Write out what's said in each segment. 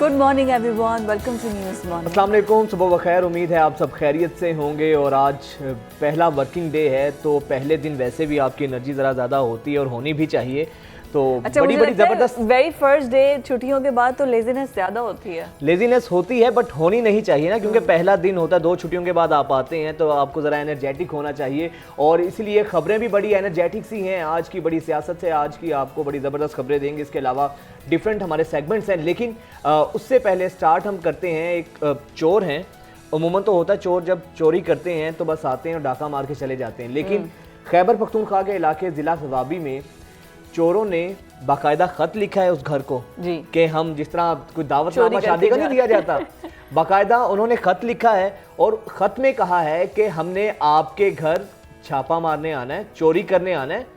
Good morning everyone, welcome to news morning. अस्सलाम वालेकुम, सुबह बखैर। उम्मीद है आप सब खैरियत से होंगे और आज पहला वर्किंग डे है तो पहले दिन वैसे भी आपकी एनर्जी ज़रा ज़्यादा होती है और होनी भी चाहिए। तो अच्छा, बड़ी बड़ी ज़बरदस्त वेरी फर्स्ट डे छुट्टियों के बाद तो लेजीनेस ज़्यादा होती है। लेजीनेस होती है बट होनी नहीं चाहिए ना, क्योंकि पहला दिन होता है, 2 छुट्टियों के बाद आप आते हैं तो आपको ज़रा एनर्जेटिक होना चाहिए। और इसलिए ख़बरें भी बड़ी एनर्जेटिक सी हैं। आज की बड़ी सियासत है, आज की आपको बड़ी ज़बरदस्त खबरें देंगे। इसके अलावा डिफरेंट हमारे सेगमेंट्स हैं, लेकिन उससे पहले स्टार्ट हम करते हैं। एक चोर हैं, अमूमन तो होता है चोर जब चोरी करते हैं तो बस आते हैं और डाका मार के चले जाते हैं, लेकिन खैबर पख्तूनख्वा के इलाके ज़िला सवाबी में चोरों ने बाकायदा खत लिखा है उस घर को जी कि हम जिस तरह कोई दावतनामा शादी का नहीं दिया जाता, बाकायदा उन्होंने खत लिखा है और खत में कहा है कि हमने आपके घर छापा मारने आना है, चोरी करने आना है,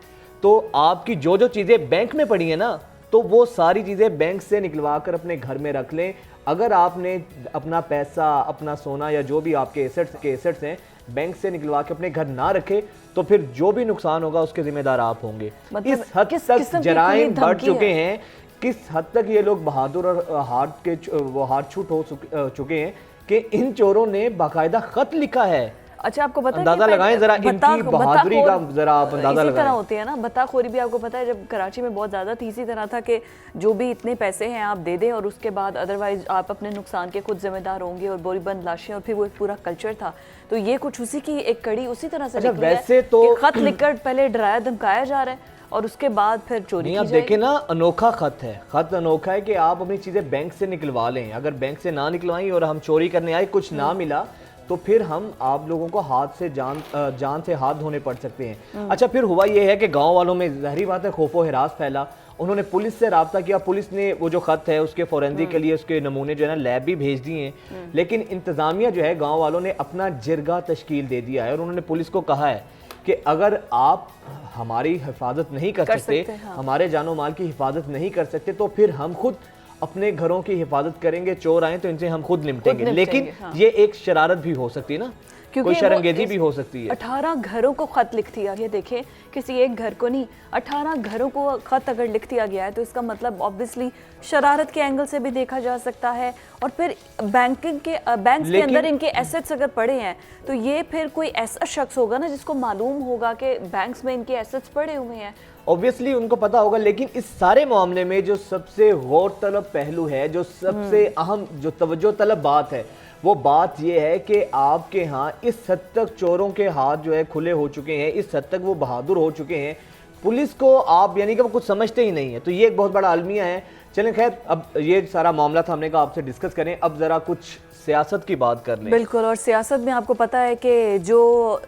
तो आपकी जो जो चीज़ें बैंक में पड़ी है ना, तो वो सारी चीज़ें बैंक से निकलवा कर अपने घर में रख लें। अगर आपने अपना पैसा, अपना सोना या जो भी आपके एसेट्स हैं बैंक से निकलवा के अपने घर ना रखे तो फिर जो भी नुकसान होगा उसके जिम्मेदार आप होंगे। इस हद तक जराइम बढ़ चुके हैं, किस हद तक ये लोग बहादुर और हार्ट छूट हो चुके हैं कि इन चोरों ने बाकायदा खत लिखा है। अच्छा, आपको पता है अंदाजा लगाएं जरा इनकी बहादुरी का, जरा आप अंदाजा लगाएं। इसी तरह होती है ना बत्ताखोरी भी। आपको पता है जब कराची में बहुत ज़्यादा थी, इसी तरह था कि जो भी इतने पैसे हैं आप दे दें और उसके बाद अदरवाइज आप अपने नुकसान के खुद जिम्मेदार होंगे और बोरीबंद लाशें, और फिर वो एक पूरा कल्चर था। तो ये कुछ उसी की एक कड़ी उसी तरह से निकली है। वैसे तो खत लिखकर पहले डराया धमकाया जा रहा है और उसके बाद फिर चोरी की आप देखें ना, अनोखा खत है। खत अनोखा है कि आप अपनी चीज़ें बैंक से निकलवा लें। अगर बैंक से ना निकलवाई और हम चोरी करने आए, कुछ ना मिला, तो फिर हम आप लोगों को हाथ से जान से हाथ धोने पड़ सकते हैं। अच्छा, फिर हुआ ये है कि गांव वालों में ज़ाहिरी बात है खौफो हिरास फैला। उन्होंने पुलिस से रब्ता किया, पुलिस ने वो जो खत है उसके फोरेंसिक के लिए उसके नमूने जो है ना लैब भी भेज दिए हैं, लेकिन इंतज़ामिया जो है गाँव वालों ने अपना जिरगा तश्कील दे दिया है और उन्होंने पुलिस को कहा है कि अगर आप हमारी हिफाजत नहीं कर सकते, हमारे जानो माल की हिफाजत नहीं कर सकते, तो फिर हम खुद अपने घरों की हिफाजत करेंगे। चोर आए तो इनसे हम खुद निपटेंगे। लेकिन ये एक शरारत भी हो सकती है ना, कोई शरंगेजी भी हो सकती है। 18 घरों को खत लिख दिया। ये देखें, किसी एक घर को नहीं, 18 घरों को खत अगर लिख दिया गया है तो इसका मतलब ऑब्वियसली शरारत के एंगल से भी देखा जा सकता है। और फिर बैंक के अंदर इनके एसेट्स अगर पड़े हैं तो ये फिर कोई ऐसा शख्स होगा ना जिसको मालूम होगा कि बैंक्स में इनके एसेट्स पड़े हुए हैं, ऑब्वियसली उनको पता होगा। लेकिन इस सारे मामले में जो सबसे गौर तलब पहलू है, जो सबसे अहम, जो तवज्जो तलब बात है, वो बात ये है कि आपके यहाँ इस हद तक चोरों के हाथ जो है खुले हो चुके हैं, इस हद तक वो बहादुर हो चुके हैं, पुलिस को आप यानी कि वो कुछ समझते ही नहीं है। तो ये एक बहुत बड़ा अलमिया है। चलें खैर, अब ये सारा मामला था, हमने कहा आपसे डिस्कस करें। अब ज़रा कुछ सियासत की बात कर लें। बिल्कुल, और सियासत में आपको पता है कि जो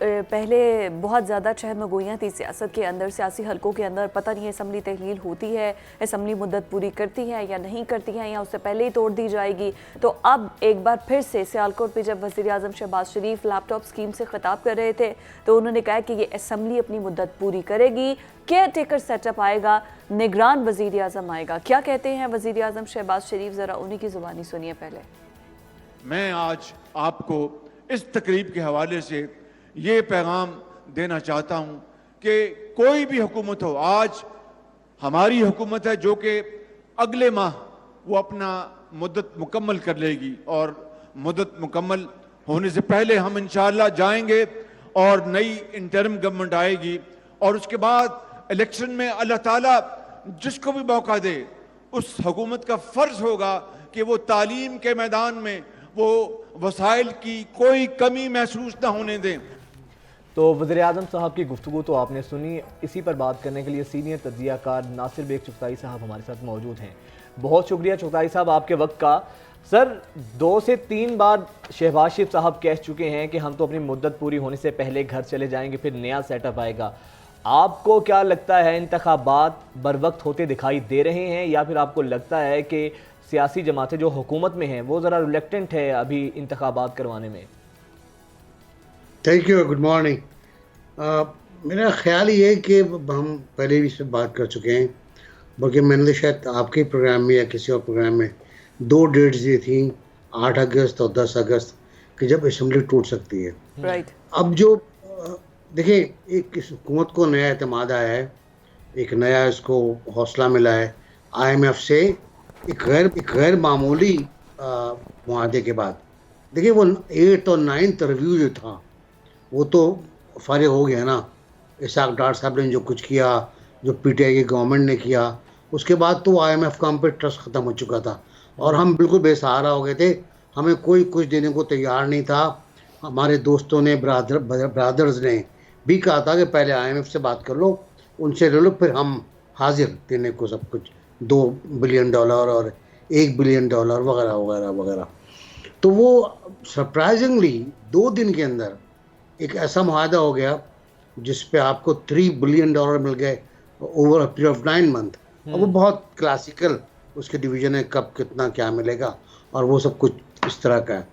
पहले बहुत ज़्यादा चहमगोइयाँ थी सियासत के अंदर, सियासी हलकों के अंदर, पता नहीं असम्बली तहलील होती है, असम्बली मुद्दत पूरी करती है या नहीं करती है, या उससे पहले ही तोड़ दी जाएगी। तो अब एक बार फिर से सियालकोट पे जब वज़ीर आज़म शहबाज शरीफ लैपटॉप स्कीम से खिताब कर रहे थे तो उन्होंने कहा कि ये असम्बली अपनी मुद्दत पूरी करेगी, केयर टेकर सेटअप आएगा, निगरान वज़ीर आज़म आएगा। क्या कहते हैं वज़ीर आज़म शहबाज शरीफ, ज़रा उन्हीं की ज़ुबानी सुनिए पहले। मैं आज आपको इस तकरीब के हवाले से ये पैगाम देना चाहता हूँ कि कोई भी हुकूमत हो, आज हमारी हुकूमत है जो कि अगले माह वो अपना मुद्दत मुकम्मल कर लेगी और मुद्दत मुकम्मल होने से पहले हम इंशाअल्लाह जाएंगे और नई इंटरिम गवर्नमेंट आएगी और उसके बाद इलेक्शन में अल्लाह ताला जिसको भी मौका दे, उस हुकूमत का फ़र्ज होगा कि वो तालीम के मैदान में वो वसाइल की कोई कमी महसूस ना होने दें। तो वज़ीर आज़म साहब की गुफ्तगू तो आपने सुनी। इसी पर बात करने के लिए सीनियर तज्ज़ियाकार नासिर बेग चुगताई साहब हमारे साथ मौजूद हैं। बहुत शुक्रिया चुगताई साहब आपके वक्त का। सर, 2 से 3 बार शहबाज शरीफ साहब कह चुके हैं कि हम तो अपनी मुद्दत पूरी होने से पहले घर चले जाएंगे, फिर नया सेटअप आएगा। आपको क्या लगता है, इंतखाबात बर वक्त होते दिखाई दे रहे हैं या फिर आपको लगता है कि सियासी जमातें जो हुकूमत में हैं वो ज़रा रिलेक्टेंट है अभी इंतखाबात करवाने में? Thank you, good morning. मेरा ख्याल ये है कि हम पहले भी इस पर बात कर चुके हैं, बल्कि मैंने तो शायद आपके प्रोग्राम में या किसी और प्रोग्राम में 2 डेट्स दी थी, 8 अगस्त और 10 अगस्त, कि जब असम्बली टूट सकती है। राइट। अब जो देखिए, एक इस हुकूमत को नया एतमाद आया है, एक नया इसको हौसला मिला है IMF से एक गैर मामूली मुआहदे के बाद, देखिए वो 8th और 9th रिव्यू जो था वो तो फारिग हो गया ना। इसाक डार साहब ने जो कुछ किया, जो पीटीआई की गवर्नमेंट ने किया, उसके बाद तो आईएमएफ का हम पे ट्रस्ट ख़त्म हो चुका था और हम बिल्कुल बेसहारा हो गए थे। हमें कोई कुछ देने को तैयार नहीं था। हमारे दोस्तों ने, ब्रादर्स ने भी कहा था कि पहले आईएमएफ से बात कर लो, उनसे ले लो, फिर हम हाजिर देने को सब कुछ, $2 बिलियन और $1 बिलियन वगैरह वगैरह वगैरह। तो वो सरप्राइजिंगली 2 दिन के अंदर एक ऐसा मुआहदा हो गया जिस पे आपको $3 बिलियन मिल गए over a period of 9 month. और वो बहुत क्लासिकल उसके डिवीजन है, कब कितना क्या मिलेगा और वो सब कुछ इस तरह का है।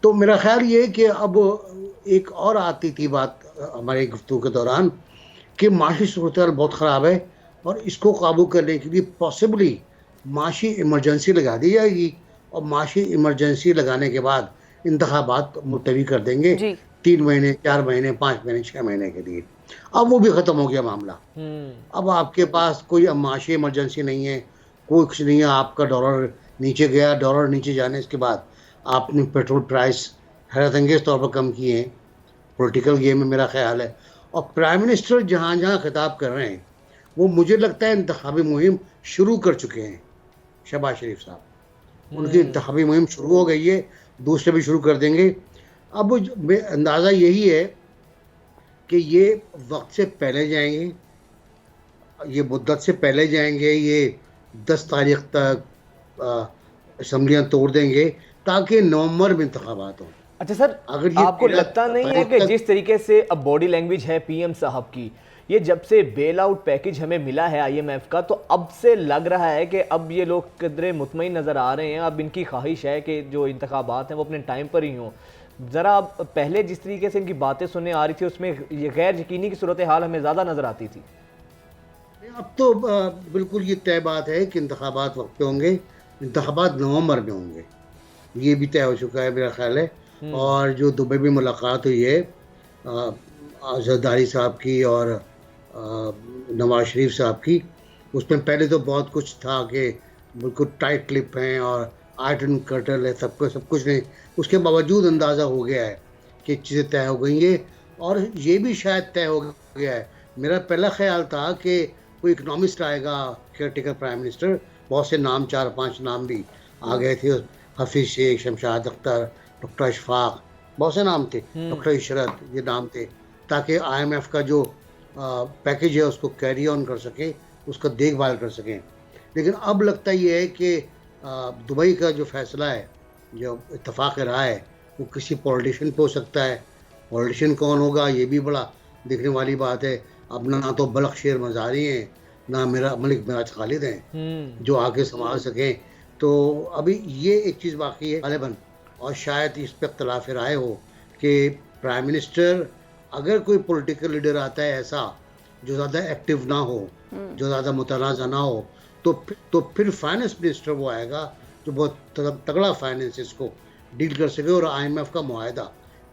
तो मेरा ख्याल ये है कि अब एक और आती थी बात हमारे गुफ्तगू के दौरान कि माशी सूरत बहुत ख़राब है और इसको काबू करने के लिए पॉसिबली माशी इमरजेंसी लगा दी जाएगी और माशी इमरजेंसी लगाने के बाद इंतखाबात मुलतवी कर देंगे जी 3 महीने, 4 महीने, 5 महीने, 6 महीने के लिए। अब वो भी ख़त्म हो गया मामला। अब आपके पास कोई अब माशी इमरजेंसी नहीं है, कोई कुछ नहीं है। आपका डॉलर नीचे गया, डॉलर नीचे जाने के बाद आपने पेट्रोल प्राइस हैरत अंगेज़ तौर पर कम किए हैं। पॉलिटिकल गेम में मेरा ख्याल है। और प्राइम मिनिस्टर जहाँ जहाँ खिताब कर रहे हैं वो मुझे लगता है इंतखाबी मुहिम शुरू कर चुके हैं। शहबाज शरीफ साहब, उनकी इंतखाबी मुहिम शुरू हो गई है, दूसरे भी शुरू कर देंगे। अब अंदाज़ा यही है कि ये वक्त से पहले जाएंगे, ये मुद्दत से पहले जाएंगे, ये 10 तारीख तक असम्बलियाँ तोड़ देंगे ताकि नवंबर में इंतखाबात हों। अच्छा सर, अगर ये आपको 13 लगता नहीं है कि जिस तरीके से अब बॉडी लैंग्वेज है पीएम साहब की, ये जब से बेल आउट पैकेज हमें मिला है आईएमएफ का, तो अब से लग रहा है कि अब ये लोग किधरे मुतमईन नज़र आ रहे हैं। अब इनकी ख्वाहिश है कि जो इंतखाबात हैं वो अपने टाइम पर ही हों। ज़रा पहले जिस तरीके से इनकी बातें सुनने आ रही थी उसमें ये गैर यकीनी की सूरत हाल हमें ज़्यादा नज़र आती थी। अब तो बिल्कुल ये तय बात है कि इंतखाबात वक्त पे होंगे, इंतखाबात नवंबर में होंगे, ये भी तय हो चुका है मेरा ख्याल है। और जो दुबई में मुलाकात हुई है जरदारी साहब की और नवाज शरीफ साहब की, उसमें पहले तो बहुत कुछ था कि बिल्कुल टाइट क्लिप हैं और आयटन कर्टल है, सब कुछ नहीं। उसके बावजूद अंदाज़ा हो गया है कि चीज़ें तय हो गई हैं और ये भी शायद तय हो गया है। मेरा पहला ख्याल था कि कोई इकनॉमिस्ट आएगा केयरटेकर प्राइम मिनिस्टर, बहुत से नाम, 4-5 नाम भी आ गए थे, हफीज़ शेख, शमशाद अख्तर, डॉक्टर अशफाक, बहुत से नाम थे, डॉक्टर इशरत, ये नाम थे, ताकि आईएमएफ का जो पैकेज है उसको कैरी ऑन कर सकें, उसका देखभाल कर सकें। लेकिन अब लगता ये है कि दुबई का जो फैसला है, जो इत्तफाक रहा है, वो किसी पॉलिटिशियन पे हो सकता है। पॉलिटिशियन कौन होगा ये भी बड़ा देखने वाली बात है। अब ना तो बलख शेर मज़ारी हैं, ना मेरा मलिक मिराज खालिद हैं जो आके संभाल सकें। तो अभी ये एक चीज़ बाकी है गालिबन, और शायद इस पर इख्तलाफ राय हो कि प्राइम मिनिस्टर, अगर कोई पॉलिटिकल लीडर आता है ऐसा जो ज़्यादा एक्टिव ना हो, जो ज़्यादा मुतनाज़ा ना हो, तो फिर फाइनेंस मिनिस्टर वो आएगा जो बहुत तगड़ा फाइनेंस को डील कर सके और आईएमएफ का मुआहदा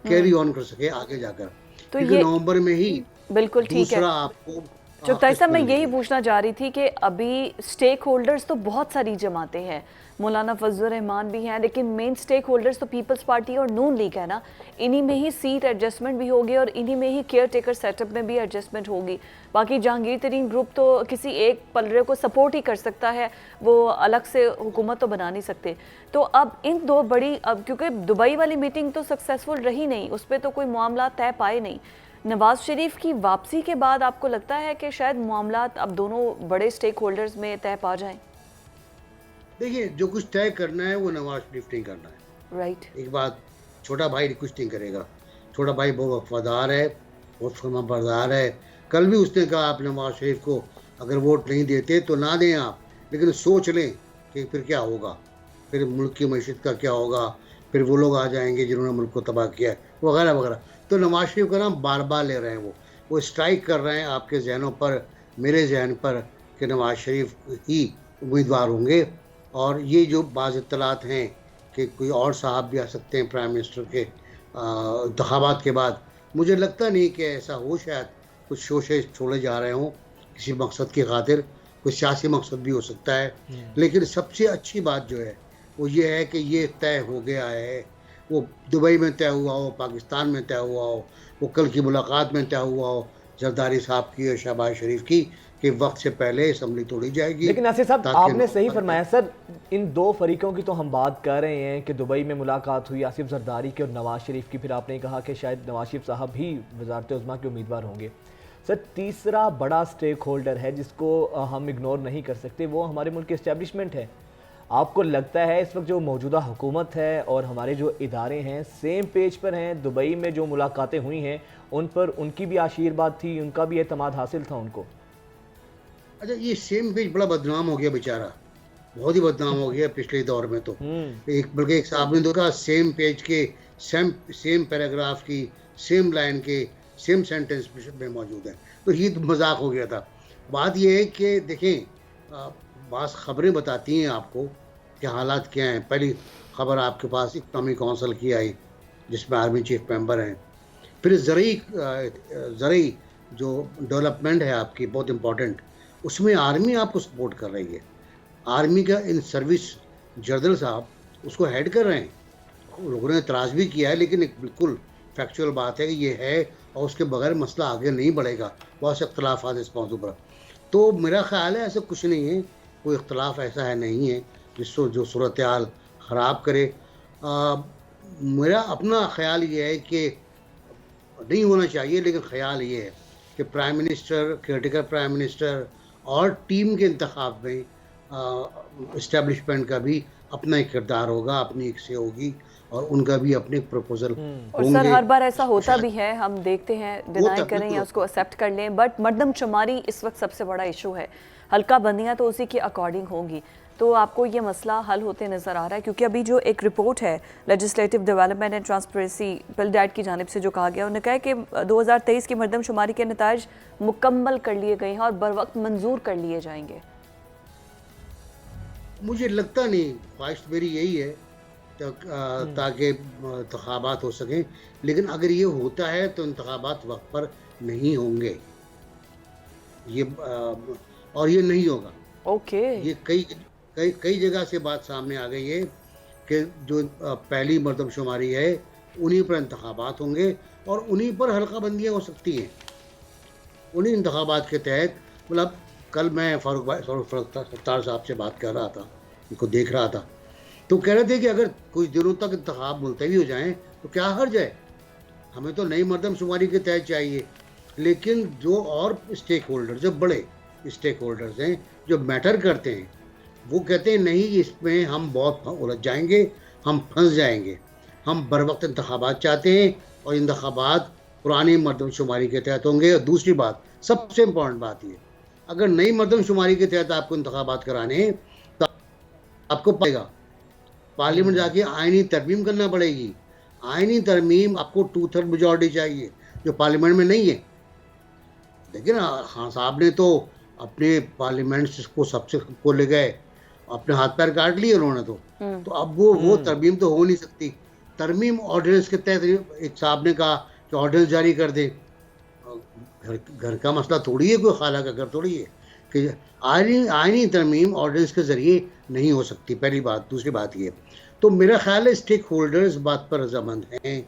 कैरी ऑन कर सके आगे जाकर। तो क्योंकि ये नवंबर में ही बिल्कुल ठीक है। दूसरा आपको चुगताई साहब, मैं यही पूछना चाह रही थी कि अभी स्टेक होल्डर्स तो बहुत सारी जमाते हैं, मौलाना फजलुर रहमान भी हैं, लेकिन मेन स्टेक होल्डर्स तो पीपल्स पार्टी और नून लीग है ना। इन्हीं में ही सीट एडजस्टमेंट भी होगी और इन्हीं में ही केयर टेकर सेटअप में भी एडजस्टमेंट होगी। बाकी जहांगीर तरीन ग्रुप तो किसी एक पलरे को सपोर्ट ही कर सकता है, वो अलग से हुकूमत तो बना नहीं सकते। तो अब इन दो बड़ी, अब क्योंकि दुबई वाली मीटिंग तो सक्सेसफुल रही नहीं, उस पर तो कोई मामला तय पाए नहीं, नवाज शरीफ की वापसी के बाद आपको लगता है कि शायद मामलात अब दोनों बड़े स्टेक होल्डर्स में तय पा जाएं? देखिए, जो कुछ तय करना है वो नवाज शरीफ नहीं करना है। राइट। एक बात, छोटा भाई कुछ नहीं करेगा। छोटा भाई बहुत वफादार है, बहुत फरमाबरदार है। कल भी उसने कहा आप नवाज शरीफ को अगर वोट नहीं देते तो ना दें आप, लेकिन सोच लें कि फिर क्या होगा, फिर मुल्क की मैशत का क्या होगा, फिर वो लोग आ जाएंगे जिन्होंने मुल्क को तबाह किया है, वगैरह वगैरह। तो नवाज शरीफ का नाम बार बार ले रहे हैं, वो स्ट्राइक कर रहे हैं आपके जहनों पर, मेरे जहन पर, कि नवाज शरीफ ही उम्मीदवार होंगे। और ये जो बाज़ इत्तलात हैं कि कोई और साहब भी आ सकते हैं प्राइम मिनिस्टर के इंतखाबात के बाद, मुझे लगता नहीं कि ऐसा हो। शायद कुछ शोशे छोड़े जा रहे हों किसी मकसद की खातिर, कोई सियासी मकसद भी हो सकता है, लेकिन सबसे अच्छी बात जो है वो ये है कि ये तय हो गया है। वो दुबई में तय हुआ हो, पाकिस्तान में तय हुआ हो, वो कल की मुलाकात में तय हुआ हो जरदारी साहब की और शहबाज शरीफ की, कि वक्त से पहले असम्बली तोड़ी जाएगी। लेकिन नासिर साहब ताकि आपने सही फरमाया सर, इन दो फरीकों की तो हम बात कर रहे हैं कि दुबई में मुलाकात हुई आसिफ जरदारी की और नवाज शरीफ की, फिर आपने कहा कि शायद नवाज शरीफ साहब भी वजारत उज़्मा के उम्मीदवार होंगे। सर तीसरा बड़ा स्टेक होल्डर है जिसको हम इग्नोर नहीं कर सकते, वो हमारे मुल्क की इस्टेब्लिशमेंट है। आपको लगता है इस वक्त जो मौजूदा हुकूमत है और हमारे जो इदारे हैं सेम पेज पर हैं? दुबई में जो मुलाकातें हुई हैं उन पर उनकी भी आशीर्वाद थी, उनका भी एतमाद हासिल था उनको? अच्छा, ये सेम पेज बड़ा बदनाम हो गया बेचारा, बहुत ही बदनाम हो गया पिछले दौर में। तो एक बल्कि एक साहब ने तो कहा सेम पेज के सेम पैराग्राफ की सेम लाइन के सेम सेंटेंस में मौजूद है, तो ये तो मजाक हो गया था। बात ये है कि देखें, बास खबरें बताती हैं आपको कि हालात क्या हैं। पहली खबर आपके पास इकनॉमी काउंसिल की आई जिसमें आर्मी चीफ मेंबर हैं, फिर ज़रूरी जो डेवलपमेंट है आपकी बहुत इम्पोर्टेंट, उसमें आर्मी आपको सपोर्ट कर रही है। आर्मी का इन सर्विस जनरल साहब उसको हेड कर रहे हैं। लोगों ने एतराज़ भी किया है, लेकिन एक बिल्कुल फैक्चुअल बात है कि ये है और उसके बगैर मसला आगे नहीं बढ़ेगा। बहुत से इख्तलाफात इस मौजू पर, तो मेरा ख्याल है ऐसा कुछ नहीं है, कोई इख्तलाफ ऐसा है नहीं है जिसको जो सूरत हाल ख़राब करे। मेरा अपना ख्याल ये है कि नहीं होना चाहिए, लेकिन ख्याल ये है कि prime minister, caretaker prime minister और टीम के इंतखाब में इस्टेब्लिशमेंट का भी अपना एक किरदार होगा, अपनी एक से होगी और उनका भी अपने प्रपोजल और सर हर बार ऐसा होता भी है, हम देखते हैं, डिनाई करें या उसको एक्सेप्ट कर लें, बट मर्दमशुमारी इस वक्त सबसे बड़ा इशू है। हल्का बंदियां तो उसी के अकॉर्डिंग होंगी, तो आपको ये मसला हल होते नज़र आ रहा है? क्योंकि अभी जो एक रिपोर्ट है legislative development and transparency bill that की जानिब से जो कहा गया, उन्होंने कहा कि 2023 की मर्दमशुमारी के नताइज मुकम्मल कर लिए गए हैं और बर वक्त मंजूर कर लिए जाएंगे। मुझे लगता नहीं, ख्वाहिश मेरी यही है ताकि इंतखाबात हो सकें, लेकिन अगर ये होता है तो इंतखाबात वक्त पर नहीं होंगे, ये और ये नहीं होगा। ओके, ये कई जगह से बात सामने आ गई है कि जो पहली मर्दमशुमारी है उन्हीं पर इंतखाबात होंगे और उन्हीं पर हल्का बंदियाँ हो सकती हैं। उन्हीं इंतखाबात के तहत, मतलब कल मैं फारूक सत्तार साहब से बात कर रहा था, उनको देख रहा था, तो कह रहे थे कि अगर कुछ दिनों तक इंतखाब मुलतवी हो जाएं तो क्या हर्ज है, हमें तो नई मर्दमशुमारी के तहत चाहिए। लेकिन जो और स्टेक होल्डर, जो बड़े स्टेक होल्डर्स हैं जो मैटर करते हैं, वो कहते हैं नहीं, इसमें हम बहुत उलझ जाएंगे, हम फंस जाएंगे, हम बर वक्त इंतखाबात चाहते हैं और इंतखाबात पुरानी मर्दमशुमारी के तहत होंगे। और दूसरी बात, सबसे इम्पोर्टेंट बात ये, अगर नई मर्दमशुमारी के तहत आपको इंतखाबात कराने हैं तो आपको पाएगा पार्लियामेंट जाके आईनी तरमीम करना पड़ेगी। आईनी तरमीम आपको 2/3 मेजॉरिटी चाहिए, जो पार्लियामेंट में नहीं है। देखिए ना, खान साहब ने तो अपने पार्लियामेंट को सबसे को ले गए, अपने हाथ पैर काट लिए उन्होंने तो अब वो तरमीम तो हो नहीं सकती। तरमीम ऑर्डिनेंस के तहत, एक साहब ने कहा कि ऑर्डिनेंस जारी कर दे, घर का मसला थोड़ी है, कोई खाला का घर थोड़ी है कि आईनी तरमीम ऑर्डिनेंस के ज़रिए नहीं हो सकती, पहली बात। दूसरी बात ये, तो मेरा ख्याल है स्टेक होल्डर्स बात पर रजामंद हैं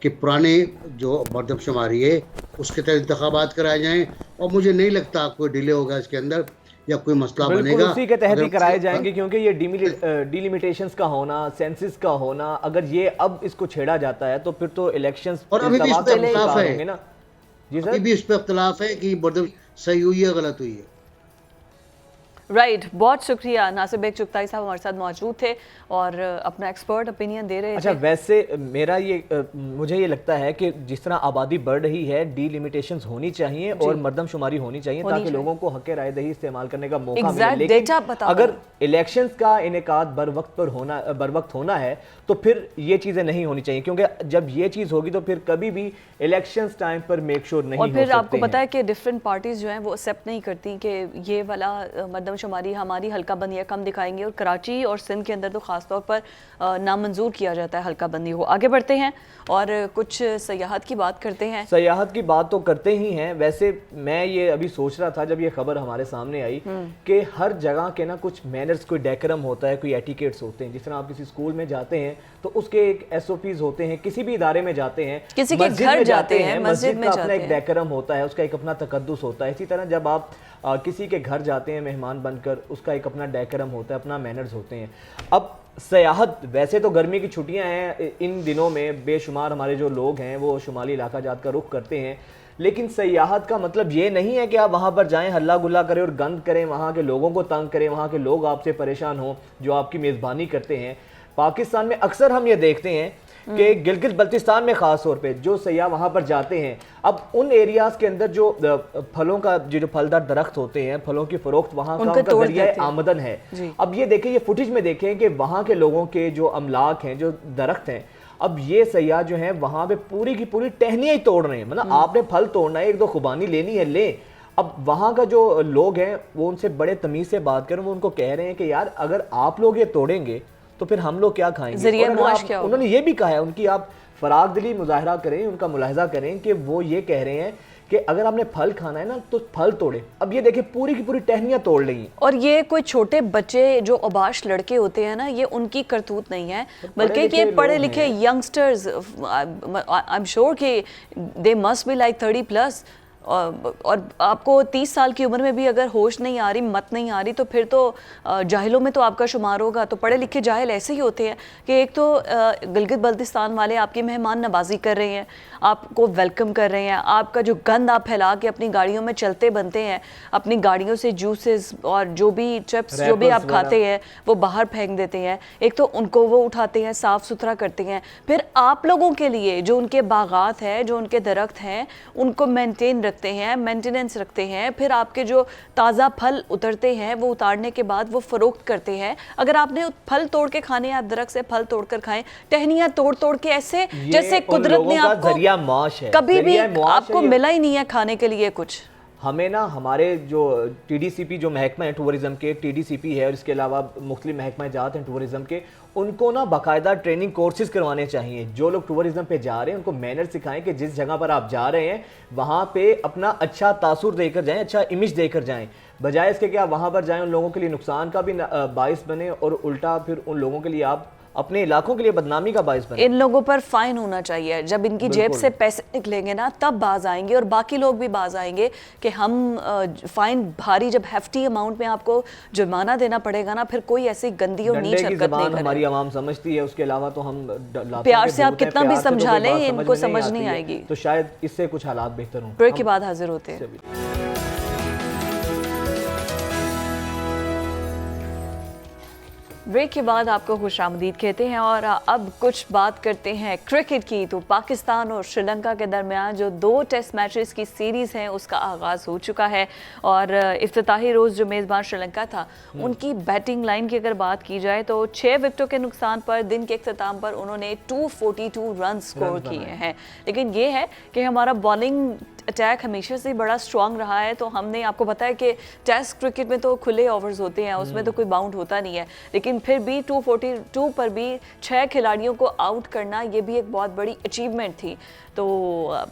कि पुराने जो मर्दमशुमारी है उसके तहत इंतखाबात कराए जाएं, और मुझे नहीं लगता कोई डिले होगा इसके अंदर या कोई मसला बनेगा। उसी के तहत ही कराए जाएंगे, क्योंकि ये डिलिमिटेशंस का होना, सेंसस का होना, अगर ये अब इसको छेड़ा जाता है तो फिर तो इलेक्शंस और अभी भी इस पर इख्तिलाफ है ना जी सर, अभी भी इस पर इख्तिलाफ है कि मर्दम सही हुई है गलत हुई है। राइट, बहुत शुक्रिया। नासिर बेग चुगताई साहब हमारे साथ मौजूद थे और अपना एक्सपर्ट ओपिनियन दे रहे थे। अच्छा, वैसे मेरा ये मुझे ये लगता है कि जिस तरह आबादी बढ़ रही है, डिलिमिटेशंस होनी चाहिए और मर्दमशुमारी होनी चाहिए ताकि लोगों को हक राय दही इस्तेमाल करने का मौका मिले। लेकिन अगर इलेक्शंस का इनेकाद बर वक्त होना है तो फिर ये चीज़ें नहीं होनी चाहिए, क्योंकि जब ये चीज़ होगी तो फिर कभी भी इलेक्शंस टाइम पर मेक श्योर नहीं हो सकते। और फिर आपको पता है कि डिफरेंट पार्टीज जो हैं वो एक्सेप्ट नहीं करती कि ये वाला मरदमशुमारी हमारी हल्का बंदियाँ कम दिखाएंगे और कराची और सिंध के अंदर तो ख़ासतौर पर नामंजूर किया जाता है हल्का बंदी को। आगे बढ़ते हैं और कुछ सयाहत की बात करते हैं। सयाहत की बात तो करते ही हैं। वैसे मैं ये अभी सोच रहा था जब ये खबर हमारे सामने आई कि हर जगह के ना कुछ मैनर्स, कोई डेकोरम होता है, कोई एटिकेट्स होते हैं। जिस तरह आप किसी स्कूल में जाते हैं तो उसके एक SOPs होते हैं, किसी भी इदारे में जाते हैं, किसी के घर जाते हैं, मस्जिद में का अपना जाते एक हैं, डेकोरम होता है, उसका एक अपना तकद्दुस होता है। इसी तरह जब आप किसी के घर जाते हैं मेहमान बनकर, उसका एक अपना डेकोरम होता है, अपना मैनर्स होते हैं। अब सयाहत, वैसे तो गर्मी की छुट्टियां हैं, इन दिनों में बेशुमार हमारे जो लोग हैं वो शुमाली इलाका जात का रुख करते हैं, लेकिन सयाहत का मतलब ये नहीं है कि आप वहाँ पर जाएं, हल्ला गुल्ला करें और गंद करें, वहाँ के लोगों को तंग करें, वहाँ के लोग आपसे परेशान हों जो आपकी मेज़बानी करते हैं। पाकिस्तान में अक्सर हम ये देखते हैं कि गिलगित बल्तिस्तान में ख़ास तौर पे जो सयाह वहाँ पर जाते हैं, अब उन एरियाज़ के अंदर जो फलों का जो फलदार दरख्त होते हैं, फलों की फ़रोख्त वहाँ का उनका ज़रिया आमदन है। अब ये देखें, ये फुटेज में देखें कि वहाँ के लोगों के जो अमलाक हैं, जो दरख्त हैं, अब ये सयाह जो हैं वहाँ पे पूरी की पूरी टहनियाँ ही तोड़ रहे हैं। मतलब आपने फल तोड़ना है, एक दो खुबानी लेनी है, ले। अब वहाँ का जो लोग हैं वो उनसे बड़े तमीज़ से बात करें, वो उनको कह रहे हैं कि यार अगर आप लोग ये तोड़ेंगे तो फिर हम लोग क्या खाएंगे। उन्होंने ये भी कहा है, उनकी आप फराग दिली मुजाहरा करें, उनका मुलाहिजा करें कि वो ये कह रहे हैं कि अगर आपने फल खाना है ना तो फल तोड़े। अब ये देखिए पूरी की पूरी टहनियाँ तोड़ ली। और ये कोई छोटे बच्चे जो अबाश लड़के होते हैं ना, ये उनकी करतूत नहीं है, बल्कि ये पढ़े लिखे यंगस्टर्स, आई एम श्योर कि दे मस्ट बी लाइक 30+। और आपको 30 साल की उम्र में भी अगर होश नहीं आ रही, मत नहीं आ रही, तो फिर तो जाहिलों में तो आपका शुमार होगा। तो पढ़े लिखे जाहिल ऐसे ही होते हैं कि एक तो गिलगित बल्तिस्तान वाले आपकी मेहमान नवाजी कर रहे हैं, आपको वेलकम कर रहे हैं, आपका जो गंद आप फैला के अपनी गाड़ियों में चलते बनते हैं, अपनी गाड़ियों से जूसेस और जो भी चिप्स जो भी आप खाते हैं वो बाहर फेंक देते हैं। एक तो उनको वो उठाते हैं, साफ़ सुथरा करते हैं, फिर आप लोगों के लिए जो उनके बागात हैं, जो उनके दरख्त हैं, उनको मेंटेन रखते हैं, मेंटेनेंस रखते हैं। फिर आपके जो ताज़ा फल उतरते हैं वो उतारने के बाद वो फरोख्त करते हैं। अगर आपने फल तोड़ के खाने, आप दरख्त से फल तोड़ कर खाएं, टहनियाँ तोड़ तोड़ के, ऐसे जैसे कुदरत ने आपको कभी भी आपको मिला ही नहीं है खाने के लिए कुछ। हमें ना हमारे जो TDCP जो महकमा है टूरिज़म के, TDCP है, और इसके अलावा मुख्तलिफ महकमा जात हैं टूरिज़म के, उनको ना बाकायदा ट्रेनिंग कोर्सेज करवाने चाहिए। जो लोग टूरिज़म पे जा रहे हैं उनको मैनर सिखाएं कि जिस जगह पर आप जा रहे हैं वहाँ पे अपना अच्छा तासुर देकर जाएं, अच्छा इमेज देकर जाएं, बजाय इसके कि आप वहाँ पर जाएं उन लोगों के लिए नुकसान का भी बाइस बने और उल्टा फिर उन लोगों के लिए आप अपने इलाकों के लिए बदनामी का बाइस बने। इन लोगों पर फाइन होना चाहिए। जब इनकी जेब से पैसे निकलेंगे ना तब बाज आएंगे, और बाकी लोग भी बाज आएंगे कि हम फाइन भारी, जब हेफ्टी अमाउंट में आपको जुर्माना देना पड़ेगा ना, फिर कोई ऐसी गंदी और नीच हरकत नहीं करे। हमारी आवाम समझती है, उसके अलावा तो हम प्यार से आप कितना भी समझा लें इनको समझ नहीं आएगी। तो शायद इससे कुछ हालात बेहतर हों। ब्रेक के बाद हाजिर होते हैं। ब्रेक के बाद आपको खुशामदीद कहते हैं और अब कुछ बात करते हैं क्रिकेट की। तो पाकिस्तान और श्रीलंका के दरमियान जो 2 टेस्ट मैचेस की सीरीज़ है उसका आगाज़ हो चुका है, और इफ्तिताही रोज़ जो मेज़बान श्रीलंका था उनकी बैटिंग लाइन की अगर बात की जाए तो 6 विकेटों के नुकसान पर दिन के इख्तिताम पर उन्होंने 242 रन स्कोर किए हैं। लेकिन ये है कि हमारा बॉलिंग अटैक हमेशा से बड़ा स्ट्रॉन्ग रहा है। तो हमने आपको पता है कि टेस्ट क्रिकेट में तो खुले ओवर्स होते हैं, उसमें तो कोई बाउंड होता नहीं है, लेकिन फिर भी 242 पर भी 6 खिलाड़ियों को आउट करना ये भी एक बहुत बड़ी अचीवमेंट थी। तो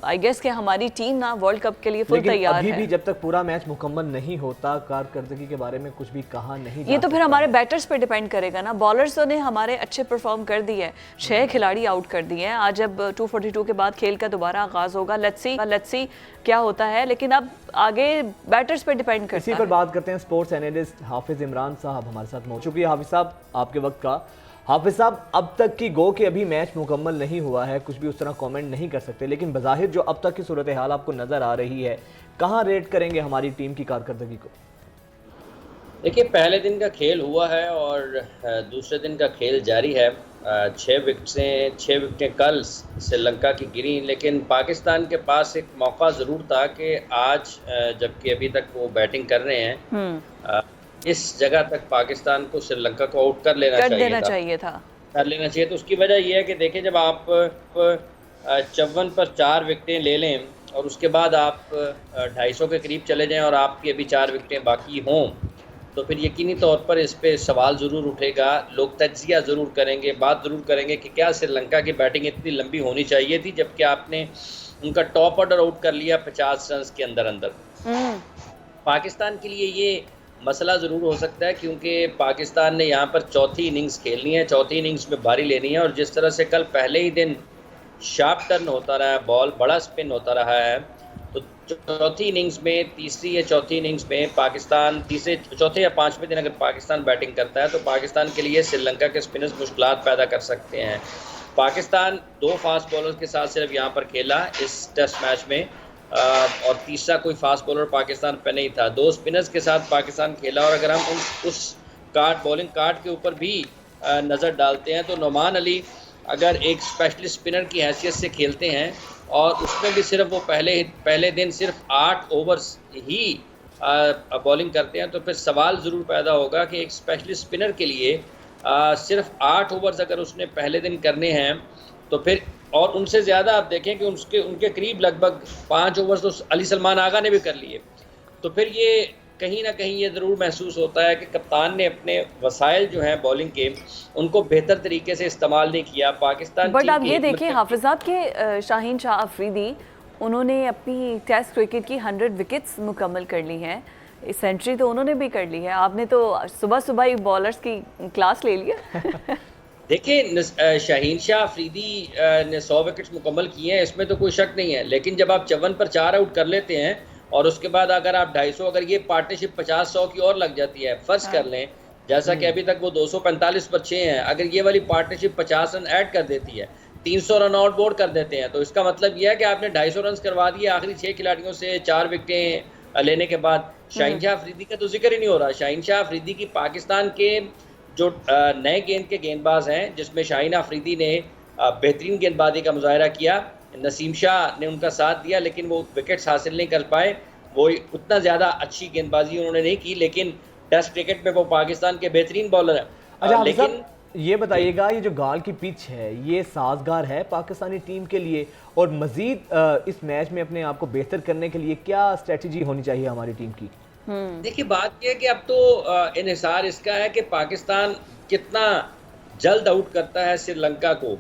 आई गेस कि हमारी टीम ना वर्ल्ड कप के लिए फुल तैयार है। अभी भी जब तक पूरा मैच मुकम्मल नहीं होता, कारकर्दगी के बारे में कुछ भी कहा नहीं ये तो फिर हमारे बैटर्स पे डिपेंड करेगा ना। बॉलर्स ने हमारे अच्छे परफॉर्म कर दिए हैं, 6 खिलाड़ी आउट कर दिए हैं। आज जब 242 के बाद खेल का दोबारा आगाज होगा, लेट्स सी क्या होता है, लेकिन अब आगे बैटर्स पे डिपेंड करता है। इसी पर बात करते हैं। स्पोर्ट्स एनालिस्ट हाफिज इमरान साहब हमारे साथ मौजूद। शुक्रिया हाफिज साहब आपके वक्त का। हाफिज साहब, अब तक की गो कि अभी मैच मुकम्मल नहीं हुआ है, कुछ भी उस तरह कमेंट नहीं कर सकते, लेकिन बज़ाहिर जो अब तक की सूरत हाल आपको नज़र आ रही है, कहाँ रेट करेंगे हमारी टीम की कारकर्दगी को? देखिए, पहले दिन का खेल हुआ है और दूसरे दिन का खेल जारी है। 6 विकेटें कल श्रीलंका की गिरी, लेकिन पाकिस्तान के पास एक मौका ज़रूर था कि आज जबकि अभी तक वो बैटिंग कर रहे हैं, इस जगह तक पाकिस्तान को श्रीलंका को आउट कर लेना चाहिए था। तो उसकी वजह यह है कि देखिए, जब आप 54 पर 4 विकेटें ले लें और उसके बाद आप 250 के करीब चले जाएं और आपकी अभी 4 विकेटें बाकी हों, तो फिर यकीनी तौर पर इस पे सवाल ज़रूर उठेगा, लोग तज्ज़िया ज़रूर करेंगे, बात ज़रूर करेंगे कि क्या श्रीलंका की बैटिंग इतनी लंबी होनी चाहिए थी, जबकि आपने उनका टॉप ऑर्डर आउट कर लिया 50 रन के अंदर। पाकिस्तान के लिए ये मसला ज़रूर हो सकता है, क्योंकि पाकिस्तान ने यहाँ पर चौथी इनिंग्स खेलनी है, चौथी इनिंग्स में बारी लेनी है, और जिस तरह से कल पहले ही दिन शार्प टर्न होता रहा है, बॉल बड़ा स्पिन होता रहा है, तो चौथी इनिंग्स में, तीसरी या चौथी इनिंग्स में पाकिस्तान, चौथे या पाँचवें दिन अगर पाकिस्तान बैटिंग करता है तो पाकिस्तान के लिए श्रीलंका के स्पिनर्स मुश्किलात पैदा कर सकते हैं। पाकिस्तान 2 फास्ट बॉलर्स के साथ सिर्फ यहाँ पर खेला इस टेस्ट मैच में, और तीसरा कोई फास्ट बॉलर पाकिस्तान पे नहीं था। 2 स्पिनर्स के साथ पाकिस्तान खेला, और अगर हम उस बॉलिंग कार्ड के ऊपर भी नज़र डालते हैं तो नोमान अली अगर एक स्पेशलिस्ट स्पिनर की हैसियत से खेलते हैं और उसमें भी सिर्फ वो पहले दिन सिर्फ 8 ओवर्स ही बॉलिंग करते हैं, तो फिर सवाल ज़रूर पैदा होगा कि एक स्पेशलिस्ट स्पिनर के लिए सिर्फ 8 ओवर्स अगर उसने पहले दिन करने हैं तो फिर, और उनसे ज़्यादा आप देखें कि उनके करीब लगभग 5 ओवर्स तो अली सलमान आगा ने भी कर लिए, तो फिर ये कहीं ना कहीं ये ज़रूर महसूस होता है कि कप्तान ने अपने वसाइल जो हैं बॉलिंग के उनको बेहतर तरीके से इस्तेमाल नहीं किया। पाकिस्तान बट आप ये देखिए हाफिज़ साहब के शाहीन शाह अफरीदी उन्होंने अपनी टेस्ट क्रिकेट की 100 विकेट्स मुकम्मल कर ली हैं, सेंचुरी तो उन्होंने भी कर ली है। आपने तो सुबह सुबह ही बॉलर्स की क्लास ले लिया। देखिए शाहीन शाह अफरीदी ने 100 विकेट्स मुकम्मल किए हैं, इसमें तो कोई शक नहीं है, लेकिन जब आप 54 पर 4 आउट कर लेते हैं और उसके बाद अगर आप 250, अगर ये पार्टनरशिप 50-100 की और लग जाती है, फ़र्ज़ कर लें जैसा कि अभी तक वो 245 पर 6 हैं, अगर ये वाली पार्टनरशिप 50 रन ऐड कर देती है, 300 रन आउट बोर्ड कर देते हैं, तो इसका मतलब ये है कि आपने 250 रन करवा दिए आखिरी 6 खिलाड़ियों से 4 विकेटें लेने के बाद। शाहीन शाह अफरीदी का तो जिक्र ही नहीं हो रहा। शाहीन शाह अफरीदी की पाकिस्तान के जो नए गेंद के गेंदबाज हैं, जिसमें शाहीन अफरीदी ने बेहतरीन गेंदबाजी का मुजाहरा किया, नसीम शाह ने उनका साथ दिया, लेकिन वो विकेट्स हासिल नहीं कर पाए, वो उतना ज़्यादा अच्छी गेंदबाजी उन्होंने नहीं की, लेकिन टेस्ट क्रिकेट में वो पाकिस्तान के बेहतरीन बॉलर हैं। अच्छा, लेकिन ये बताइएगा, ये जो गाल की पिच है ये साजगार है पाकिस्तानी टीम के लिए, और मजीद इस मैच में अपने आप को बेहतर करने के लिए क्या स्ट्रेटजी होनी चाहिए हमारी टीम की? देखिए बात यह है कि अब तो इन्हिसार इसका है कि पाकिस्तान कितना जल्द आउट करता है श्रीलंका को।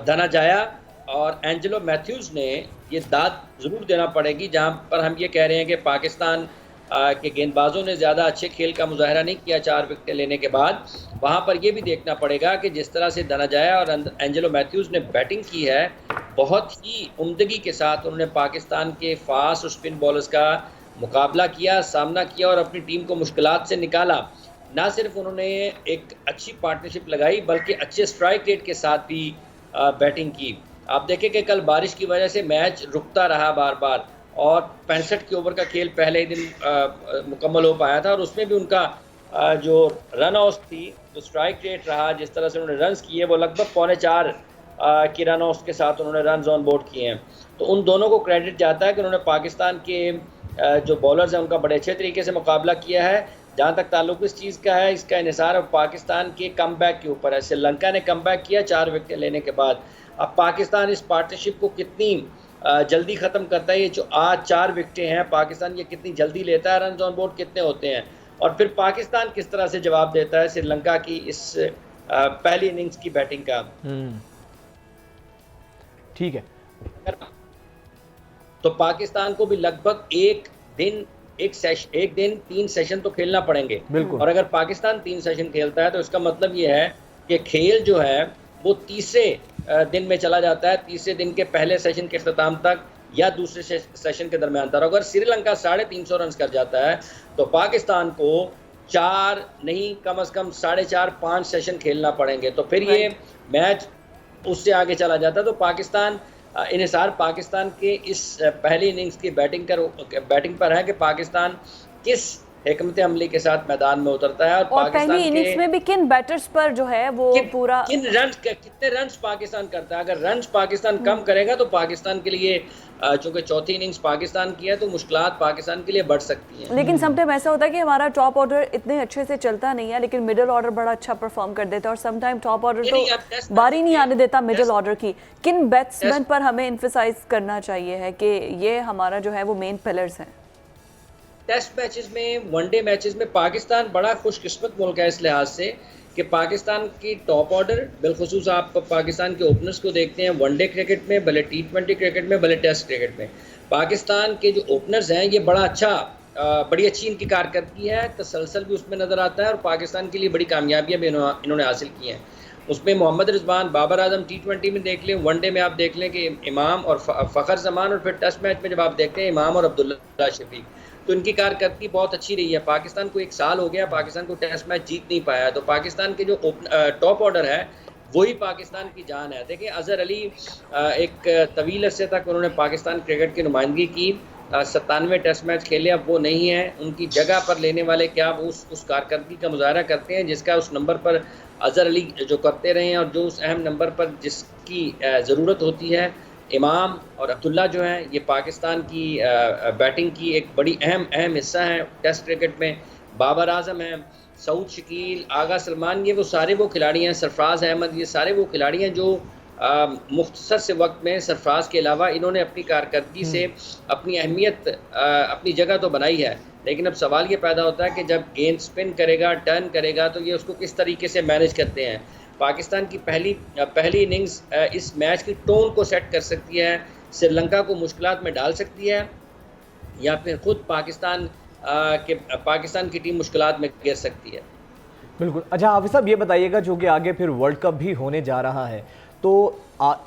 धनाजाया और एंजेलो मैथ्यूज़ ने ये दाद ज़रूर देना पड़ेगी, जहां पर हम ये कह रहे हैं कि पाकिस्तान के गेंदबाजों ने ज़्यादा अच्छे खेल का मुजाहरा नहीं किया 4 विकेटें लेने के बाद। वहाँ पर ये भी देखना पड़ेगा कि जिस तरह से धनाजाया और एंजेलो मैथ्यूज़ ने बैटिंग की है, बहुत ही उम्दगी के साथ उन्होंने पाकिस्तान के फास्ट और स्पिन बॉलर्स का मुकाबला किया, सामना किया और अपनी टीम को मुश्किलात से निकाला। ना सिर्फ उन्होंने एक अच्छी पार्टनरशिप लगाई, बल्कि अच्छे स्ट्राइक रेट के साथ भी बैटिंग की। आप देखें कि कल बारिश की वजह से मैच रुकता रहा बार बार, और 65 के ओवर का खेल पहले ही दिन मुकम्मल हो पाया था, और उसमें भी उनका जो रन आउट थी, जो स्ट्राइक रेट रहा, जिस तरह से उन्होंने रन्स किए, वो लगभग 4.25 की रन आउट के साथ उन्होंने रन ऑन बोर्ड किए हैं। तो उन दोनों को क्रेडिट जाता है कि उन्होंने पाकिस्तान के जो बॉलर्स हैं उनका बड़े अच्छे तरीके से मुकाबला किया है। जहाँ तक ताल्लुक इस चीज़ का है, इसका इन्हिसार अब पाकिस्तान के कमबैक के ऊपर है। श्रीलंका ने कमबैक किया 4 विकेट लेने के बाद। अब पाकिस्तान इस पार्टनरशिप को कितनी जल्दी ख़त्म करता है, ये जो आज 4 विकेटें हैं पाकिस्तान, ये कितनी जल्दी लेता है, रन ऑन बोर्ड कितने होते हैं, और फिर पाकिस्तान किस तरह से जवाब देता है श्रीलंका की इस पहली इनिंग्स की बैटिंग का। ठीक है, तो पाकिस्तान को भी लगभग एक दिन 3 सेशन तो खेलना पड़ेंगे। और अगर पाकिस्तान 3 सेशन खेलता है तो इसका मतलब ये है कि खेल जो है वो तीसरे दिन में चला जाता है, तीसरे दिन के पहले सेशन के अख्ताम तक या दूसरे सेशन के दरमियान तक। अगर श्रीलंका 350 रन कर जाता है तो पाकिस्तान को 4 नहीं, कम से कम 4.5-5 सेशन खेलना पड़ेंगे, तो फिर ये मैच उससे आगे चला जाता है। तो पाकिस्तान इन्हिसार पाकिस्तान के इस पहली इनिंग्स की बैटिंग पर है कि पाकिस्तान किस हिकमत अमली के साथ मैदान में उतरता है, और पहली इनिंग्स में भी किन बैटर्स पर जो है वो पूरा कितने रन्स पाकिस्तान करता है। अगर रन्स पाकिस्तान कम करेगा तो पाकिस्तान के लिए, चूंकि चौथी इनिंग्स पाकिस्तान की है, तो मुश्किलात पाकिस्तान के लिए बढ़ सकती हैं। लेकिन समटाइम ऐसा होता है कि हमारा टॉप ऑर्डर इतने अच्छे से चलता नहीं है, लेकिन मिडिल ऑर्डर बड़ा अच्छा परफॉर्म कर देता है, और समटाइम टॉप ऑर्डर तो बारी नहीं आने देता मिडिल ऑर्डर की। किन बैट्समैन पर हमें एम्फेसाइज करना चाहिए है कि ये हमारा जो है वो मेन पिलर्स हैं? टेस्ट मैचेस में, वनडे मैचेस में पाकिस्तान बड़ा खुशकिस्मत मुल्क है इस लिहाज से कि पाकिस्तान की टॉप ऑर्डर, बिलखुसूस आप पाकिस्तान के ओपनर्स को देखते हैं वनडे क्रिकेट में, भले T20 क्रिकेट में, भले टेस्ट क्रिकेट में, पाकिस्तान के जो ओपनर्स हैं ये बड़ी अच्छी इनकी कारकर्दगी है, तसलसल भी उसमें नज़र आता है और पाकिस्तान के लिए बड़ी कामयाबियाँ भी इन्होंने हासिल की हैं। उसमें मोहम्मद रिजवान, बाबर आजम T20 में देख लें, वनडे में आप देख लें कि इमाम और फ़खर जमान, और फिर टेस्ट मैच में जब आप देखते हैं इमाम और अब्दुल्ला शफीक, तो इनकी कारकर्दगी बहुत अच्छी रही है। पाकिस्तान को 1 साल हो गया, पाकिस्तान को टेस्ट मैच जीत नहीं पाया, तो पाकिस्तान के जो टॉप ऑर्डर है वही पाकिस्तान की जान है। देखिए अज़हर अली एक तवील अरसे तक उन्होंने पाकिस्तान क्रिकेट की नुमाइंदगी की, 97 टेस्ट मैच खेले, अब वो नहीं है। उनकी जगह पर लेने वाले क्या वो उस कारकर्दगी का मुजाहरा करते हैं जिसका उस नंबर पर अज़हर अली जो करते रहे हैं, और जो उस अहम नंबर पर जिसकी ज़रूरत होती है, इमाम और अब्दुल्ला जो हैं, ये पाकिस्तान की बैटिंग की एक बड़ी अहम हिस्सा है टेस्ट क्रिकेट में। बाबर आजम हैं, सऊद शकील, आगा सलमान, ये वो खिलाड़ी हैं, सरफराज अहमद, ये सारे वो खिलाड़ी हैं जो मुख्तसर से वक्त में सरफराज के अलावा इन्होंने अपनी कारकर्दगी से अपनी अहमियत, अपनी जगह तो बनाई है, लेकिन अब सवाल ये पैदा होता है कि जब गेंद स्पिन करेगा, टर्न करेगा, तो ये उसको किस तरीके से मैनेज करते हैं। पाकिस्तान की पहली इनिंग्स इस मैच की टोन को सेट कर सकती है, श्रीलंका को मुश्किलात में डाल सकती है, या फिर ख़ुद पाकिस्तान की टीम मुश्किलात में गिर सकती है। बिल्कुल। अच्छा हाफिज़ साहब, ये बताइएगा जो कि आगे फिर वर्ल्ड कप भी होने जा रहा है, तो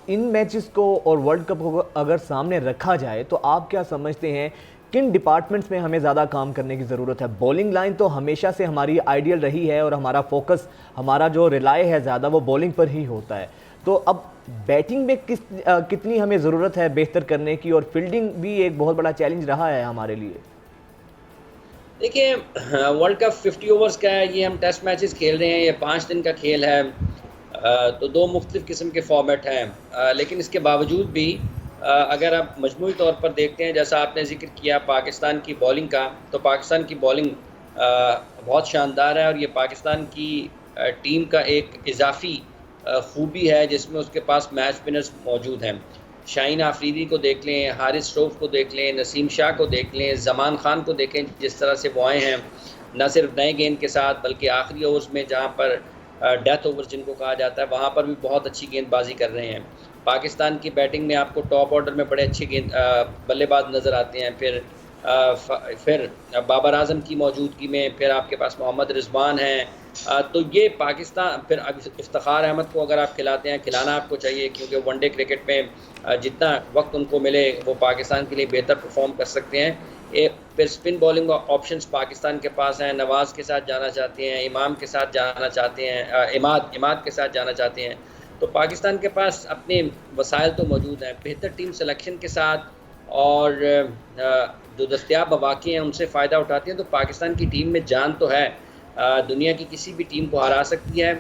इन मैचेस को और वर्ल्ड कप को अगर सामने रखा जाए तो आप क्या समझते हैं किन डिपार्टमेंट्स में हमें ज़्यादा काम करने की ज़रूरत है? बॉलिंग लाइन तो हमेशा से हमारी आइडियल रही है और हमारा फोकस, हमारा जो रिलाय है ज़्यादा वो बॉलिंग पर ही होता है, तो अब बैटिंग में कितनी हमें ज़रूरत है बेहतर करने की, और फील्डिंग भी एक बहुत बड़ा चैलेंज रहा है हमारे लिए। देखिए वर्ल्ड कप 50 ओवर्स का है, ये हम टेस्ट मैचेस खेल रहे हैं, ये 5 दिन का खेल है, तो 2 मुख्तलिफ़ किस्म के फॉर्मेट हैं, लेकिन इसके बावजूद भी अगर आप मजमूई तौर पर देखते हैं, जैसा आपने जिक्र किया पाकिस्तान की बॉलिंग का, तो पाकिस्तान की बॉलिंग बहुत शानदार है, और ये पाकिस्तान की टीम का एक इजाफी खूबी है जिसमें उसके पास मैच विनर्स मौजूद हैं। शाहीन आफरीदी को देख लें, हारिस रऊफ़ को देख लें, नसीम शाह को देख लें, ज़मान खान को देखें, जिस तरह से वो आए हैं, न सिर्फ नए गेंद के साथ बल्कि आखिरी ओवर्स में जहाँ पर डेथ ओवर्स जिनको कहा जाता है, वहाँ पर भी बहुत अच्छी गेंदबाजी कर रहे हैं। पाकिस्तान की बैटिंग में आपको टॉप ऑर्डर में बड़े अच्छे बल्लेबाज नज़र आते हैं। फिर बाबर आजम की मौजूदगी में फिर आपके पास मोहम्मद रिजवान हैं, तो ये पाकिस्तान, फिर इफ्तिखार अहमद को अगर आप खिलाते हैं, खिलाना आपको चाहिए, क्योंकि वनडे क्रिकेट में जितना वक्त उनको मिले वो पाकिस्तान के लिए बेहतर परफॉर्म कर सकते हैं। फिर स्पिन बॉलिंग ऑप्शंस पाकिस्तान के पास हैं, नवाज़ के साथ जाना चाहते हैं, इमाम के साथ जाना चाहते हैं, इमाद के साथ जाना चाहते हैं, तो पाकिस्तान के पास अपने वसाइल तो मौजूद हैं। बेहतर टीम सिलेक्शन के साथ और जो दस्तयाब मौक़े हैं उनसे फ़ायदा उठाते हैं, तो पाकिस्तान की टीम में जान तो है, दुनिया की किसी भी टीम को हरा सकती है।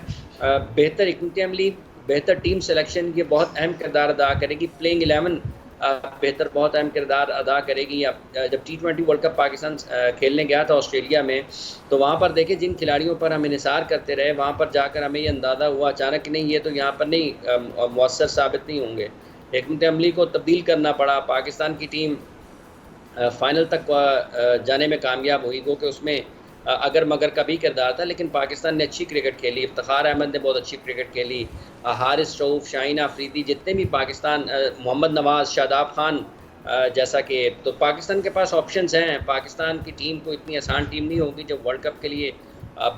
बेहतर हिकमत अमली, बेहतर टीम सिलेक्शन, ये बहुत अहम किरदार अदा करेगी। प्लेइंग 11 बेहतर बहुत अहम किरदार अदा करेगी। जब T20 वर्ल्ड कप पाकिस्तान खेलने गया था ऑस्ट्रेलिया में, तो वहाँ पर देखे जिन खिलाड़ियों पर हम इन्हिसार करते रहे, वहाँ पर जाकर हमें ये अंदाज़ा हुआ अचानक कि नहीं, ये तो यहाँ पर नहीं मुअस्सर साबित नहीं होंगे। हिकमत अमली को तब्दील करना पड़ा, पाकिस्तान की टीम फ़ाइनल तक जाने में कामयाब हुई, वो कि उसमें अगर मगर का भी किरदार था, लेकिन पाकिस्तान ने अच्छी क्रिकेट खेली। इफ्तिखार अहमद ने बहुत अच्छी क्रिकेट खेली, हारिस रऊफ़, शाहीन आफरीदी, जितने भी पाकिस्तान, मोहम्मद नवाज़, शादाब खान, जैसा कि, तो पाकिस्तान के पास ऑप्शंस हैं। पाकिस्तान की टीम को इतनी आसान टीम नहीं होगी जब वर्ल्ड कप के लिए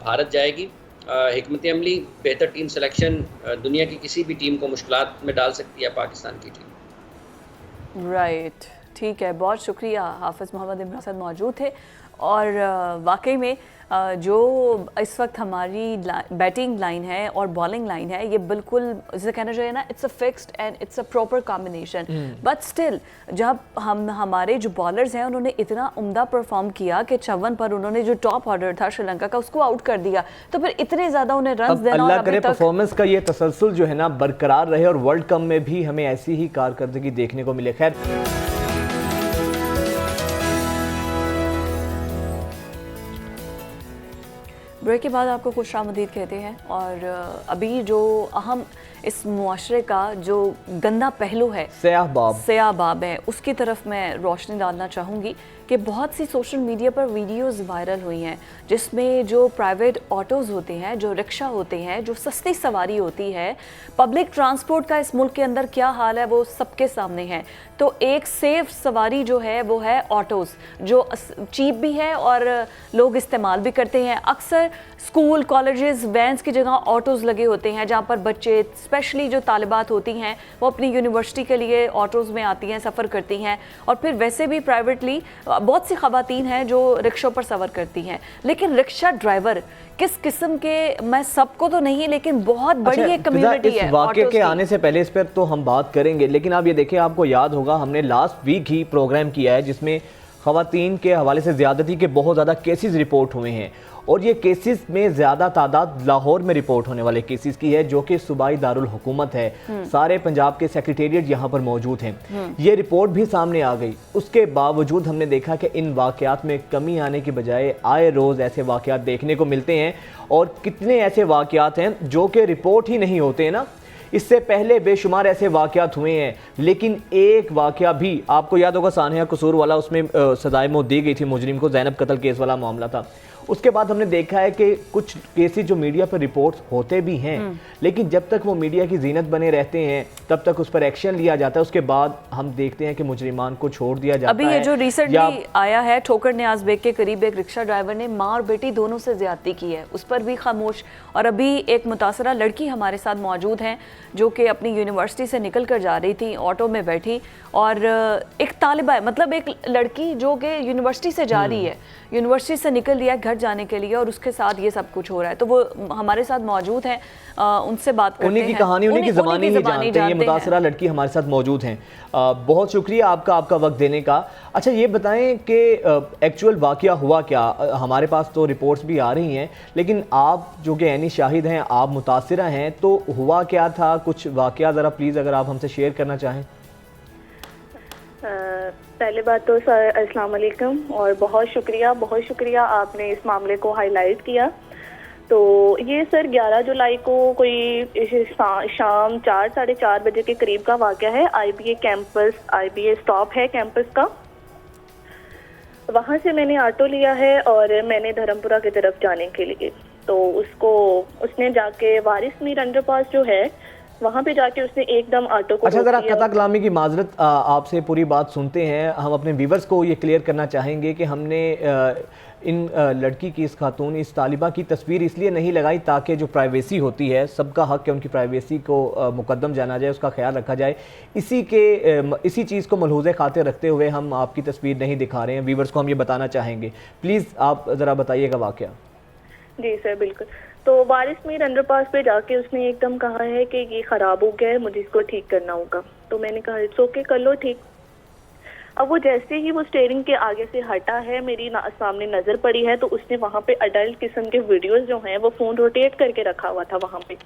भारत जाएगी। हिकमत अमली, बेहतर टीम सिलेक्शन दुनिया की किसी भी टीम को मुश्किलात में डाल सकती है पाकिस्तान की टीम। राइट, ठीक है, बहुत शुक्रिया। हाफिज़ मोहम्मद इमरान साहब मौजूद थे, और वाकई में जो इस वक्त हमारी बैटिंग लाइन है और बॉलिंग लाइन है, ये बिल्कुल जैसे कहना चाहिए ना, it's a fixed and it's a proper combination, but still जब हमारे जो बॉलर्स हैं उन्होंने इतना उम्दा परफॉर्म किया कि 54 पर उन्होंने जो टॉप ऑर्डर था श्रीलंका का उसको आउट कर दिया, तो फिर इतने ज़्यादा उन्हें रन देना, अल्लाह करे परफॉर्मेंस का ये तसलसल जो है ना बरकरार रहे और वर्ल्ड कप में भी हमें ऐसी ही कारकर्दगी देखने को मिले। खैर, ब्रेक के बाद आपको खुश आमदीद कहते हैं, और अभी जो अहम इस मुआशरे का जो गंदा पहलू है, सयाहबाब है, उसकी तरफ मैं रोशनी डालना चाहूँगी कि बहुत सी सोशल मीडिया पर वीडियोस वायरल हुई हैं जिसमें जो प्राइवेट ऑटोज़ होते हैं, जो रिक्शा होते हैं, जो सस्ती सवारी होती है, पब्लिक ट्रांसपोर्ट का इस मुल्क के अंदर क्या हाल है वो सबके सामने है। तो एक सेफ सवारी जो है वो है ऑटोज़, जो चीप भी है और लोग इस्तेमाल भी करते हैं। अक्सर स्कूल, कॉलेजेस, वैन्स की जगह ऑटोज़ लगे होते हैं जहाँ पर बच्चे, स्पेशली जो तालिबात होती हैं, वो अपनी यूनिवर्सिटी के लिए ऑटोज़ में आती हैं, सफ़र करती हैं। और फिर वैसे भी प्राइवेटली बहुत सी ख़वातीन हैं जो रिक्शों पर सफ़र करती हैं। लेकिन रिक्शा ड्राइवर किस किस्म के, मैं सबको तो नहीं, लेकिन बहुत बड़ी एक कम्युनिटी है। इस वाक़े के आने से पहले इस पर तो हम बात करेंगे, लेकिन आप ये देखिए, आपको याद होगा हमने लास्ट वीक ही प्रोग्राम किया है जिसमें ख़वातीन के हवाले से ज़्यादती के बहुत ज़्यादा केसेस रिपोर्ट हुए हैं, और ये केसेस में ज़्यादा तादाद लाहौर में रिपोर्ट होने वाले केसेस की है, जो कि सूबाई दारुल हुकूमत है। सारे पंजाब के सेक्रेटेरिएट यहाँ पर मौजूद हैं। ये रिपोर्ट भी सामने आ गई। उसके बावजूद हमने देखा कि इन वाक़यात में कमी आने की बजाय आए रोज़ ऐसे वाक़यात देखने को मिलते हैं, और कितने ऐसे वाक़यात हैं जो कि रिपोर्ट ही नहीं होते हैं ना। इससे पहले बेशुमार ऐसे वाक़यात हुए हैं, लेकिन एक वाक़या भी आपको याद होगा, सानिया कसूर वाला, उसमें सज़ाए मौत दी गई थी मुजरिम को, ज़ैनब कत्ल केस वाला मामला था। उसके बाद हमने देखा है कि कुछ केसेस जो मीडिया पर रिपोर्ट्स होते भी हैं, लेकिन जब तक वो मीडिया की जीनत बने रहते हैं तब तक उस पर एक्शन लिया जाता है। उसके बाद हम देखते हैं कि मुजरिमान को छोड़ दिया जाता है। अभी ये जो रिसेंटली आया है, ठोकर न्याज बेग के करीब एक रिक्शा ड्राइवर ने माँ और बेटी दोनों से ज्यादती की है, उस पर भी खामोश। और अभी एक मुतासरा लड़की हमारे साथ मौजूद हैं जो कि अपनी यूनिवर्सिटी से निकल कर जा रही थी, ऑटो में बैठी, और एक तालिबा है, मतलब एक लड़की जो कि यूनिवर्सिटी से जा रही है, यूनिवर्सिटी से निकल रही है घर जाने के लिए, और उसके साथ ये सब कुछ हो रहा है। तो वो हमारे साथ मौजूद हैं, उनसे बात करते हैं। उन्हीं की कहानी, उन्हीं की ज़बानी ही जानते हैं। ये मुतासरा लड़की हमारे साथ मौजूद हैं। बहुत शुक्रिया आपका वक्त देने का। अच्छा, ये बताएं कि एक्चुअल वाक़या हुआ क्या? हमारे पास तो रिपोर्ट्स भी आ रही हैं, लेकिन आप जो कि ऐनी शाहिद हैं, आप मुतासिरा हैं, तो हुआ क्या था? कुछ वाक़या ज़रा प्लीज़ अगर आप हमसे शेयर करना चाहें। पहले बात तो सर अस्सलाम वालेकुम, और बहुत शुक्रिया आपने इस मामले को हाईलाइट किया। तो ये सर 11 जुलाई को कोई शाम 4 साढ़े 4 बजे के करीब का वाक़या है। IBA स्टॉप है कैंपस का, वहाँ से मैंने ऑटो लिया है और मैंने धर्मपुरा की तरफ जाने के लिए। तो उसने जाके वारिस मीर अंडरपास जो है वहाँ पे जाके उसने एकदम ऑटो को। अच्छा, ज़रा कता कलामी की माजरत, आपसे पूरी बात सुनते हैं। हम अपने व्यूवर्स को ये क्लियर करना चाहेंगे कि हमने इन लड़की की, इस खातून, इस तालिबा की तस्वीर इसलिए नहीं लगाई ताकि जो प्राइवेसी होती है, सबका हक है उनकी प्राइवेसी को मुकद्दम जाना जाए, उसका ख्याल रखा जाए। इसी चीज़ को मलहूज़े खातिर रखते हुए हम आपकी तस्वीर नहीं दिखा रहे हैं। व्यूवर्स को हम ये बताना चाहेंगे। प्लीज़ आप ज़रा बताइएगा वाक़या। जी सर, बिल्कुल। तो वारिस मीर अंडरपास पे जाके उसने एकदम कहा है कि ये ख़राब हो गया है, मुझे इसको ठीक करना होगा। तो मैंने कहा इट्स ओके, कर लो ठीक। अब वो जैसे ही वो स्टीयरिंग के आगे से हटा है, मेरी सामने नज़र पड़ी है, तो उसने वहाँ पे अडल्ट किस्म के वीडियोस जो हैं वो फ़ोन रोटेट करके रखा हुआ था वहाँ पे।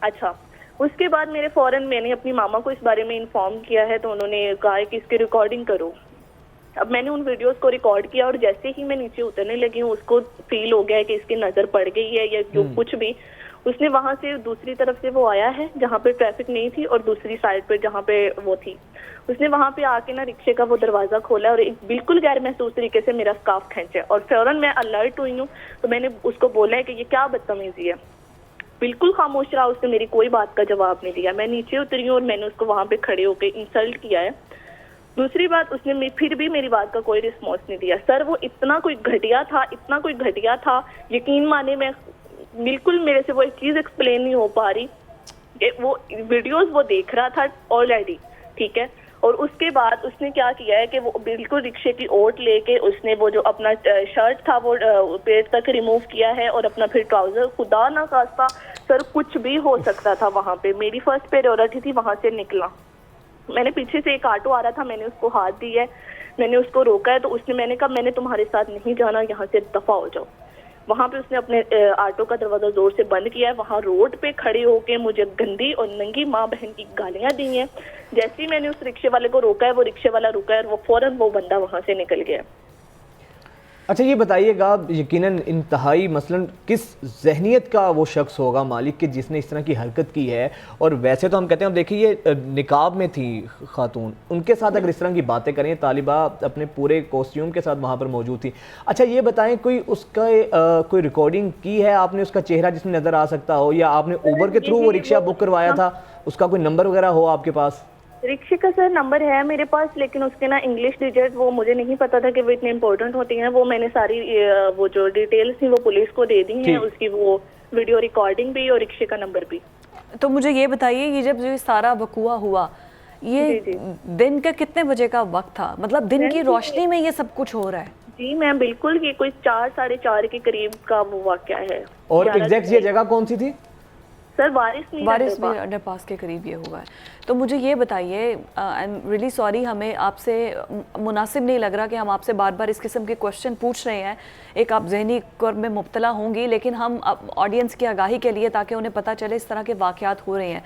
अच्छा, उसके बाद मैंने अपनी मामा को इस बारे में इन्फॉर्म किया है, तो उन्होंने कहा कि इसकी रिकॉर्डिंग करो। अब मैंने उन वीडियोस को रिकॉर्ड किया, और जैसे ही मैं नीचे उतरने लगी हूँ, उसको फील हो गया है कि इसकी नज़र पड़ गई है या जो कुछ भी। उसने वहाँ से दूसरी तरफ से वो आया है जहाँ पे ट्रैफिक नहीं थी, और दूसरी साइड पे जहाँ पे वो थी, उसने वहाँ पे आके ना रिक्शे का वो दरवाज़ा खोला और एक बिल्कुल गैर महसूस तरीके से मेरा स्कार्फ खींचा, और फौरन मैं अलर्ट हुई हूँ। तो मैंने उसको बोला है कि ये क्या बदतमीजी है। बिल्कुल खामोश रहा, उसने मेरी कोई बात का जवाब नहीं दिया। मैं नीचे उतरी हूँ और मैंने उसको वहाँ पे खड़े होकर इंसल्ट किया है। दूसरी बात, उसने फिर भी मेरी बात का कोई रिस्पॉन्स नहीं दिया। सर वो इतना कोई घटिया था, यकीन माने मैं बिल्कुल, मेरे से वो एक चीज़ एक्सप्लेन नहीं हो पा रही कि वो वीडियोस वो देख रहा था ऑलरेडी, ठीक है। और उसके बाद उसने क्या किया है कि वो बिल्कुल रिक्शे की ओट लेके उसने वो जो अपना शर्ट था वो पेट तक रिमूव किया है, और अपना फिर ट्राउजर, खुदा ना खास्ता सर कुछ भी हो सकता था वहाँ पे। मेरी फर्स्ट प्रायोरिटी थी वहाँ से निकला। मैंने पीछे से एक ऑटो आ रहा था, मैंने उसको हाथ दी है, मैंने उसको रोका है, तो मैंने कहा मैंने तुम्हारे साथ नहीं जाना, यहाँ से दफा हो जाओ। वहाँ पे उसने अपने ऑटो का दरवाजा जोर से बंद किया है। वहाँ रोड पे खड़े होके मुझे गंदी और नंगी माँ बहन की गालियाँ दी हैं। जैसे ही मैंने उस रिक्शे वाले को रोका है, वो रिक्शे वाला रुका है, और वो फौरन वो बंदा वहाँ से निकल गया। अच्छा ये बताइएगा, यकीनन इंतहाई मसलन किस जहनीत का वो शख्स होगा मालिक के जिसने इस तरह की हरकत की है? और वैसे तो हम कहते हैं, अब देखिए ये निकाब में थी खातून, उनके साथ अगर इस तरह की बातें करें, तालिबा अपने पूरे कॉस्ट्यूम के साथ वहाँ पर मौजूद थी। अच्छा ये बताएं, कोई उसका कोई रिकॉर्डिंग की है आपने, उसका चेहरा जिसमें नज़र आ सकता हो, या आपने उबर के थ्रू वो रिक्शा बुक करवाया था, उसका कोई नंबर वगैरह हो आपके पास? रिक्शे का सर नंबर है मेरे पास, लेकिन उसके ना इंग्लिश डिजिट वो मुझे नहीं पता था कि वो इतने इम्पोर्टेंट होती हैं। वो मैंने सारी वो जो डिटेल्स थी वो पुलिस को दे दी हैं, उसकी वो वीडियो रिकॉर्डिंग भी और रिक्शे का नंबर भी। तो मुझे ये बताइए, ये जब ये सारा वकूआ हुआ, ये दिन का कितने बजे का वक्त था? मतलब दिन की रोशनी में ये सब कुछ हो रहा है? जी मैम बिल्कुल, ये कोई 4 साढ़े 4 के करीब का वो वाकया है। और एग्जैक्ट ये जगह कौन सी थी? सर वारिस मीर अंडरपास के करीब ये हुआ है। तो मुझे ये बताइए, आई एम रियली सॉरी, हमें आपसे मुनासिब नहीं लग रहा कि हम आपसे बार बार इस किस्म के क्वेश्चन पूछ रहे हैं। एक आप जहनी कर्ब में मुब्तला होंगी, लेकिन हम ऑडियंस की आगाही के लिए, ताकि उन्हें पता चले इस तरह के वाक़यात हो रहे हैं।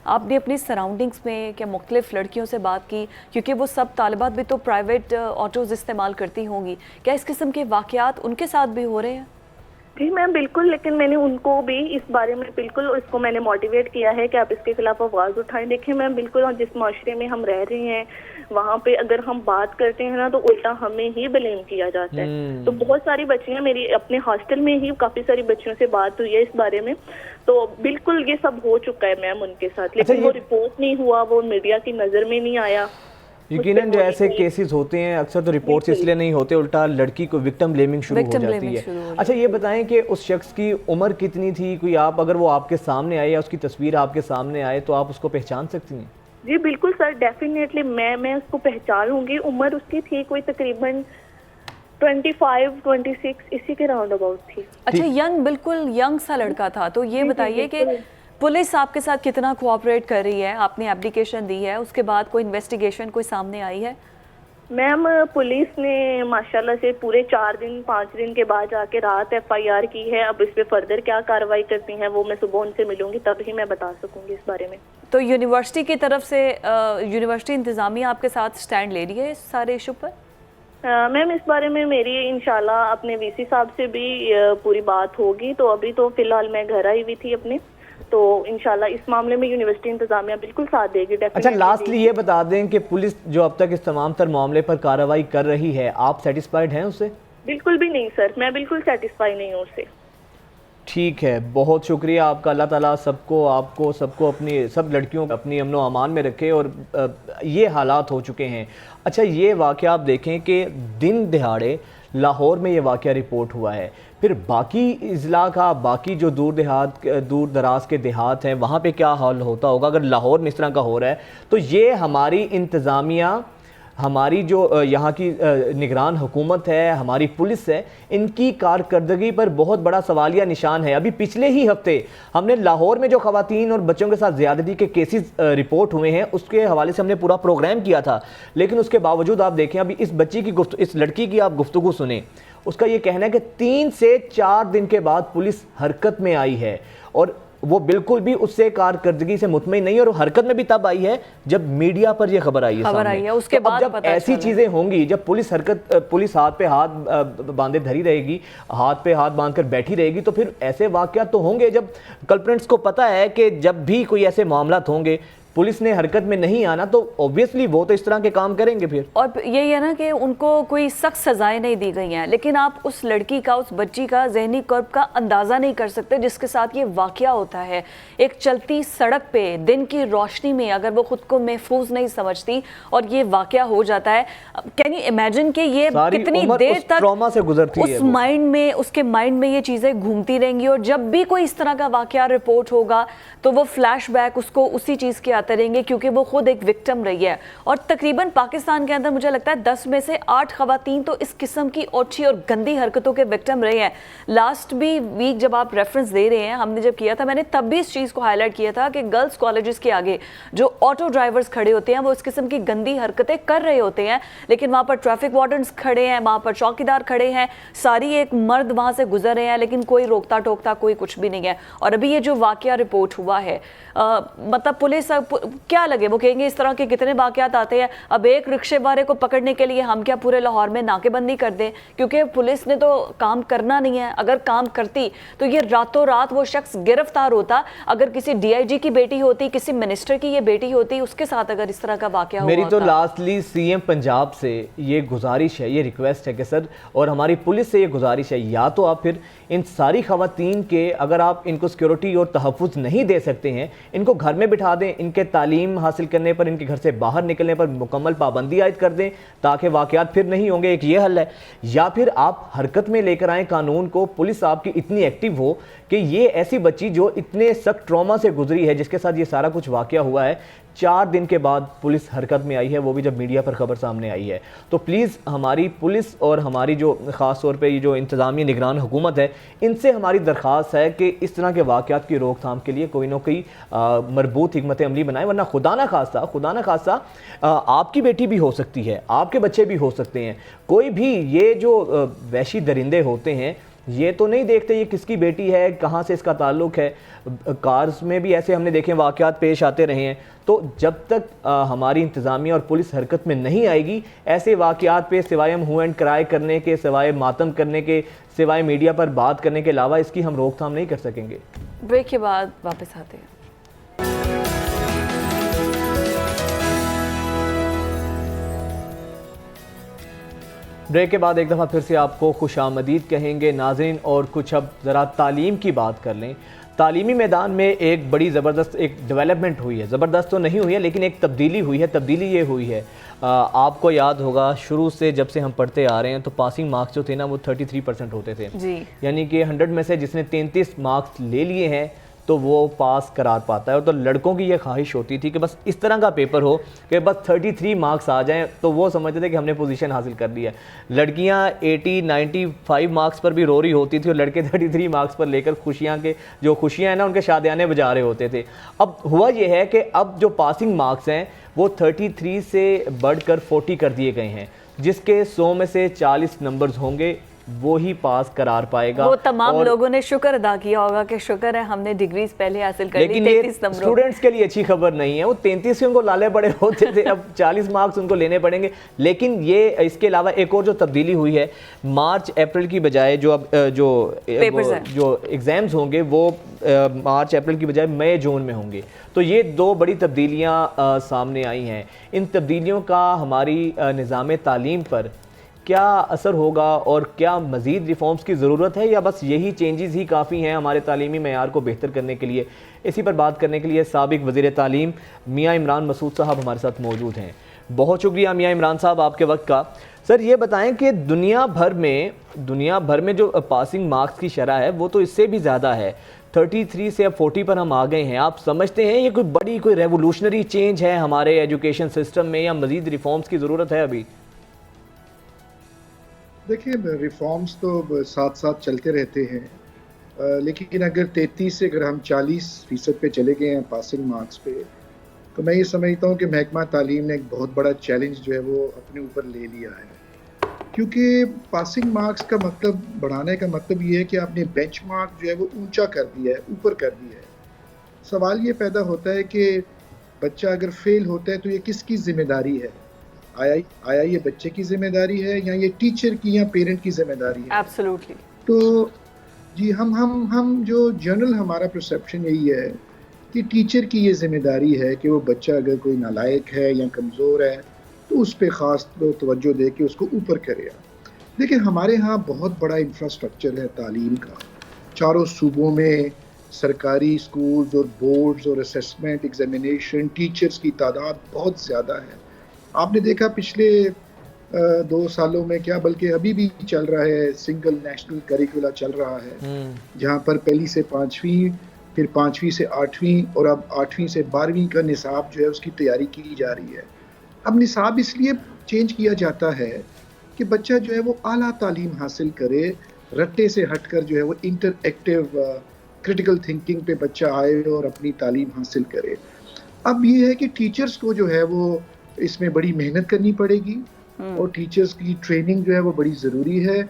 आपने अपनी सराउंडिंग्स में क्या मुख्तलिफ लड़कियों से बात की? क्योंकि वो सब तालिबात भी तो प्राइवेट ऑटोज़ इस्तेमाल करती होंगी, क्या इस किस्म के वाक़यात उनके साथ भी हो रहे हैं? जी मैम बिल्कुल, लेकिन मैंने उनको भी इस बारे में बिल्कुल इसको मैंने मोटिवेट किया है कि आप इसके खिलाफ आवाज़ उठाएं। देखिए मैम बिल्कुल, जिस माशरे में हम रह रहे हैं वहाँ पे अगर हम बात करते हैं ना तो उल्टा हमें ही ब्लेम किया जाता है। तो बहुत सारी बच्चियां, मेरी अपने हॉस्टल में ही काफ़ी सारी बच्चियों से बात हुई है इस बारे में, तो बिल्कुल ये सब हो चुका है मैम उनके साथ, लेकिन वो रिपोर्ट नहीं हुआ, वो मीडिया की नज़र में नहीं आया। यकीनन जो ऐसे केसेस होते हैं अक्सर तो रिपोर्ट्स इसलिए नहीं होते, उल्टा लड़की को विक्टिम ब्लेमिंग शुरू हो जाती है। अच्छा ये बताएं कि उस शख्स की उम्र कितनी थी? कोई आप, अगर वो आपके सामने आए या उसकी तस्वीर आपके सामने आए, तो आप उसको पहचान सकती हैं? जी बिल्कुल सर, डेफिनेटली मैं उसको पहचान लूंगी। उम्र उसकी थी कोई तकरीबन 25-26 इसी के राउंड अबाउट थी। अच्छा, यंग, बिल्कुल यंग सा लड़का था। तो ये बताइए कि पुलिस आपके साथ कितना कोऑपरेट कर रही है? आपने एप्लीकेशन दी है, उसके बाद कोई इन्वेस्टिगेशन कोई सामने आई है? मैम पुलिस ने माशाल्लाह से पूरे 4 दिन 5 दिन के बाद जाके रात FIR की है। अब इस पे फर्दर क्या कार्रवाई करती हैं वो मैं सुबह उनसे मिलूंगी, तब ही मैं बता सकूंगी इस बारे में। तो यूनिवर्सिटी की तरफ से यूनिवर्सिटी इंतज़ामिया आपके साथ स्टैंड ले रही है इस सारे इशू पर? मैम इस बारे में मेरी इंशाल्लाह अपने VC साहब से भी पूरी बात होगी। तो अभी तो फिलहाल मैं घर आई हुई थी अपने, तो इंशाल्लाह इस मामले में यूनिवर्सिटी इंतजामिया बिल्कुल साथ देगी। अच्छा लास्टली ये बता दें कि पुलिस जो अब तक इस तमाम तर मामले पर कार्रवाई कर रही है, आप सेटिस्फाइड हैं उससे? बिल्कुल भी नहीं सर, मैं बिल्कुल सेटिस्फाई नहीं हूँ उससे। ठीक है, बहुत शुक्रिया आपका। अल्लाह ताला सबको, आपको सबको, अपनी सब लड़कियों को अपनी अमनो अमान में रखे। और ये हालात हो चुके हैं। अच्छा ये वाक़या आप देखें कि दिन दिहाड़े लाहौर में ये वाक़या रिपोर्ट हुआ है, फिर बाकी इज़ला का, बाकी जो दूर दराज के देहात हैं वहाँ पे क्या हाल होता होगा अगर लाहौर में इस तरह का हो रहा है? तो ये हमारी इंतज़ामिया, हमारी जो यहाँ की निगरान हुकूमत है, हमारी पुलिस है, इनकी कारकर्दगी पर बहुत बड़ा सवालिया निशान है। अभी पिछले ही हफ्ते हमने लाहौर में जो ख़वातीन और बच्चों के साथ ज़्यादती के केसेस रिपोर्ट हुए हैं उसके हवाले से हमने पूरा प्रोग्राम किया था, लेकिन उसके बावजूद आप देखें अभी इस बच्ची की इस लड़की की आप गुफ्तगू सुने, उसका ये कहना है कि 3 से 4 दिन के बाद पुलिस हरकत में आई है और वो बिल्कुल भी उससे कारकर्दगी से मुतमईन नहीं है। और हरकत में भी तब आई है जब मीडिया पर ये खबर आई है, उसके तो बाद जब ऐसी चीजें होंगी, जब पुलिस हाथ पे हाथ बांधे धरी रहेगी, हाथ पे हाथ बांध कर बैठी रहेगी, तो फिर ऐसे वाकयात तो होंगे। जब कल्प्रेंट्स को पता है कि जब भी कोई ऐसे मामला होंगे पुलिस ने हरकत में नहीं आना, तो ऑब्वियसली वो तो इस तरह के काम करेंगे फिर। और यही है ना कि उनको कोई सख्त सजाएं नहीं दी गई हैं, लेकिन आप उस लड़की का, उस बच्ची का जहनी कर्ब का अंदाज़ा नहीं कर सकते जिसके साथ ये वाकया होता है। एक चलती सड़क पे दिन की रोशनी में अगर वो खुद को महफूज नहीं समझती और ये वाकया हो जाता है, कैन यू इमेजिन कि ये कितनी देर तक ट्रॉमा से गुजरती है, उस माइंड में, उसके माइंड में ये चीज़ें घूमती रहेंगी। और जब भी कोई इस तरह का वाकया रिपोर्ट होगा तो वो फ्लैशबैक उसको उसी चीज़ के आते रहेंगे, क्योंकि वो खुद एक विक्टिम रही है। और तकरीबन पाकिस्तान के अंदर मुझे लगता है 10 में से 8 खवातीन तो इस किस्म की ओछी और गंदी हरकतों के विक्टिम रहे हैं। लास्ट भी वीक जब आप रेफरेंस दे रहे हैं, हमने जब किया था, मैंने तब भी इस चीज़ को हाईलाइट किया था कि गर्ल्स कॉलेजेस के आगे जो ऑटो ड्राइवर्स खड़े होते हैं वो इस किस्म की गंदी हरकतें कर रहे होते हैं, लेकिन वहाँ पर ट्रैफिक वार्डन्स खड़े हैं, वहाँ पर चौकीदार खड़े हैं, सारी एक मर्द वहाँ से गुजर रहे हैं, लेकिन कोई रोकता टोकता कोई कुछ भी नहीं है। और अभी ये जो वाकया रिपोर्ट हुआ है, मतलब पुलिस अब क्या लगे, वो कहेंगे इस तरह के कितने वाकयात आते हैं। अब एक रिक्शे वाले को पकड़ने के लिए हम क्या पूरे लाहौर में नाकेबंदी कर दें? क्योंकि पुलिस ने तो काम करना नहीं है। अगर काम करती तो ये रातों रात वो शख्स गिरफ्तार होता। अगर किसी DIG की बेटी होती, किसी मिनिस्टर की ये बेटी होती, उसके साथ अगर इस तरह का वाकया मेरी हुआ तो होता। लास्टली CM पंजाब से ये गुजारिश है, ये रिक्वेस्ट है कि सर, और हमारी पुलिस से ये गुजारिश है, या तो आप फिर इन सारी खवातीन के, अगर आप इनको सिक्योरिटी और तहफ़्फ़ुज़ नहीं दे सकते हैं, इनको घर में बिठा दें, इनके तालीम हासिल करने पर, इनके घर से बाहर निकलने पर मुकम्मल पाबंदी आयद कर दें ताकि वाक़यात फिर नहीं होंगे। एक ये हल है। या फिर आप हरकत में लेकर आएँ कानून को, पुलिस आपकी इतनी एक्टिव हो कि ये ऐसी बच्ची जो इतने सख्त ट्रॉमा से गुजरी है, जिसके साथ ये सारा कुछ वाक़या हुआ है, 4 दिन के बाद पुलिस हरकत में आई है, वो भी जब मीडिया पर खबर सामने आई है। तो प्लीज़ हमारी पुलिस और हमारी जो ख़ास तौर पे ये जो इंतज़ामी निगरान हुकूमत है, इनसे हमारी दरख्वास्त है कि इस तरह के वाक़यात की रोकथाम के लिए कोई ना कोई मरबूत हिकमत अमली बनाए, वरना खुदा ना खास्ता आपकी बेटी भी हो सकती है, आपके बच्चे भी हो सकते हैं। कोई भी ये जो वहशी दरिंदे होते हैं, ये तो नहीं देखते ये किसकी बेटी है, कहाँ से इसका ताल्लुक है। कार्स में भी ऐसे हमने देखे वाक़यात पेश आते रहे हैं। तो जब तक हमारी इंतज़ामिया और पुलिस हरकत में नहीं आएगी, ऐसे वाक़यात पे सिवाय हम हू एंड क्राई करने के, सिवाय मातम करने के, सिवाय मीडिया पर बात करने के अलावा इसकी हम रोकथाम नहीं कर सकेंगे। ब्रेक के बाद वापस आते हैं। ब्रेक के बाद एक दफ़ा फिर से आपको खुशामदीद कहेंगे नाज़रीन, और कुछ अब ज़रा तालीम की बात कर लें। तालीमी मैदान में एक बड़ी ज़बरदस्त एक डेवलपमेंट हुई है। ज़बरदस्त तो नहीं हुई है, लेकिन एक तब्दीली हुई है। तब्दीली ये हुई है, आपको याद होगा शुरू से जब से हम पढ़ते आ रहे हैं तो पासिंग मार्क्स जो थे ना, वो 33% होते थे जी। यानी कि 100 में से जिसने 33 मार्क्स ले लिए हैं तो वो पास करार पाता है। और तो लड़कों की ये ख्वाहिश होती थी कि बस इस तरह का पेपर हो कि बस 33 मार्क्स आ जाएं, तो वो समझते थे कि हमने पोजीशन हासिल कर ली है। लड़कियां 80, 95 मार्क्स पर भी रो रही होती थी और लड़के 33 मार्क्स पर लेकर खुशियां हैं ना, उनके शादियाने बजा रहे होते थे। अब हुआ ये है कि अब जो पासिंग मार्क्स हैं वो 33 से बढ़कर 40 कर दिए गए हैं, जिसके 100 में से 40 नंबर्स होंगे, वो ही पास करार पाएगा। वो तमाम लोगों ने शुक्र अदा किया होगा कि शुक्र है हमने डिग्रीज पहले हासिल कर ली। लेकिन ये स्टूडेंट्स के लिए अच्छी खबर नहीं है। वो 33 के उनको लाले बड़े होते थे, अब 40 मार्क्स उनको लेने पड़ेंगे। लेकिन ये इसके अलावा एक और जो तब्दीली हुई है, मार्च अप्रैल की बजाय जो अब जो एग्जाम्स होंगे वो मार्च अप्रैल की बजाय मई जून में होंगे। तो ये 2 बड़ी तब्दीलियाँ सामने आई हैं। इन तब्दीलियों का हमारी निज़ाम तालीम पर क्या असर होगा और क्या मज़ीद रिफॉर्म्स की ज़रूरत है, या बस यही चेंजेस ही काफ़ी हैं हमारे तालीमी मेयार को बेहतर करने के लिए? इसी पर बात करने के लिए साबिक वज़ीर तालीम मियाँ इमरान मसूद साहब हमारे साथ मौजूद हैं। बहुत शुक्रिया मियाँ इमरान साहब आपके वक्त का। सर ये बताएं कि दुनिया भर में जो पासिंग मार्क्स की शरह है वो तो इससे भी ज़्यादा है, 33 से अब 40 पर हम आ गए हैं। आप समझते हैं ये कोई रेवोल्यूशनरी चेंज है हमारे एजुकेशन सिस्टम में, या मज़ीद रिफॉर्म्स की ज़रूरत है अभी? देखिए, रिफॉर्म्स तो साथ साथ चलते रहते हैं, लेकिन अगर 33 से अगर हम 40% पे चले गए हैं पासिंग मार्क्स पे, तो मैं ये समझता हूँ कि महकमा तालीम ने एक बहुत बड़ा चैलेंज जो है वो अपने ऊपर ले लिया है। क्योंकि पासिंग मार्क्स का मतलब, बढ़ाने का मतलब ये है कि आपने बेंचमार्क जो है वो ऊंचा कर दिया है, ऊपर कर दिया है। सवाल ये पैदा होता है कि बच्चा अगर फेल होता है तो ये किसकी जिम्मेदारी है? आया ये बच्चे की जिम्मेदारी है या ये टीचर की या पेरेंट की जिम्मेदारी है? एब्सोल्युटली। तो जी, हम जो जनरल हमारा परसेप्शन यही है कि टीचर की ये जिम्मेदारी है कि वो बच्चा अगर कोई नालायक है या कमज़ोर है तो उस पर ख़ास तवज्जो दे के उसको ऊपर करे। लेकिन हमारे यहाँ बहुत बड़ा इंफ्रास्ट्रक्चर है तालीम का। चारों सूबों में सरकारी स्कूल्स और बोर्ड्स और असेसमेंट, एग्जामिनेशन, टीचर्स की तादाद बहुत ज़्यादा है। आपने देखा पिछले 2 सालों में, क्या बल्कि अभी भी चल रहा है, सिंगल नेशनल करिकुला चल रहा है, जहाँ पर पहली से 5वीं, फिर 5वीं से 8वीं और अब 8वीं से 12वीं का निसाब जो है उसकी तैयारी की जा रही है। अब निसाब इसलिए चेंज किया जाता है कि बच्चा जो है वो आला तालीम हासिल करे, रट्टे से हटकर जो है वो इंटरएक्टिव क्रिटिकल थिंकिंग पे बच्चा आए और अपनी तालीम हासिल करे। अब ये है कि टीचर्स को जो है वो इसमें बड़ी मेहनत करनी पड़ेगी और टीचर्स की ट्रेनिंग जो है वो बड़ी ज़रूरी है।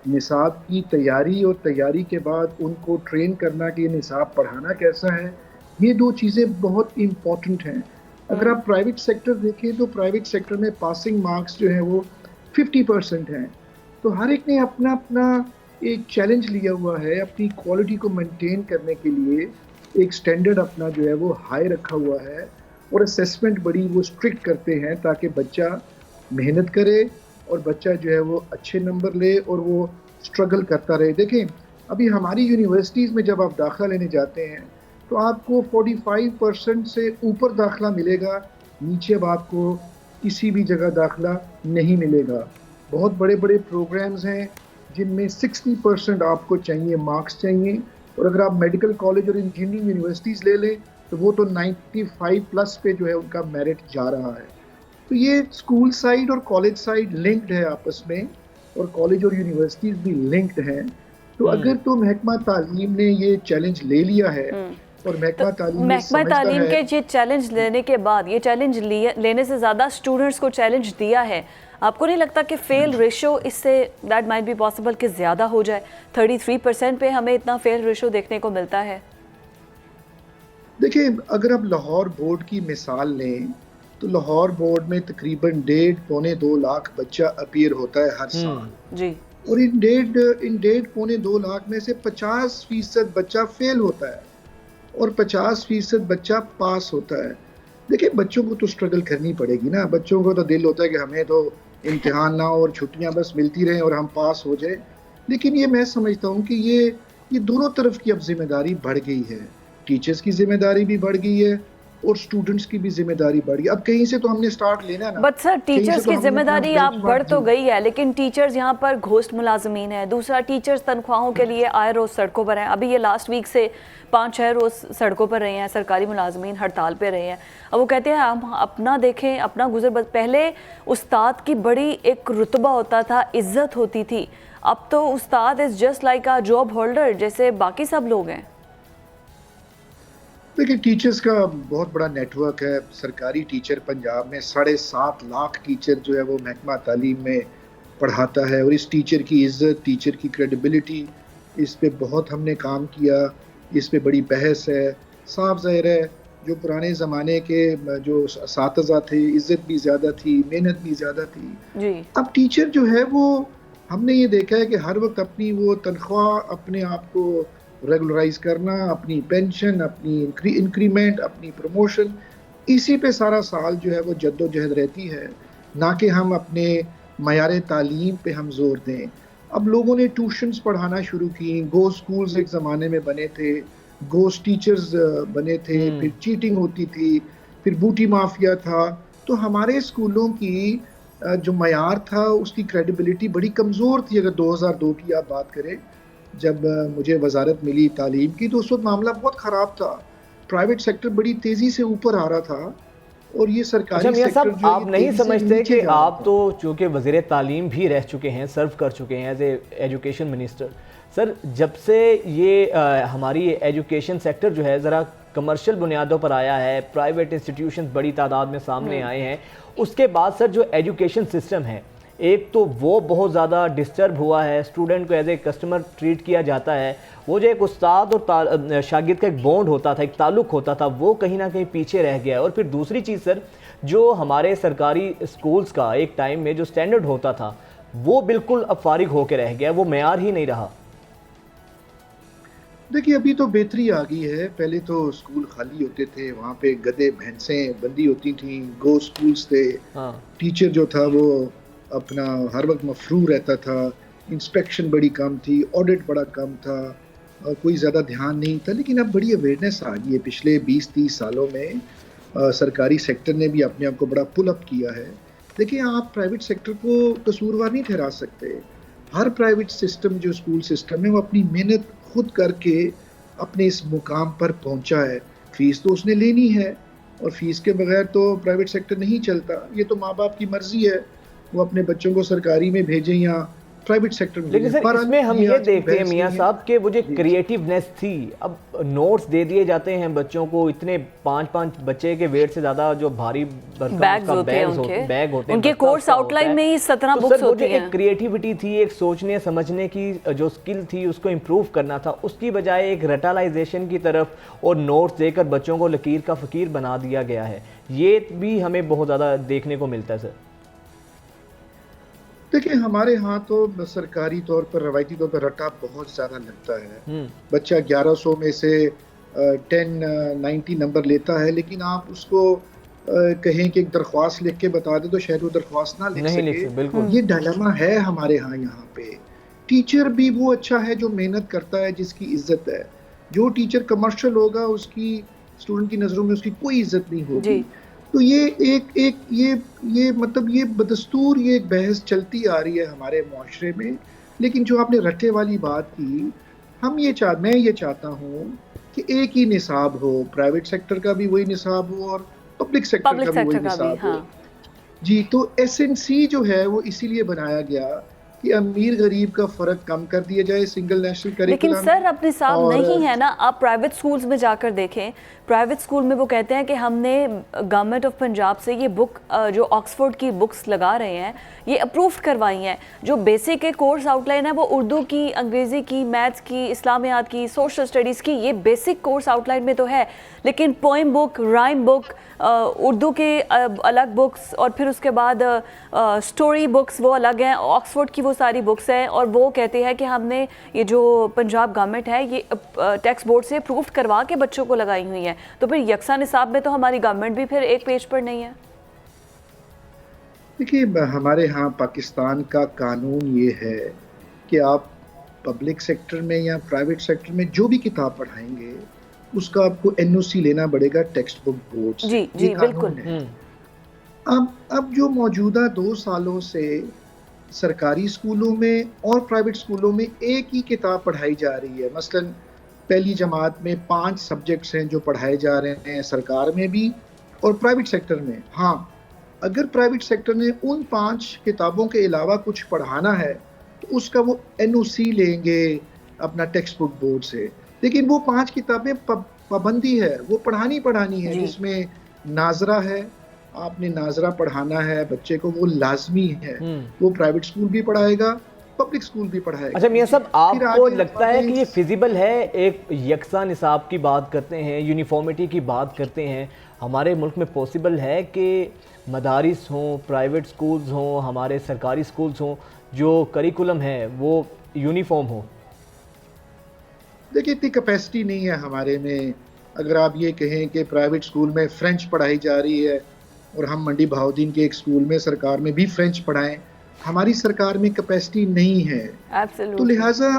निसाब की तैयारी और तैयारी के बाद उनको ट्रेन करना कि निसाब पढ़ाना कैसा है, ये 2 चीज़ें बहुत इम्पॉर्टेंट हैं। अगर आप प्राइवेट सेक्टर देखें तो प्राइवेट सेक्टर में पासिंग मार्क्स जो है वो 50% हैं। तो हर एक ने अपना अपना एक चैलेंज लिया हुआ है अपनी क्वालिटी को मेंटेन करने के लिए, एक स्टैंडर्ड अपना जो है वो हाई रखा हुआ है और असेसमेंट बड़ी वो स्ट्रिक्ट करते हैं ताकि बच्चा मेहनत करे और बच्चा जो है वो अच्छे नंबर ले और वो स्ट्रगल करता रहे। देखें, अभी हमारी यूनिवर्सिटीज़ में जब आप दाखिला लेने जाते हैं तो आपको 45% से ऊपर दाखिला मिलेगा, नीचे अब आपको किसी भी जगह दाखिला नहीं मिलेगा। बहुत बड़े बड़े प्रोग्राम्स हैं जिनमें 60% आपको चाहिए, मार्क्स चाहिए, और अगर आप मेडिकल कॉलेज और इंजीनियरिंग यूनिवर्सिटीज़ ले लें तो वो तो 95 प्लस पे जो है उनका मेरिट जा रहा है। तो ये स्कूल साइड और कॉलेज साइड लिंक्ड है आपस में, और कॉलेज और यूनिवर्सिटीज़ भी लिंक्ड हैं। तो अगर तो महकमा तालीम ने ये चैलेंज ले लिया है और महकमा तालीम महकमा तालीम के ये चैलेंज लेने के बाद, ये चैलेंज लेने से ज़्यादा स्टूडेंट्स को चैलेंज दिया है, आपको नहीं लगता कि फेल रेशो इससे दैट माइट बी पॉसिबल कि ज़्यादा हो जाए? 33% पे हमें इतना फेल रेशो देखने को मिलता है। देखिए, अगर आप लाहौर बोर्ड की मिसाल लें तो लाहौर बोर्ड में तकरीबन 1.5-2 लाख बच्चा अपीयर होता है हर साल जी। और इन 1.5-2 लाख में से 50% बच्चा फेल होता है और 50% बच्चा पास होता है। देखिए, बच्चों को तो स्ट्रगल करनी पड़ेगी ना। बच्चों को तो दिल होता है कि हमें तो इम्तिहान ना हो और छुट्टियां बस मिलती रहें और हम पास हो जाए, लेकिन ये मैं समझता हूँ कि ये दोनों तरफ की अब जिम्मेदारी बढ़ गई है। टीचर्स की जिम्मेदारी भी बढ़ गई है और स्टूडेंट्स की भी जिम्मेदारी बढ़ गई। अब कहीं से तो हमने स्टार्ट लेना ना। बट सर, टीचर्स की जिम्मेदारी आप बढ़ तो गई है, लेकिन टीचर्स यहाँ पर घोस्ट मुलाजमीन है। दूसरा, टीचर्स तनख्वाहों के लिए आए रोज सड़कों पर हैं। अभी ये लास्ट वीक से 5-6 रोज सड़कों पर रहे हैं, सरकारी मुलाजमीन हड़ताल पे रहे हैं। अब वो कहते हैं हम अपना देखें, अपना गुजर। पहले उस्ताद की बड़ी एक रुतबा होता था, इज्जत होती थी। अब तो उस्ताद is just like a job holder, जैसे बाकी सब लोग हैं। देखिए, टीचर्स का बहुत बड़ा नेटवर्क है। सरकारी टीचर पंजाब में 7.5 लाख टीचर जो है वो महकमा तालीम में पढ़ाता है और इस टीचर की इज़्ज़त, टीचर की क्रेडिबिलिटी, इस पे बहुत हमने काम किया, इस पे बड़ी बहस है। साफ ज़ाहिर है जो पुराने ज़माने के जो असातिज़ा थे, इज़्ज़त भी ज़्यादा थी, मेहनत भी ज़्यादा थी जी। अब टीचर जो है वो हमने ये देखा है कि हर वक्त अपनी वो तनख्वाह, अपने आप को रेगुलराइज करना, अपनी पेंशन, अपनी इंक्रीमेंट, अपनी प्रमोशन, इसी पे सारा साल जो है वो जद्दोजहद रहती है, ना कि हम अपने मयार तालीम पे हम जोर दें। अब लोगों ने ट्यूशन्स पढ़ाना शुरू की, गोस्ट स्कूल्स एक ज़माने में बने थे, गोस्ट टीचर्स बने थे, फिर चीटिंग होती थी, फिर बूटी माफिया था। तो हमारे स्कूलों की जो मयार था उसकी क्रेडिबिलिटी बड़ी कमज़ोर थी। अगर 2002 की आप बात करें, जब मुझे वजारत मिली तालीम की, तो उस वक्त मामला बहुत ख़राब था। प्राइवेट सेक्टर बड़ी तेज़ी से ऊपर आ रहा था और ये सरकारी सेक्टर जो आप नहीं समझते कि आप तो चूँकि वज़ीर तालीम भी रह चुके हैं, सर्व कर चुके हैं as a education minister. Sir, जब से ये हमारी एजुकेशन सेक्टर जो है ज़रा कमर्शियल बुनियादों पर आया है, प्राइवेट इंस्टीट्यूशन बड़ी तादाद में सामने आए हैं, उसके बाद सर जो एजुकेशन सिस्टम है, एक तो वो बहुत ज़्यादा डिस्टर्ब हुआ है, स्टूडेंट को एज ए कस्टमर ट्रीट किया जाता है। वो जो एक उस्ताद और शागिर्द का एक बॉन्ड होता था, एक ताल्लुक़ होता था, वो कहीं ना कहीं पीछे रह गया है। और फिर दूसरी चीज़ सर, जो हमारे सरकारी स्कूल्स का एक टाइम में जो स्टैंडर्ड होता था, वो बिल्कुल अब फारिग होकर रह गया, वो मेयार ही नहीं रहा। देखिए, अभी तो बेहतरी आ गई है। पहले तो स्कूल खाली होते थे, वहाँ पे गधे भैंसें बंदी होती थी, गो स्कूल्स थे। टीचर जो था वो अपना हर वक्त मफरू रहता था, इंस्पेक्शन बड़ी कम थी, ऑडिट बड़ा कम था, कोई ज़्यादा ध्यान नहीं था। लेकिन अब बड़ी अवेयरनेस आ गई है। पिछले 20-30 सालों में सरकारी सेक्टर ने भी अपने आप को बड़ा पुल अप किया है। देखिए, आप प्राइवेट सेक्टर को कसूरवार नहीं ठहरा सकते। हर प्राइवेट सिस्टम जो स्कूल सिस्टम है वो अपनी मेहनत खुद करके अपने इस मुकाम पर पहुंचा है। फीस तो उसने लेनी है और फीस के बगैर तो प्राइवेट सेक्टर नहीं चलता। ये तो माँ बाप की मर्जी है, वो अपने बच्चों को सरकारी में भेजें या प्राइवेट सेक्टर में लेकिन सर पर इसमें हम ये ये आज की देखते हैं बहस मियां नहीं है। साहब कि वो जो क्रिएटिवनेस थी, अब नोट्स दे दिए जाते हैं बच्चों को, इतने 5-5 बच्चे के वेट से ज्यादा जो भारी भरकम बैग्स उसका होते हैं बैग होते हैं, उनके बस्ता कोर्स उसका होता आउटलाइन है। में ही 17 तो बुक्स सर वो जो होती हैं। एक क्रिएटिविटी थी, एक सोचने समझने की जो स्किल थी, उसको इम्प्रूव करना था, उसकी बजाय एक रटालाइजेशन की तरफ और नोट्स देकर बच्चों को लकीर का फकीर बना दिया गया है। ये भी हमें बहुत ज़्यादा देखने को मिलता है सर। देखिए हमारे यहाँ तो सरकारी तौर पर रवायती तौर पर रटा बहुत ज़्यादा लगता है। बच्चा 1100 में से 1090 नंबर लेता है, लेकिन आप उसको कहें कि एक दरख्वास्त लिख के बता दे तो शायद वो दरख्वास्त ना लिख नहीं लिख सके। सकते, बिल्कुल। ये डायलेमा है हमारे यहाँ पे। टीचर भी वो अच्छा है जो मेहनत करता है, जिसकी इज्जत है। जो टीचर कमर्शियल होगा उसकी स्टूडेंट की नज़रों में उसकी कोई इज्जत नहीं होगी। तो ये मतलब ये बदस्तूर ये एक बहस चलती आ रही है हमारे मुआशरे में। लेकिन जो आपने रटे वाली बात की, मैं ये चाहता हूँ कि एक ही निसाब हो, प्राइवेट सेक्टर का भी वही निसाब हो और पब्लिक सेक्टर का भी वही निसाब हो। जी, तो एसएनसी जो है वो इसीलिए बनाया गया कि अमीर गरीब का फर्क कम कर दिया जाए सिंगल नेशनल करिकुलम। लेकिन सर अपने साथ नहीं है ना, आप प्राइवेट स्कूल्स में जाकर देखें, प्राइवेट स्कूल में वो कहते हैं कि हमने गवर्नमेंट ऑफ पंजाब से ये बुक जो ऑक्सफोर्ड की बुक्स लगा रहे हैं ये अप्रूव करवाई हैं। जो बेसिक के कोर्स आउटलाइन है वो उर्दू की, अंग्रेज़ी की, मैथ्स की, इस्लामियात की, सोशल स्टडीज़ की, ये बेसिक कोर्स आउटलाइन में तो है। लेकिन poem book, rhyme book, Urdu के अलग बुक्स और फिर उसके बाद स्टोरी बुक्स वो अलग हैं, ऑक्सफोर्ड की वो सारी बुक्स हैं। और वो कहते हैं कि हमने ये जो पंजाब गवर्नमेंट है ये टेक्स्ट बोर्ड से अप्रूव करवा के बच्चों को लगाई हुई है। तो फिर यकसा निसाब में तो हमारी गवर्नमेंट भी फिर एक पेज पर नहीं है। देखिए हमारे यहाँ पाकिस्तान का कानून ये है कि आप पब्लिक सेक्टर में या प्राइवेट सेक्टर में जो भी किताब पढ़ाएंगे उसका आपको एनओसी लेना पड़ेगा टेक्स्ट बुक बोर्ड से। जी बिल्कुल। अब जो मौजूदा 2 सालों से सरकारी स्कूलों में और प्राइवेट स्कूलों में एक ही किताब पढ़ाई जा रही है। मसलन पहली जमात में 5 सब्जेक्ट्स हैं जो पढ़ाए जा रहे हैं सरकार में भी और प्राइवेट सेक्टर में। हाँ, अगर प्राइवेट सेक्टर ने उन 5 किताबों के अलावा कुछ पढ़ाना है तो उसका वो एनओसी लेंगे अपना टेक्स्ट बुक बोर्ड से। लेकिन वो 5 किताबें पाबंदी है, वो पढ़ानी है, जिसमें नाजरा है, आपने नाजरा पढ़ाना है बच्चे को, वो लाजमी है। वो प्राइवेट स्कूल भी पढ़ाएगा, पब्लिक स्कूल भी पढ़ाएगा। अच्छा मियां साहब, आपको लगता है कि ये फिजिबल है? एक यकसा निसाब की बात करते हैं, यूनिफॉर्मिटी की बात करते हैं, हमारे मुल्क में पॉसिबल है कि मदारिस हों, प्राइवेट स्कूल्स हों, हमारे सरकारी स्कूल्स हों, जो करिकुलम है वो यूनिफॉर्म हो? देखिए इतनी कैपेसिटी नहीं है हमारे में। अगर आप ये कहें कि प्राइवेट स्कूल में फ़्रेंच पढ़ाई जा रही है और हम मंडी बहाउद्दीन के एक स्कूल में सरकार में भी फ़्रेंच पढ़ाएं, हमारी सरकार में कैपेसिटी नहीं है। तो लिहाजा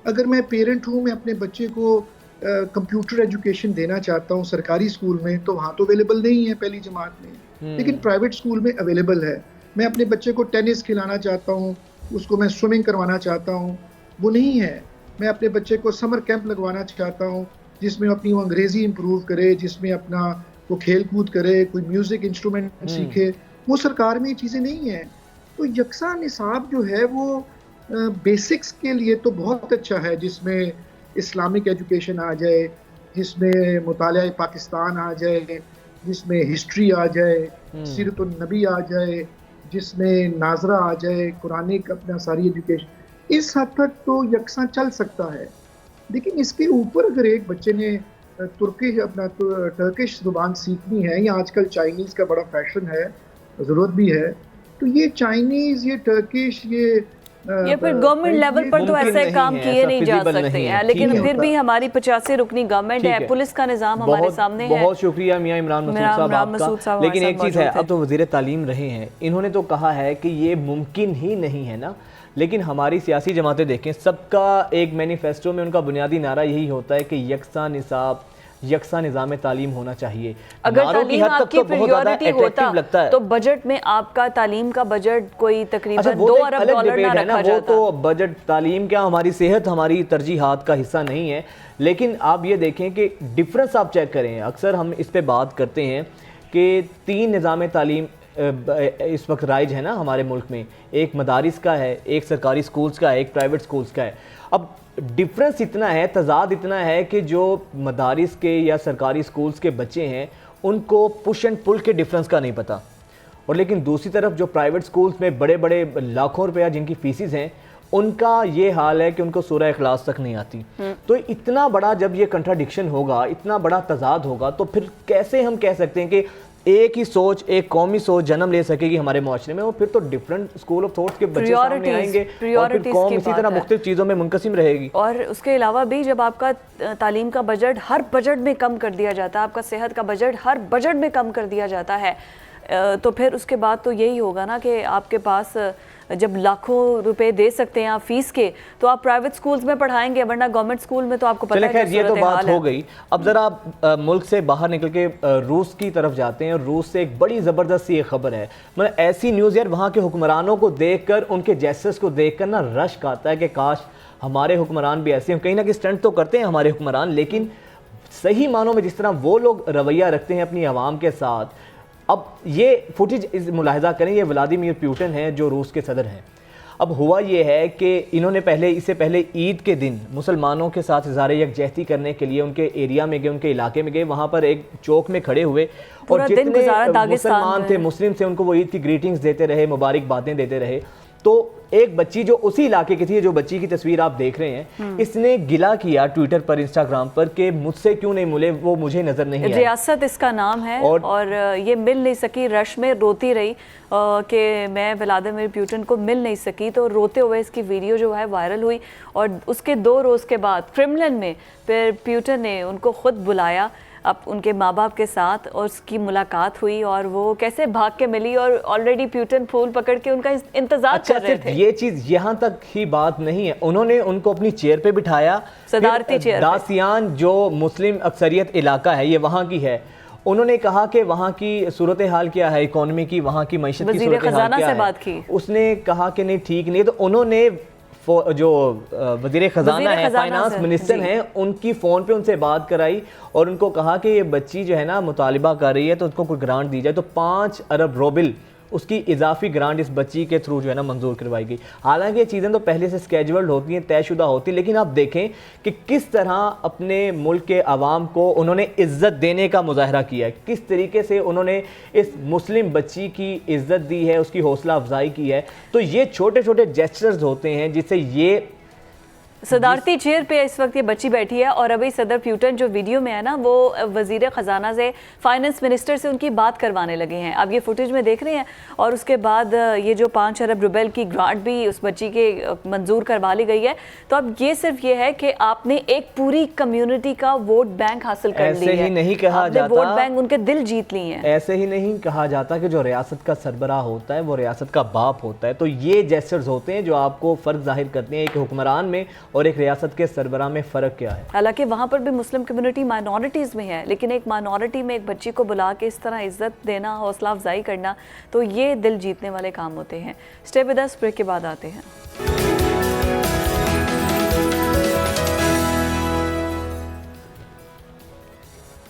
अगर मैं पेरेंट हूँ, मैं अपने बच्चे को कंप्यूटर एजुकेशन देना चाहता हूँ सरकारी स्कूल में, तो वहाँ तो अवेलेबल नहीं है पहली जमात में, लेकिन प्राइवेट स्कूल में अवेलेबल है। मैं अपने बच्चे को टेनिस खिलाना चाहता हूँ, उसको मैं स्विमिंग करवाना चाहता हूँ, वो नहीं है। मैं अपने बच्चे को समर कैंप लगवाना चाहता हूँ जिसमें अपनी वो अंग्रेज़ी इम्प्रूव करे, जिसमें अपना वो खेल कूद करे, कोई म्यूज़िक इंस्ट्रूमेंट सीखे, वो सरकार में ये चीज़ें नहीं हैं। तो यकसा निसाब जो है वो बेसिक्स के लिए तो बहुत अच्छा है, जिसमें इस्लामिक एजुकेशन आ जाए, जिसमें मुतालिया पाकिस्तान आ जाए, जिसमें हिस्ट्री आ जाए, सीरतुन नबी आ जाए, जिसमें नाजरा आ जाए, कुरानिक अपना सारी एजुकेशन, इस हद तक तो यकसा चल सकता है। लेकिन इसके ऊपर अगर एक बच्चे ने टर्किश ज़ुबान सीखनी है, या आजकल चाइनीज़ का बड़ा फैशन है, ज़रूरत भी है, तो ये चाइनीज़, ये टर्किश, ये फिर गवर्नमेंट लेवल पर तो ऐसे काम किए नहीं जा सकते हैं। लेकिन फिर भी हमारी 85 रुकनी गवर्नमेंट है, पुलिस का निज़ाम हमारे सामने है। बहुत शुक्रिया मियां इमरान मसूद साहब आपका। लेकिन एक चीज़ है, अब तो वज़ीर तालीम रहे हैं, इन्होंने तो कहा है कि ये मुमकिन ही नहीं है ना। लेकिन हमारी सियासी जमातें देखें, सबका एक मैनिफेस्टो में उनका बुनियादी नारा यही होता है कि यकसा निसाब, यकसा निज़ाम तालीम होना चाहिए। अगर तालीम आपकी प्रायोरिटी होता लगता है तो बजट में आपका तालीम का बजट कोई तकरीबन 2 अरब डॉलर ना रखा जाता। वो तो बजट तालीम क्या, हमारी सेहत हमारी तरजीहात का हिस्सा नहीं है। लेकिन आप ये देखें कि डिफरेंस आप चेक करें, अक्सर हम इस पे बात करते हैं कि 3 निज़ाम तालीम इस वक्त राइज है ना हमारे मुल्क में, एक मदारिस का है, एक सरकारी स्कूल्स का है, एक प्राइवेट स्कूल्स का है। अब डिफरेंस इतना है, तजाद इतना है कि जो मदारिस के या सरकारी स्कूल्स के बच्चे हैं उनको पुश एंड पुल के डिफरेंस का नहीं पता, और लेकिन दूसरी तरफ जो प्राइवेट स्कूल्स में बड़े बड़े लाखों रुपया जिनकी फीसिस हैं उनका ये हाल है कि उनको सूरह इखलास तक नहीं आती। तो इतना बड़ा जब ये कंट्राडिक्शन होगा, इतना बड़ा तजाद होगा, तो फिर कैसे हम कह सकते हैं कि एक ही सोच, एक कौमी सोच जन्म ले सकेगी हमारे माशरे में, और फिर तो डिफरेंट स्कूल ऑफ थॉट्स के बच्चे सामने आएंगे और फिर कौम इसी तरह मुख्तलिफ चीज़ों में मुनकसिम रहेगी। और उसके अलावा भी जब आपका तालीम का बजट हर बजट में कम कर दिया जाता है, आपका सेहत का बजट हर बजट में कम कर दिया जाता है, तो फिर उसके बाद तो यही होगा ना कि आपके पास जब लाखों रुपए दे सकते हैं आप फीस के, तो आप प्राइवेट स्कूल्स में पढ़ाएंगे, वरना गवर्नमेंट स्कूल में तो आपको पता है खैर ये तो बात हो गई। अब जरा आप मुल्क से बाहर निकल के रूस की तरफ जाते हैं। रूस से एक बड़ी ज़बरदस्त सी खबर है, मतलब ऐसी न्यूज़ यार, वहाँ के हुक्मरानों को देखकर, उनके जेस्चर्स को देखकर ना रश्क आता है कि काश हमारे हुक्मरान भी ऐसे हैं। कहीं ना कहीं स्टंट तो करते हैं हमारे हुक्मरान, लेकिन सही मानों में जिस तरह वो लोग रवैया रखते हैं अपनी आवाम के साथ। अब ये फुटेज मुलाहिजा करें, ये व्लादिमीर पुतिन हैं जो रूस के सदर हैं। अब हुआ ये है कि इन्होंने इससे पहले ईद के दिन मुसलमानों के साथ इज़हार यकजहती करने के लिए उनके एरिया में गए, उनके इलाके में गए, वहाँ पर एक चौक में खड़े हुए और जितने मुसलमान थे, मुस्लिम थे, उनको वो ईद की ग्रीटिंग्स देते रहे, मुबारकबादें देते रहे। तो एक बच्ची जो उसी इलाके की थी, जो बच्ची की तस्वीर आप देख रहे हैं, इसने गिला किया ट्विटर पर, इंस्टाग्राम पर कि मुझसे क्यों नहीं मिले, वो मुझे नजर नहीं आए। रियासत इसका नाम है, और ये मिल नहीं सकी, रश में रोती रही कि मैं व्लादिमीर पुतिन को मिल नहीं सकी। तो रोते हुए इसकी वीडियो जो है वायरल हुई, और उसके 2 रोज़ के बाद क्रेमलिन में फिर पुतिन ने उनको खुद बुलाया अब उनके माँ बाप के साथ, और उसकी मुलाकात हुई, और वो कैसे भाग के मिली, और ऑलरेडी पुतिन फूल पकड़ के उनका इंतजार कर रहे थे। ये चीज यहाँ तक ही बात नहीं है, उन्होंने उनको अपनी चेयर पे बिठाया, सदारती चेयर, दासियान जो मुस्लिम अक्सरियत इलाका है, ये वहाँ की है, उन्होंने कहा कि वहाँ की सूरत हाल क्या है, इकोनॉमी की, वहाँ की मईशत की सूरत हाल क्या है, बात की। उसने कहा कि नहीं ठीक नहीं, तो उन्होंने जो वज़ीर ख़ज़ाना है, फाइनेंस मिनिस्टर हैं, उनकी फ़ोन पे उनसे बात कराई और उनको कहा कि ये बच्ची जो है ना मुतालिबा कर रही है तो उसको कोई ग्रांट दी जाए। तो 5 अरब रूबल उसकी इजाफी ग्रांट इस बच्ची के थ्रू जो है ना मंजूर करवाई गई। हालांकि ये चीज़ें तो पहले से स्केड्यूल्ड होती हैं, तयशुदा होती हैं, लेकिन आप देखें कि किस तरह अपने मुल्क के आवाम को उन्होंने इज़्ज़त देने का मुजाहरा किया है, किस तरीके से उन्होंने इस मुस्लिम बच्ची की इज़्ज़त दी है, उसकी हौसला अफजाई की है। तो ये छोटे छोटे जेस्चर्स होते हैं जिससे ये सदारती चेयर पे इस वक्त ये बच्ची बैठी है, और अभी सदर पुतिन जो वीडियो में है ना, वो वज़ीर ख़ज़ाना से, फाइनेंस मिनिस्टर से उनकी बात करवाने लगे हैं। आप ये फुटेज में देख रहे हैं, और उसके बाद ये जो 5 अरब रुपए की ग्रांट भी उस बच्ची के मंजूर करवा ली गई है। तो अब ये सिर्फ ये है कि आपने एक पूरी कम्युनिटी का वोट बैंक हासिल कर लिया है। ऐसे ही नहीं कहा जाता, वोट बैंक उनके दिल जीत लिए हैं। ऐसे ही नहीं कहा जाता कि जो रियासत का सरबराह होता है वो रियासत का बाप होता है। तो ये जेस्चर्स होते हैं जो आपको फ़र्क जाहिर करते हैं एक हुक्मरान में और एक रियासत के सरबराह में फ़र्क क्या है। हालांकि वहाँ पर भी मुस्लिम कम्युनिटी माइनॉरिटीज़ में है, लेकिन एक माइनॉरिटी में एक बच्ची को बुला के इस तरह इज्जत देना, हौसला अफजाई करना, तो ये दिल जीतने वाले काम होते हैं। स्टे विद अस, ब्रेक के बाद आते हैं।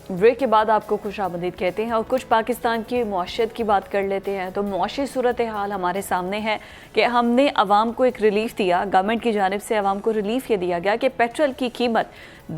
ब्रेक के बाद आपको खुशामदीद कहते हैं और कुछ पाकिस्तान की मुआशरत की बात कर लेते हैं। तो मुआशी सूरत हाल हमारे सामने है कि हमने आवाम को एक रिलीफ दिया, गवर्नमेंट की जानिब से आवाम को रिलीफ ये दिया गया कि पेट्रोल की कीमत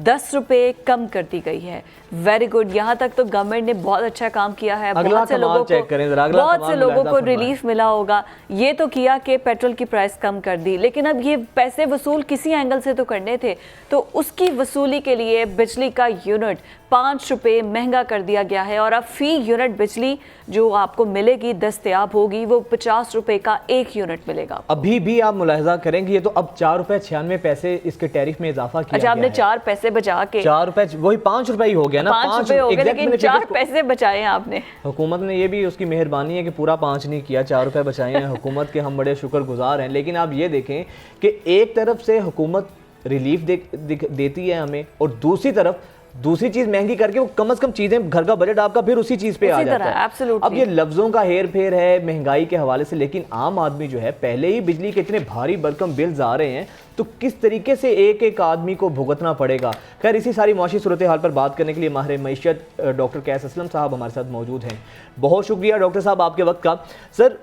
10 रुपये कम कर दी गई है। वेरी गुड, यहाँ तक तो गवर्नमेंट ने बहुत अच्छा काम किया है। बहुत से लोगों को रिलीफ मिला होगा। ये तो किया कि पेट्रोल की प्राइस कम कर दी, लेकिन अब ये पैसे वसूल किसी एंगल से तो करने थे, तो उसकी वसूली के लिए बिजली का यूनिट 5 रुपये महंगा कर दिया गया है, और अब फी यूनिट बिजली जो आपको मिलेगी, दस्तयाब होगी, वो 50 रुपये का एक यूनिट मिलेगा। अभी भी आप मुलाहिजा करेंगे ये तो अब 4 रुपये 96 पैसे इसके टैरिफ में इजाफा किया। अच्छा, आपने 4 पैसे बचा के 4 रुपये, वही 5 रुपये ही हो गया ना, 5 रुपये हो गए, लेकिन 4 पैसे बचाए हैं आपने। हुकूमत ने, ये भी उसकी मेहरबानी है कि पूरा 5 नहीं किया, 4 रुपये बचाए हैं। हुकूमत के हम बड़े शुक्रगुजार हैं। लेकिन आप ये देखें कि एक तरफ से हुकूमत रिलीफ देती है हमें, और दूसरी तरफ दूसरी चीज महंगी करके वो कम से कम चीजें, घर का बजट आपका फिर उसी चीज पे आ जाता है। अब ये लफ्जों का हेर फेर है महंगाई के हवाले से, लेकिन आम आदमी जो है, पहले ही बिजली के इतने भारी भरकम बिल्स आ रहे हैं, तो किस तरीके से एक एक आदमी को भुगतना पड़ेगा। खैर इसी सारी मौशी सूरत हाल पर बात करने के लिए माहिर मईशत डॉक्टर कैस असलम साहब हमारे साथ मौजूद हैं। बहुत शुक्रिया डॉक्टर साहब आपके वक्त का। सर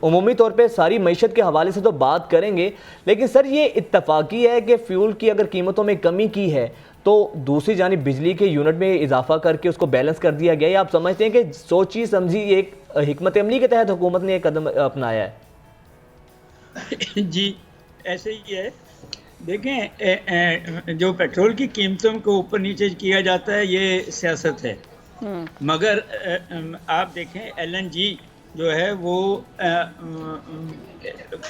उमूमी तौर पर सारी मईशत के हवाले से तो बात करेंगे, लेकिन सर ये इत्तफाकी है कि फ्यूल की अगर कीमतों में कमी की है तो दूसरी जानिब बिजली के यूनिट में इजाफा करके उसको बैलेंस कर दिया गया, या आप समझते हैं कि सोची समझी एक हिकमत अमली के तहत हुकूमत ने एक कदम अपनाया है? जी ऐसे ही है। देखें जो पेट्रोल की कीमतों को ऊपर नीचे किया जाता है ये सियासत है, मगर आप देखें LNG जो है वो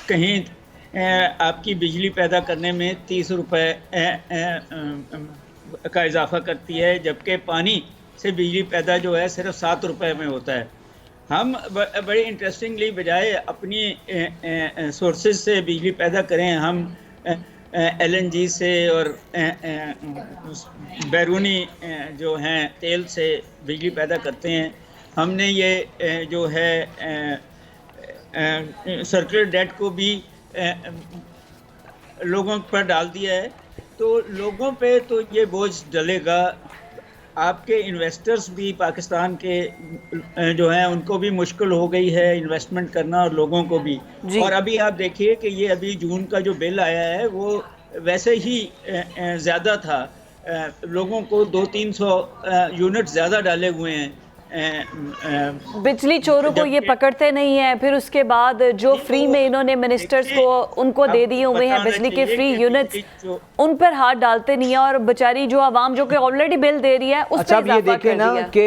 कहीं आपकी बिजली पैदा करने में 30 रुपए का इजाफा करती है, जबकि पानी से बिजली पैदा जो है सिर्फ 7 रुपए में होता है। हम बड़ी इंटरेस्टिंगली बजाय अपनी सोर्सेज से बिजली पैदा करें, हम LNG से और बैरूनी जो हैं तेल से बिजली पैदा करते हैं। हमने ये जो है सर्कुलर डेट को भी लोगों पर डाल दिया है, तो लोगों पे तो ये बोझ डलेगा। आपके इन्वेस्टर्स भी पाकिस्तान के जो हैं उनको भी मुश्किल हो गई है इन्वेस्टमेंट करना, और लोगों को भी। और अभी आप देखिए कि ये अभी जून का जो बिल आया है वो वैसे ही ज़्यादा था, लोगों को 200-300 यूनिट ज़्यादा डाले हुए हैं। बिजली चोरों को ये पकड़ते नहीं है, फिर उसके बाद जो फ्री में इन्होंने मिनिस्टर्स को उनको दे दिए हुए हैं बिजली के फ्री यूनिट्स, उन पर हाथ डालते नहीं है, और बेचारी जो आवाम जो कि ऑलरेडी बिल दे रही है उस अच्छा, पर ये देखें ना कि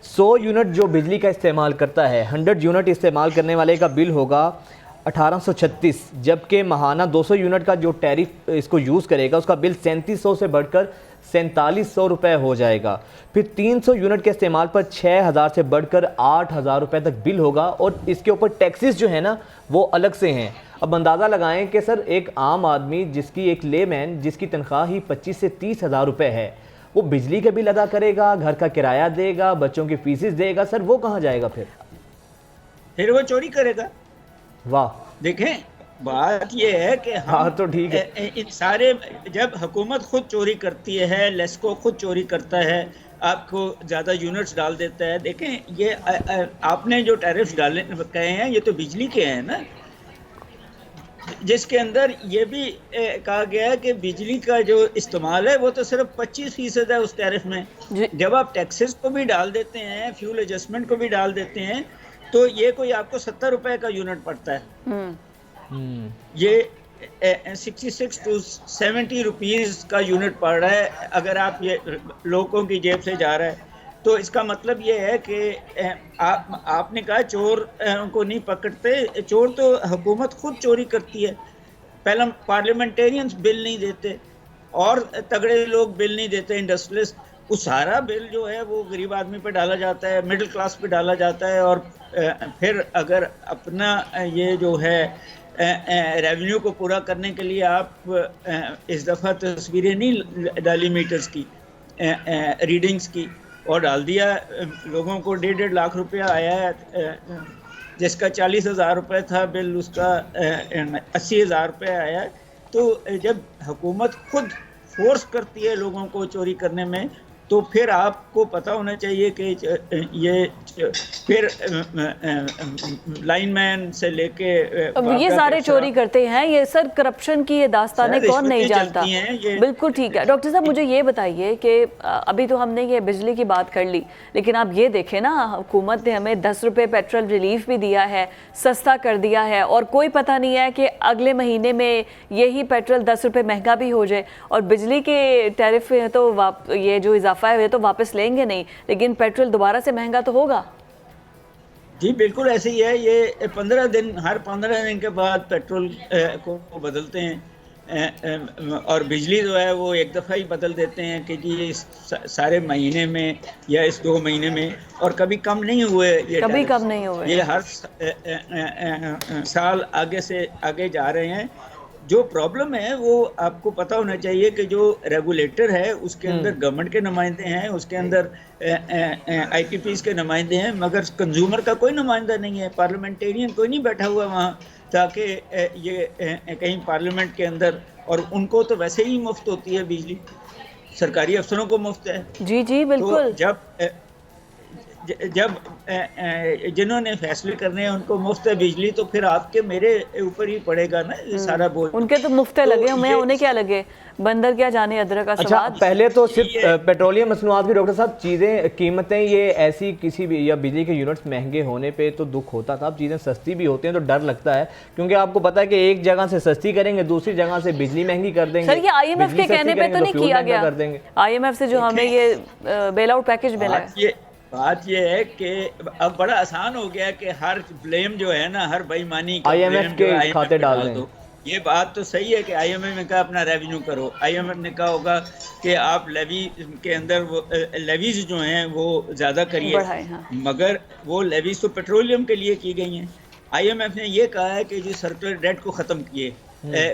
100 यूनिट जो बिजली का इस्तेमाल करता है, 100 यूनिट इस्तेमाल करने वाले का बिल होगा 1836, जबकि माहाना 200 यूनिट का जो टैरिफ इसको यूज़ करेगा उसका बिल 3700 से बढ़कर 4700 रुपये हो जाएगा। फिर 300 यूनिट के इस्तेमाल पर 6000 से बढ़कर 8000 रुपये तक बिल होगा, और इसके ऊपर टैक्सेस जो है ना वो अलग से हैं। अब अंदाज़ा लगाएं कि सर एक आम आदमी जिसकी एक लेमैन जिसकी तनख्वाह ही 25 से 30 हज़ार रुपये है, वो बिजली का बिल अदा करेगा, घर का किराया देगा, बच्चों की फीसेस देगा, सर वो कहाँ जाएगा? फिर वो चोरी करेगा। वाह, देखें बात यह है कि हाँ तो ठीक है, इन सारे जब हुकूमत खुद चोरी करती है, लेस्को खुद चोरी करता है, आपको ज़्यादा यूनिट्स डाल देता है। देखें ये आपने जो टैरिफ्स डाले कहे हैं ये तो बिजली के हैं ना, जिसके अंदर ये भी कहा गया है कि बिजली का जो इस्तेमाल है वो तो सिर्फ 25% है उस टैरिफ में। जब आप टैक्सेस को भी डाल देते हैं, फ्यूल एडजस्टमेंट को भी डाल देते हैं, तो ये कोई आपको 70 रुपए का यूनिट पड़ता है। ये 66 to 70 रुपीज़ का यूनिट पड़ रहा है अगर आप ये लोगों की जेब से जा रहा है। तो इसका मतलब ये है कि आपने कहा चोर को नहीं पकड़ते, चोर तो हुकूमत खुद चोरी करती है। पहले पार्लियामेंटेरियंस बिल नहीं देते और तगड़े लोग बिल नहीं देते, इंडस्ट्रियलिस्ट, वो सारा बिल जो है वो गरीब आदमी पे डाला जाता है, मिडिल क्लास पे डाला जाता है। और फिर अगर अपना ये जो है रेवेन्यू को पूरा करने के लिए आप इस दफ़ा तस्वीरें नहीं डाली मीटर्स की, रीडिंग्स की, और डाल दिया लोगों को 1.5 लाख रुपया आया है, जिसका 40,000 रुपये था बिल, उसका 80,000 रुपये आया है। तो जब हुकूमत खुद फोर्स करती है लोगों को चोरी करने में, तो फिर आपको पता होना चाहिए कि ये फिर लाइनमैन से लेके ये सारे चोरी करते हैं। ये सर करप्शन की ये दास्तानें कौन नहीं जानता। बिल्कुल ठीक है। डॉक्टर साहब मुझे ये बताइए कि अभी तो हमने ये बिजली की बात कर ली, लेकिन आप ये देखें ना, हुकूमत ने हमें 10 रुपये पेट्रोल रिलीफ भी दिया है, सस्ता कर दिया है, और कोई पता नहीं है कि अगले महीने में यही पेट्रोल 10 रुपये महंगा भी हो जाए। और बिजली के टैरिफ में तो ये जो इजाफा है ये तो वापस लेंगे नहीं, लेकिन पेट्रोल दोबारा से महंगा तो होगा। जी बिल्कुल ऐसे ही है। ये 15 दिन, हर 15 दिन के बाद पेट्रोल को बदलते हैं, और बिजली जो है वो एक दफ़ा ही बदल देते हैं कि जी इस सारे महीने में या इस 2 महीने में, और कभी कम नहीं हुए, ये कभी कम नहीं हुए, ये हर साल आगे से आगे जा रहे हैं। जो प्रॉब्लम है वो आपको पता होना चाहिए कि जो रेगुलेटर है उसके अंदर गवर्नमेंट के नुमाइंदे हैं, उसके अंदर IPPs के नुमाइंदे हैं, मगर कंज्यूमर का कोई नुमाइंदा नहीं है, पार्लियामेंटेरियन कोई नहीं बैठा हुआ वहाँ, ताकि ये कहीं पार्लियामेंट के अंदर और उनको तो वैसे ही मुफ्त होती है बिजली, सरकारी अफसरों को मुफ्त है। जी जी बिल्कुल। तो जब जिन्होंने फैसले करने हैं उनको मुफ्त है बिजली, तो फिर आपके मेरे ऊपर ही पड़ेगा ना ये सारा बोझ। उनके तो मुफ्त तो लगे, मैं उन्हें क्या लगे, बंदर क्या जाने अदरक का अच्छा, स्वाद। पहले तो सिर्फ पेट्रोलियम मसनूआत की डॉक्टर साहब चीज़ें कीमतें ये ऐसी किसी भी या बिजली के यूनिट्स महंगे होने पे तो दुख होता था, अब चीज़ें सस्ती भी होती हैं तो डर लगता है, क्योंकि आपको पता है कि एक जगह से सस्ती करेंगे दूसरी जगह से बिजली महंगी कर देंगे। सर ये IMF के कहने पे तो नहीं किया गया, IMF से जो हमें ये बेल आउट पैकेज मिला है। बात ये है कि अब बड़ा आसान हो गया कि हर ब्लेम जो है ना, हर बेईमानी का IMF के खाते डाल दो। ये बात तो सही है कि IMF ने कहा अपना रेवेन्यू करो, IMF ने कहा होगा कि आप लेवी के अंदर वो लेवीज जो हैं वो ज़्यादा करिए, हाँ। मगर वो लेवीज तो पेट्रोलियम के लिए की गई हैं। IMF ने ये कहा है कि जी सर्कुलर डेट को ख़त्म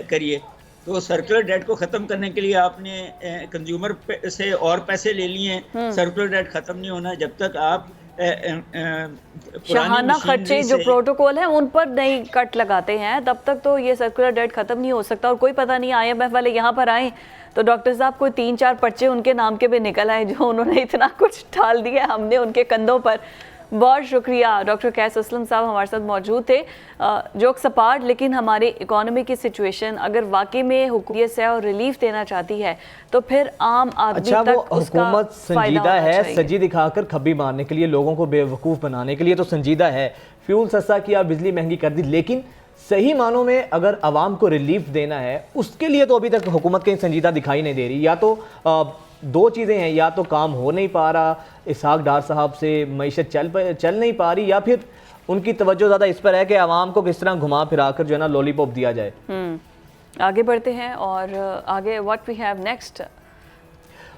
करिए, तो सर्कुलर डेट को ख़त्म करने के लिए आपने कंज्यूमर से और पैसे ले लिए हैं। सर्कुलर डेट ख़त्म नहीं होना जब तक आप शाहाना खर्चे जो प्रोटोकॉल है उन पर नहीं कट लगाते हैं, तब तक तो ये सर्कुलर डेट खत्म नहीं हो सकता। और कोई पता नहीं IMF वाले यहाँ पर आए तो डॉक्टर साहब कोई 3-4 पर्चे उनके नाम के भी निकल आए, जो उन्होंने इतना कुछ डाल दिया हमने उनके कंधों पर। बहुत शुक्रिया डॉक्टर कैस असलम साहब हमारे साथ मौजूद थे। जोक सपाट, लेकिन हमारी इकोनॉमी की सिचुएशन अगर वाकई में हुकूमत है और रिलीफ देना चाहती है तो फिर आम आदमी तक उसका हुकूमत संजीदा है, सजी दिखाकर खब्बी मारने के लिए, लोगों को बेवकूफ़ बनाने के लिए तो संजीदा है। फ्यूल सस्ता किया, बिजली महंगी कर दी, लेकिन सही मानों में अगर आवाम को रिलीफ देना है उसके लिए तो अभी तक हुकूमत कहीं संजीदा दिखाई नहीं दे रही। या तो दो चीज़ें हैं, या तो काम हो नहीं पा रहा इसहाक डार साहब से, मईशत चल नहीं पा रही, या फिर उनकी तवज्जो ज़्यादा इस पर है कि आवाम को किस तरह घुमा फिरा कर जो है ना लॉलीपॉप दिया जाए। आगे बढ़ते हैं और आगे व्हाट वी हैव नेक्स्ट।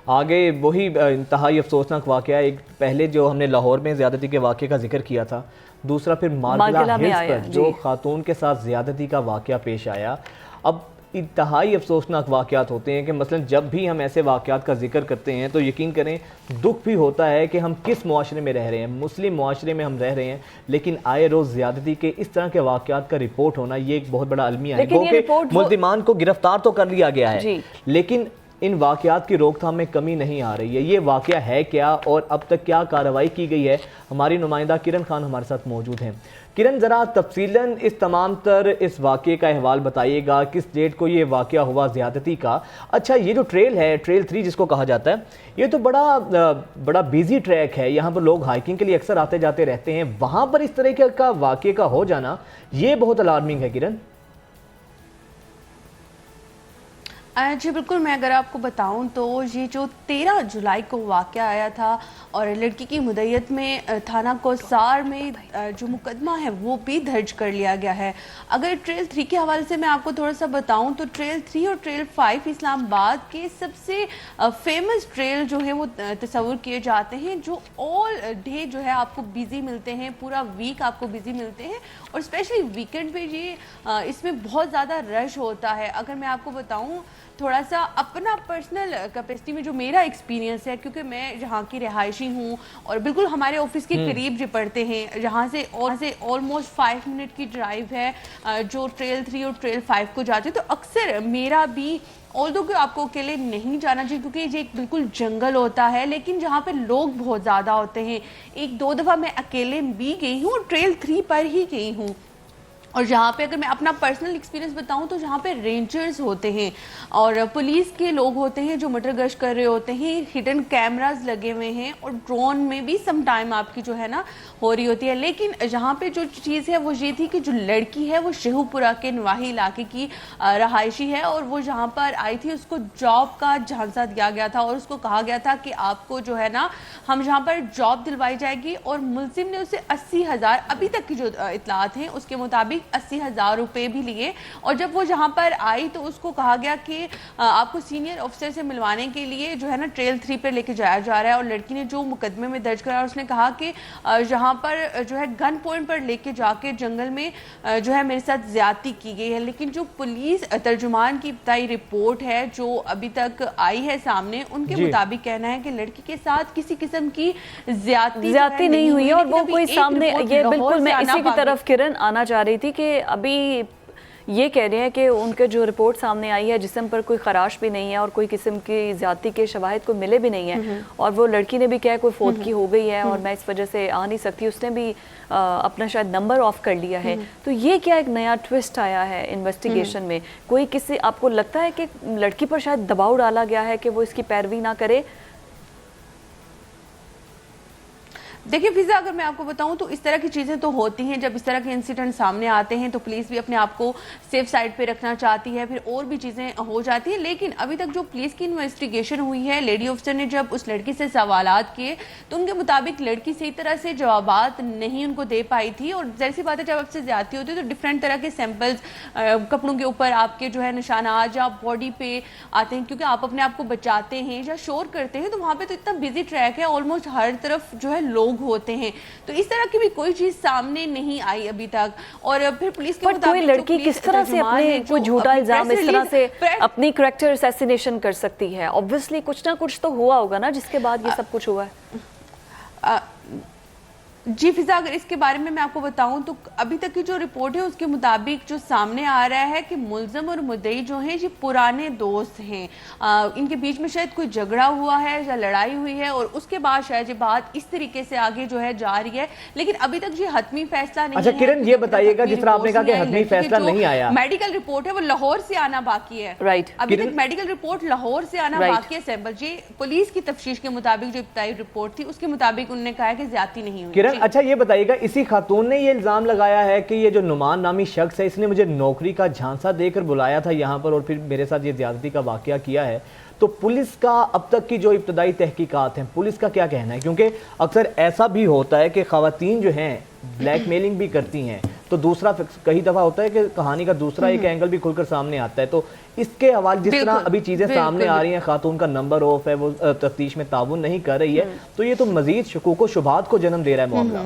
आगे वही इंतहाई अफसोसनाक वाक़या, एक पहले जो हमने लाहौर में ज़्यादती के वाक़े का जिक्र किया था, दूसरा फिर मार्गिला हिल्स पर जो खातून के साथ ज़्यादती का वाक़या पेश आया। अब इंतहाई अफसोसनाक वाक़यात होते हैं कि मसलन जब भी हम ऐसे वाक़यात का जिक्र करते हैं तो यकीन करें दुख भी होता है कि हम किस मुआशरे में रह रहे हैं, मुस्लिम मुआशरे में हम रह रहे हैं, लेकिन आए रोज़ ज़्यादती के इस तरह के वाक़यात का रिपोर्ट होना ये एक बहुत बड़ा अलमिया है। मुल्ज़िमान को गिरफ्तार तो कर लिया गया है, लेकिन इन वाक़यात की रोकथाम में कमी नहीं आ रही है। ये वाक़या है क्या और अब तक क्या कार्रवाई की गई है? हमारी नुमाइंदा किरण खान हमारे साथ मौजूद हैं। किरण, ज़रा तफसीलन इस तमाम तर इस वाक़े का अहवाल बताइएगा, किस डेट को ये वाक़या हुआ ज़्यादती का? अच्छा, ये जो ट्रेल है, ट्रेल 3 जिसको कहा जाता है, ये तो बड़ा बिजी ट्रैक है, यहाँ पर लोग हाइकिंग के लिए अक्सर आते जाते रहते हैं, वहाँ पर इस तरह का वाक़े का हो जाना ये बहुत अलार्मिंग है। किरण जी बिल्कुल, मैं अगर आपको बताऊं तो ये जो 13 जुलाई को वाक़या आया था और लड़की की मुद्दत में थाना कोसार में जो मुकदमा है वो भी दर्ज कर लिया गया है। अगर ट्रेल 3 के हवाले से मैं आपको थोड़ा सा बताऊं तो ट्रेल 3 और ट्रेल 5 इस्लामाबाद के सबसे फेमस ट्रेल जो है वो तस्वुर किए जाते हैं, जो ऑल डे जो है आपको बिज़ी मिलते हैं, पूरा वीक आपको बिज़ी मिलते हैं और स्पेशली वीकेंड पे ये इसमें बहुत ज़्यादा रश होता है। अगर मैं आपको बताऊँ थोड़ा सा अपना पर्सनल कैपेसिटी में जो मेरा एक्सपीरियंस है, क्योंकि मैं जहाँ की रिहायशी हूँ और बिल्कुल हमारे ऑफिस के करीब जो पड़ते हैं, जहाँ से ऑलमोस्ट 5 मिनट की ड्राइव है जो ट्रेल 3 और ट्रेल 5 को जाते हैं, तो अक्सर मेरा भी ऑल्दो कि आपको अकेले नहीं जाना चाहिए क्योंकि ये एक बिल्कुल जंगल होता है, लेकिन जहाँ पे लोग बहुत ज़्यादा होते हैं। 1-2 दफ़ा मैं अकेले भी गई हूँ और ट्रेल 3 पर ही गई हूँ। और जहाँ पे अगर मैं अपना पर्सनल एक्सपीरियंस बताऊँ तो जहाँ पे रेंजर्स होते हैं और पुलिस के लोग होते हैं जो मटर गश्त कर रहे होते हैं, हिडन कैमरास लगे हुए हैं और ड्रोन में भी सम टाइम आपकी जो है ना हो रही होती है। लेकिन जहाँ पे जो चीज़ है वो ये थी कि जो लड़की है वो शेहूपुरा के नवाही इलाके की रहायशी है और वो जहाँ पर आई थी उसको जॉब का झांसा दिया गया था और उसको कहा गया था कि आपको जो है ना हम जहाँ पर जॉब दिलवाई जाएगी, और मुलजिम ने उसे 80,000 अभी तक की जो इतलात हैं उसके मुताबिक 80,000 रुपये भी लिए। और जब वो जहाँ पर आई तो उसको कहा गया कि आपको सीनियर ऑफिसर से मिलवाने के लिए जो है ना ट्रेल 3 पर लेके जाया जा रहा है। और लड़की ने जो मुकदमे में दर्ज करा उसने कहा कि जहाँ पर जो है गन पॉइंट पर लेके जाके जंगल में जो है मेरे साथ ज्यादती की गई है। लेकिन जो पुलिस तर्जुमान की इब्तदाई रिपोर्ट है जो अभी तक आई है सामने, उनके मुताबिक कहना है कि लड़की के साथ किसी किस्म की ज्यादती नहीं हुई है और वो कोई सामने, ये बिल्कुल मैं इसी की तरफ किरण आना चाह रही थी कि अभी ये कह रहे हैं कि उनके जो रिपोर्ट सामने आई है जिस्म पर कोई खराश भी नहीं है और कोई किस्म की ज़्यादती के शवाहिद को मिले भी नहीं है, और वो लड़की ने भी क्या कोई फोदगी हो गई है और मैं इस वजह से आ नहीं सकती, उसने भी अपना शायद नंबर ऑफ कर लिया है। तो ये क्या एक नया ट्विस्ट आया है इन्वेस्टिगेशन में? कोई किसी आपको लगता है कि लड़की पर शायद दबाव डाला गया है कि वो इसकी पैरवी ना करे? देखिए फिजा, अगर मैं आपको बताऊं तो इस तरह की चीज़ें तो होती हैं। जब इस तरह के इंसिडेंट सामने आते हैं तो पुलिस भी अपने आप को सेफ साइड पे रखना चाहती है, फिर और भी चीज़ें हो जाती हैं। लेकिन अभी तक जो पुलिस की इन्वेस्टिगेशन हुई है, लेडी ऑफिसर ने जब उस लड़की से सवालात किए तो उनके मुताबिक लड़की सही तरह से जवाबात नहीं उनको दे पाई थी। और जैसी बात है, जब आपसे ज्यादती होती है तो डिफरेंट तरह के सैंपल्स कपड़ों के ऊपर आपके जो है निशानात या बॉडी पे आते हैं, क्योंकि आप अपने आप को बचाते हैं या शोर करते हैं। तो वहाँ पे तो इतना बिजी ट्रैक है, ऑलमोस्ट हर तरफ जो है लोग होते हैं। तो इस तरह की भी कोई चीज सामने नहीं आई अभी तक। और फिर पुलिस के मुताबिक कोई लड़की किस तरह से अपने कोई झूठा इल्जाम इस तरह से अपनी करैक्टर असैसिनेशन कर सकती है? ऑब्वियसली कुछ ना कुछ तो हुआ होगा ना जिसके बाद ये सब कुछ हुआ है। जी फिजा, अगर इसके बारे में मैं आपको बताऊं तो अभी तक की जो रिपोर्ट है उसके मुताबिक जो सामने आ रहा है कि मुल्ज़म और मुद्दई जो हैं ये पुराने दोस्त हैं। इनके बीच में शायद कोई झगड़ा हुआ है या लड़ाई हुई है और उसके बाद शायद ये बात इस तरीके से आगे जो है जा रही है। लेकिन अभी तक ये हतमी फैसला नहीं। अच्छा किरण, ये बताइएगा, जिस तरह आपने कहा कि हतमी फैसला नहीं आया, मेडिकल रिपोर्ट है वो लाहौर से आना बाकी है। राइट, अभी तक मेडिकल रिपोर्ट लाहौर से आना बाकी है सैंपल। जी पुलिस की तफ्तीश के मुताबिक जो इब्तदाई रिपोर्ट थी उसके मुताबिक उन्होंने कहा कि ज्यादती नहीं हुई। अच्छा ये बताइएगा, इसी खातून ने ये इल्जाम लगाया है कि ये जो नुमान नामी शख्स है इसने मुझे नौकरी का झांसा देकर बुलाया था यहाँ पर और फिर मेरे साथ ये ज्यादती का वाकया किया है। तो पुलिस का अब तक की जो इब्तदाई तहकीकात हैं, पुलिस का क्या कहना है? क्योंकि अक्सर ऐसा भी होता है कि खवातीन जो हैं ब्लैकमेलिंग भी करती हैं, तो दूसरा कई दफ़ा होता है कि कहानी का दूसरा एक एंगल भी खुलकर सामने आता है। तो इसके हवाले जिस तरह अभी चीज़ें सामने आ रही हैं, खातून का नंबर ऑफ है, वो तफ्तीश में ताउन नहीं कर रही है, तो ये तो मजीद शकूक व शुबात को जन्म दे रहा है मामला।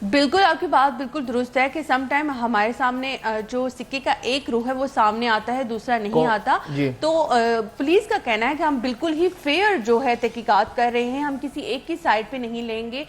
बिल्कुल, आपकी बात बिल्कुल दुरुस्त है कि सम टाइम हमारे सामने जो सिक्के का एक रूह है वो सामने आता है, दूसरा नहीं आता। तो पुलिस का कहना है कि हम बिल्कुल ही फेयर जो है तहकीकात कर रहे हैं, हम किसी एक की साइड पे नहीं लेंगे।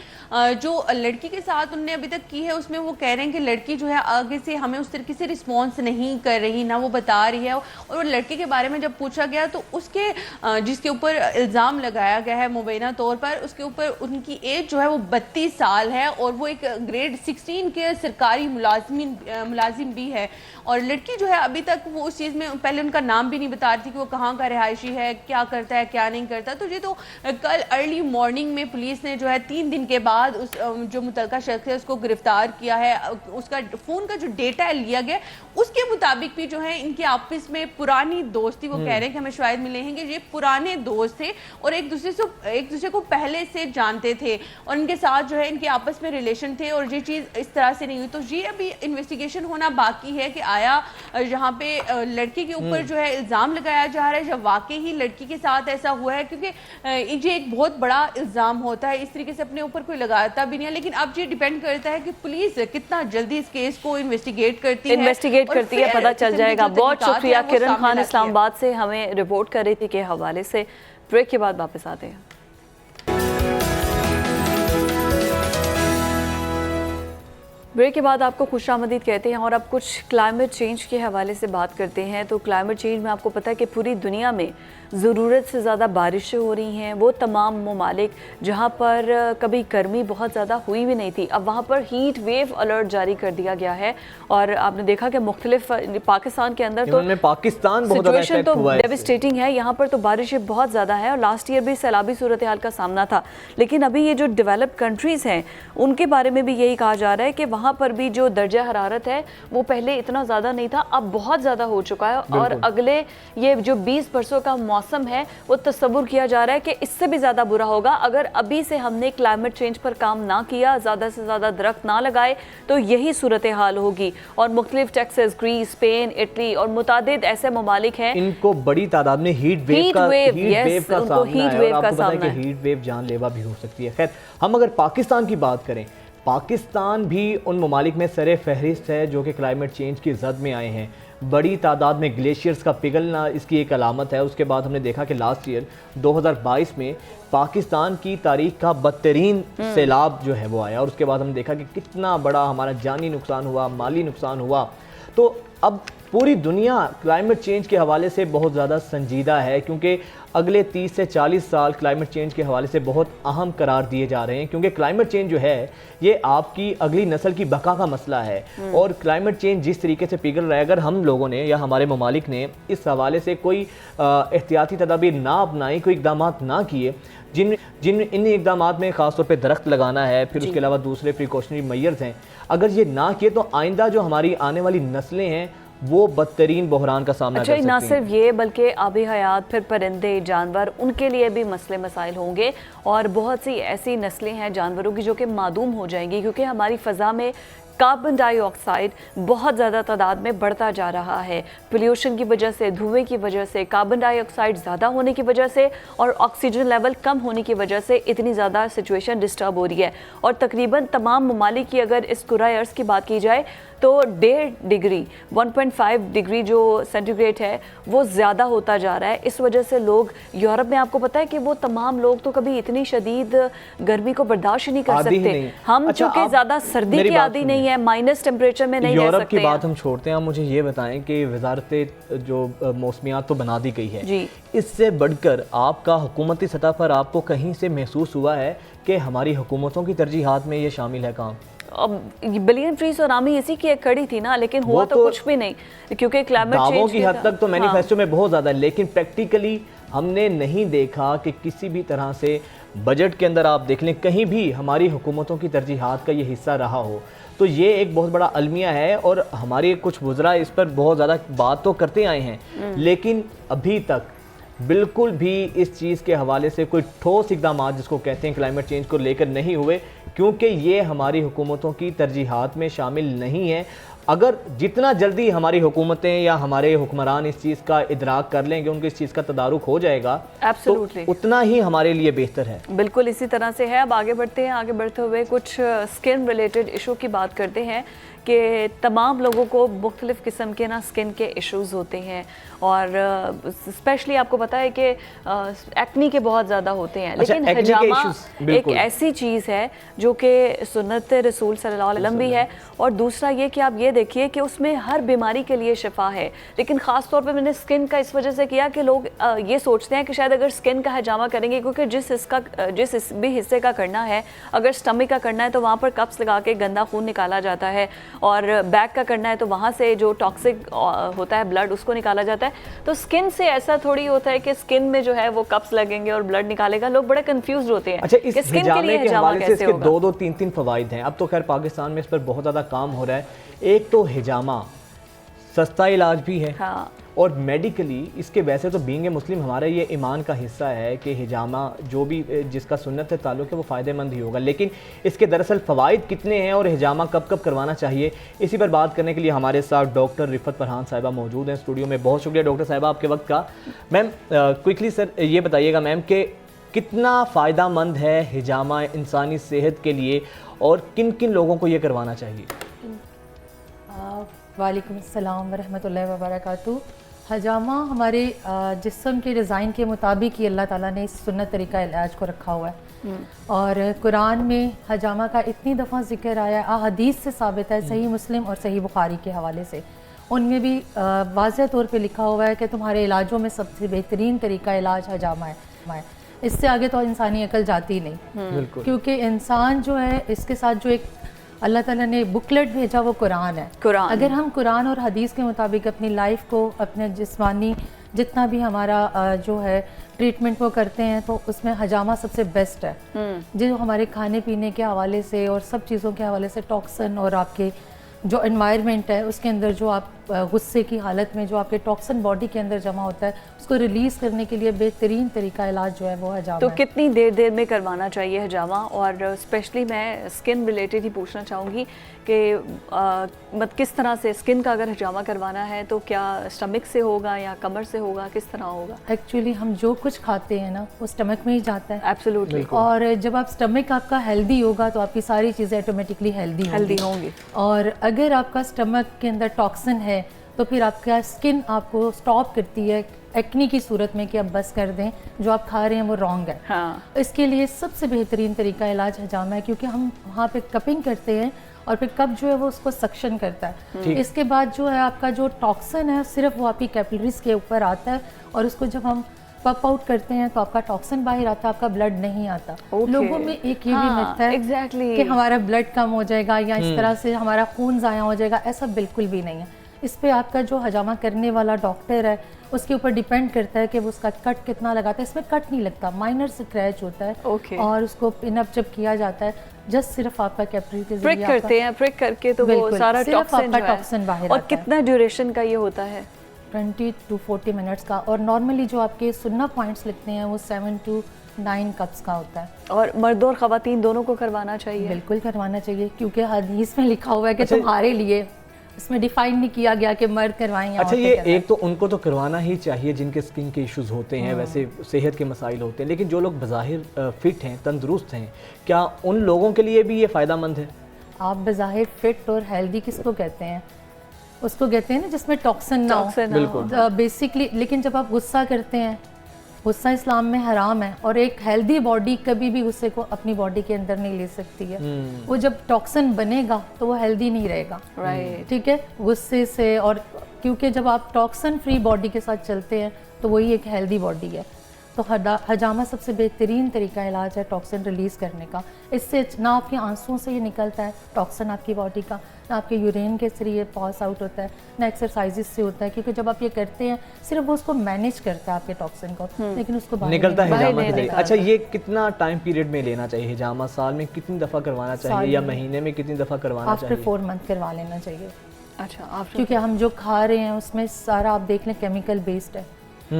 जो लड़की के साथ उनने अभी तक की है उसमें वो कह रहे हैं कि लड़की जो है आगे से हमें उस तरीके से रिस्पॉन्स नहीं कर रही, ना वो बता रही है। और वो लड़के के बारे में जब पूछा गया तो उसके जिसके ऊपर इल्ज़ाम लगाया गया है मुबैना तौर पर, उसके ऊपर उनकी एज जो है वो 32 साल है और वो एक ग्रेड 16 के सरकारी मुलाजिम भी है। और लड़की जो है अभी तक वो उस चीज़ में पहले उनका नाम भी नहीं बता रही थी कि वो कहाँ का रिहायशी है, क्या करता है, क्या नहीं करता। तो ये तो कल अर्ली मॉर्निंग में पुलिस ने जो है 3 दिन के बाद उस जो मुतलका शख्स है उसको गिरफ्तार किया है। उसका फ़ोन का जो डेटा लिया गया उसके मुताबिक भी जो है इनके आपस में पुरानी दोस्ती, वो कह रहे हैं कि हमें शायद मिले हैं कि ये पुराने दोस्त थे और एक दूसरे को पहले से जानते थे और इनके साथ जो है इनके आपस में रिलेशन थे और ये चीज़ इस तरह से नहीं हुई। तो ये अभी इन्वेस्टिगेशन होना बाकी है कि आया यहाँ पे लड़की के ऊपर जो है इल्ज़ाम लगाया जा रहा है जब वाकई ही लड़की के साथ ऐसा हुआ है, क्योंकि ये एक बहुत बड़ा इल्ज़ाम होता है, इस तरीके से अपने ऊपर कोई लगाता भी नहीं है। लेकिन अब ये डिपेंड करता है कि पुलिस कितना जल्दी इस केस को इन्वेस्टिगेट करती है, पता चल जाएगा। बहुत शुक्रिया किरण खान इस्लामाबाद से हमें रिपोर्ट कर रही थी के हवाले से। ब्रेक के बाद वापस आते हैं। ब्रेक के बाद आपको खुशामदीद कहते हैं और अब कुछ क्लाइमेट चेंज के हवाले से बात करते हैं। तो क्लाइमेट चेंज में आपको पता है कि पूरी दुनिया में ज़रूरत से ज़्यादा बारिशें हो रही हैं। वो तमाम ममालिक जहाँ पर कभी गर्मी बहुत ज़्यादा हुई भी नहीं थी, अब वहाँ पर हीट वेव अलर्ट जारी कर दिया गया है। और आपने देखा कि मुख्तलिफ पाकिस्तान के अंदर तो पाकिस्तान सिचुएशन तो डेविस्टेटिंग है, यहाँ पर तो बारिशें बहुत ज़्यादा है और लास्ट ईयर भी सैलाबी सूरत हाल का सामना था। लेकिन अभी ये जो डेवलप्ड कंट्रीज़ हैं उनके बारे में भी यही कहा जा रहा है कि वहाँ पर भी जो दर्जा हरारत है वो पहले इतना ज़्यादा नहीं था, अब बहुत ज़्यादा हो चुका है। और अगले ये जो 20 बरसों का मौसम है वो तस्वुर किया जा रहा है कि इससे भी ज़्यादा बुरा होगा अगर अभी से हमने क्लाइमेट चेंज पर काम ना किया, ज़्यादा से ज़्यादा दरख्त ना लगाए तो यही सूरत हाल होगी। और मुख्तलिफ टेक्सास, ग्रीस, स्पेन, इटली और मुतादिद ऐसे ममालिक हैं, इनको बड़ी तादाद में हीट वेव का सामना है। हीट वेव जानलेवा भी हो सकती है। खैर, हम अगर पाकिस्तान की बात करें, पाकिस्तान भी उन ममालिक में सरे फहरिस्त है जो कि क्लाइमेट चेंज की जद में आए हैं। बड़ी तादाद में ग्लेशियर्स का पिघलना इसकी एक अलामत है। उसके बाद हमने देखा कि लास्ट ईयर 2022 में पाकिस्तान की तारीख का बदतरीन सैलाब जो है वो आया, और उसके बाद हमने देखा कि कितना बड़ा हमारा जानी नुकसान हुआ, माली नुकसान हुआ। तो अब पूरी दुनिया क्लाइमेट चेंज के हवाले से बहुत ज़्यादा संजीदा है, क्योंकि अगले 30 से 40 साल क्लाइमेट चेंज के हवाले से बहुत अहम करार दिए जा रहे हैं, क्योंकि क्लाइमेट चेंज जो है ये आपकी अगली नस्ल की बका का मसला है। और क्लाइमेट चेंज जिस तरीके से पिघल रहा है, अगर हम लोगों ने या हमारे ममालिक ने इस हवाले से कोई एहतियाती तदाबीर ना अपनाई, कोई इकदाम ना किए, जिन इन इकदाम में ख़ासतौर पे दरख्त लगाना है, फिर उसके अलावा दूसरे प्रिकॉशनरी मेजर्स हैं, अगर ये ना किए तो आइंदा जो हमारी आने वाली नस्लें हैं वो बदतरीन बहरान का सामना कर सकती हैं। ना सिर्फ ये बल्कि आबी हयात, फिर परिंदे, जानवर, उनके लिए भी मसले मसाइल होंगे, और बहुत सी ऐसी नस्लें हैं जानवरों की जो कि मादूम हो जाएंगी, क्योंकि हमारी फ़ज़ा में कार्बन डाइऑक्साइड बहुत ज़्यादा तादाद में बढ़ता जा रहा है। पोल्यूशन की वजह से, धुएं की वजह से, कार्बन डाइऑक्साइड ज़्यादा होने की वजह से और ऑक्सीजन लेवल कम होने की वजह से इतनी ज़्यादा सिचुएशन डिस्टर्ब हो रही है। और तकरीबन तमाम ममालिक की अगर इस कुराए अर्ज़ की बात की जाए तो 1.5 डिग्री 1.5 डिग्री जो सेंटीग्रेड है वो ज़्यादा होता जा रहा है। इस वजह से लोग यूरोप में, आपको पता है कि वो तमाम लोग तो कभी इतनी शदीद गर्मी को बर्दाश्त ही नहीं कर सकते। हम चूँकि ज़्यादा सर्दी के आदी नहीं है, माइनस टेम्परेचर में नहीं रह सकते। यूरोप की बात हम छोड़ते हैं, मुझे ये बताएं कि वजारत जो मौसमियात तो बना दी गई है जी, इससे बढ़कर आपका हुकूमती सतह पर आपको कहीं से महसूस हुआ है कि हमारी हुकूमतों की तरजीहात में ये शामिल है काम? बिलियन ट्री सुनामी इसी की एक कड़ी थी ना, लेकिन हुआ तो कुछ भी नहीं, क्योंकि क्लाइमेट चेंज दावों की हद तक तो मैनिफेस्टो में बहुत ज़्यादा, लेकिन प्रैक्टिकली हमने नहीं देखा कि किसी भी तरह से बजट के अंदर आप देख लें कहीं भी हमारी हुकूमतों की तरजीहात का ये हिस्सा रहा हो। तो ये एक बहुत बड़ा अलमिया है, और हमारे कुछ वज़रा इस पर बहुत ज़्यादा बात तो करते आए हैं, लेकिन अभी तक बिल्कुल भी इस चीज़ के हवाले से कोई ठोस इकदाम जिसको कहते हैं क्लाइमेट चेंज को लेकर नहीं हुए, क्योंकि ये हमारी हुकूमतों की तरजीहात में शामिल नहीं है। अगर जितना जल्दी हमारी हुकूमतें या हमारे हुक्मरान इस चीज़ का इदराक कर लेंगे, उनको इस चीज़ का तदारुक हो जाएगा, तो उतना ही हमारे लिए बेहतर है। बिल्कुल इसी तरह से है। अब आगे बढ़ते हैं, आगे बढ़ते हुए कुछ स्किन रिलेटेड इशू की बात करते हैं कि तमाम लोगों को मुख्तलिफ़ किस्म के ना स्किन के इश्यूज़ होते हैं, और स्पेशली आपको पता है कि एक्नी के बहुत ज़्यादा होते हैं। लेकिन हिजामा एक ऐसी चीज़ है जो कि सुन्नत रसूल सल्लल्लाहु अलैहि वसल्लम भी है, और दूसरा ये कि आप ये देखिए कि उसमें हर बीमारी के लिए शिफा है। लेकिन ख़ास तौर पे मैंने स्किन का इस वजह से किया कि लोग ये सोचते हैं कि शायद अगर स्किन का हिजामा करेंगे, क्योंकि जिस भी हिस्से का करना है, अगर स्टमक का करना है तो वहाँ पर कप्स लगा के गंदा खून निकाला जाता है, और बैक का करना है तो वहाँ से जो टॉक्सिक होता है ब्लड उसको निकाला जाता है। तो स्किन से ऐसा थोड़ी होता है कि स्किन में जो है वो कप्स लगेंगे और ब्लड निकालेगा। लोग बड़े कंफ्यूज होते हैं। अच्छा, इस हिजामे के हवाले से इसके 2-3 फवाइद हैं। अब तो खैर पाकिस्तान में इस पर बहुत ज़्यादा काम हो रहा है। एक तो हिजामा सस्ता इलाज भी है, हाँ, और मेडिकली इसके वैसे तो बीइंग ए मुस्लिम हमारा ये ईमान का हिस्सा है कि हिजामा जो भी जिसका सुन्नत से ताल्लुक़ है वो फ़ायदेमंद ही होगा। लेकिन इसके दरअसल फ़वाइद कितने हैं और हिजामा कब कब करवाना चाहिए, इसी पर बात करने के लिए हमारे साथ डॉक्टर रिफत फरहान साहिबा मौजूद हैं स्टूडियो में। बहुत शुक्रिया डॉक्टर साहिबा आपके वक्त का। मैम क्विकली सर ये बताइएगा मैम कि कितना फ़ायदेमंद है हिजामा इंसानी सेहत के लिए, और किन किन लोगों को ये करवाना चाहिए? वालेकुम अस्सलाम वरहमतुल्लाहि वबरकातुहू। हजामा हमारे जिस्म के डिज़ाइन के मुताबिक ही अल्लाह ताला ने इस सुन्नत तरीका इलाज को रखा हुआ है, और कुरान में हजामा का इतनी दफ़ा जिक्र आया है, हदीस से साबित है, सही मुस्लिम और सही बुखारी के हवाले से, उनमें भी वाज़ेह तौर पे लिखा हुआ है कि तुम्हारे इलाजों में सबसे बेहतरीन तरीका इलाज हजामा है। इससे आगे तो इंसानी अकल जाती नहीं, क्योंकि इंसान जो है इसके साथ जो एक अल्लाह ताला ने बुकलेट भेजा वो कुरान है। अगर हम कुरान और हदीस के मुताबिक अपनी लाइफ को, अपने जिस्मानी जितना भी हमारा जो है ट्रीटमेंट वो करते हैं, तो उसमें हजामा सबसे बेस्ट है, जो हमारे खाने पीने के हवाले से और सब चीज़ों के हवाले से टॉक्सिन और आपके जो एनवायरनमेंट है उसके अंदर जो आप गुस्से की हालत में जो आपके टॉक्सिन बॉडी के अंदर जमा होता है उसको रिलीज़ करने के लिए बेहतरीन तरीका इलाज जो है वो हजामा तो है। कितनी देर में करवाना चाहिए हजामा? और स्पेशली मैं स्किन रिलेटेड ही पूछना चाहूँगी कि किस तरह से स्किन का अगर हजामा करवाना है तो क्या स्टमक से होगा या कमर से होगा, किस तरह होगा? एक्चुअली हम जो कुछ खाते हैं ना वो स्टमक में ही जाता है। एब्सोल्युटली। और जब आप स्टमक आपका हेल्दी होगा तो आपकी सारी चीज़ें ऑटोमेटिकली हेल्दी होंगी। और अगर आपका स्टमक के अंदर टॉक्सिन है तो तो फिर आपका स्किन आपको स्टॉप करती है एक्नी की सूरत में कि अब बस कर दें, जो आप खा रहे हैं वो रॉन्ग है। हाँ। इसके लिए सबसे बेहतरीन तरीका इलाज हजामा है, क्योंकि हम वहाँ पे कपिंग करते हैं और फिर कप जो है वो उसको सक्शन करता है। इसके बाद जो है आपका जो टॉक्सिन है सिर्फ वो आपकी कैपिलरीज के ऊपर आता है, और उसको जब हम पप आउट करते हैं तो आपका टॉक्सिन बाहर आता है, आपका ब्लड नहीं आता। लोगों में एक ये भी मिथ है कि हमारा ब्लड कम हो जाएगा या इस तरह से हमारा खून ज़ाया हो जाएगा, ऐसा बिल्कुल भी नहीं है। इस पे आपका जो हजामा करने वाला डॉक्टर है उसके ऊपर डिपेंड करता है कि वो उसका कट कितना लगाता है। इसमें कट नहीं लगता, माइनर स्क्रैच होता है और उसको पिन अप जब किया जाता है जस्ट सिर्फ आपका कैपिलरी के प्रिक करते हैं, प्रिक करके तो वो सारा टॉक्सिन बाहर आता है। और कितना ड्यूरेशन का ये होता है? 20 to 40 मिनट्स का, और नॉर्मली जो आपके सुन्ना पॉइंट्स लिखते हैं वो 7 to 9 कप्स का होता है। और मर्द और ख़वातीन दोनों को करवाना चाहिए? बिल्कुल करवाना चाहिए, क्योंकि हदीस में लिखा हुआ है कि तुम्हारे लिए, इसमें डिफाइन नहीं किया गया कि मर्द करवाएं या अच्छा, ये एक तो उनको तो करवाना ही चाहिए जिनके स्किन के इश्यूज होते हैं, वैसे सेहत के मसाइल होते हैं, लेकिन जो लोग बज़ाहिर फिट हैं, तंदुरुस्त हैं, क्या उन लोगों के लिए भी ये फ़ायदेमंद है? आप बज़ाहिर फिट और हेल्दी किसको कहते हैं? उसको कहते हैं ना जिसमें टॉक्सिन ना हो बेसिकली। लेकिन जब आप गुस्सा करते हैं, गुस्सा इस्लाम में हराम है, और एक हेल्दी बॉडी कभी भी गुस्से को अपनी बॉडी के अंदर नहीं ले सकती है। वो जब टॉक्सिन बनेगा तो वो हेल्दी नहीं रहेगा, ठीक है, गुस्से से। और क्योंकि जब आप टॉक्सिन फ्री बॉडी के साथ चलते हैं तो वही एक हेल्दी बॉडी है। तो हजामा सबसे बेहतरीन तरीका इलाज है टॉक्सिन रिलीज़ करने का। इससे ना आपके आंसुओं से ये निकलता है टॉक्सिन आपकी बॉडी का, ना आपके यूरिन के जरिए पास आउट होता है, ना एक्सरसाइजेस से होता है, क्योंकि जब आप ये करते हैं सिर्फ वो उसको मैनेज करता है आपके टॉक्सिन को, लेकिन उसको निकलता है हजामा के जरिए। अच्छा, ये कितना टाइम पीरियड में लेना चाहिए हजामा? साल में कितनी दफ़ा करवाना चाहिए या महीने में कितनी दफ़ा करवाना चाहिए? आफ्टर 4 मंथ करवा लेना चाहिए। अच्छा, क्योंकि हम जो खा रहे हैं उसमें सारा आप देख लें केमिकल बेस्ड है,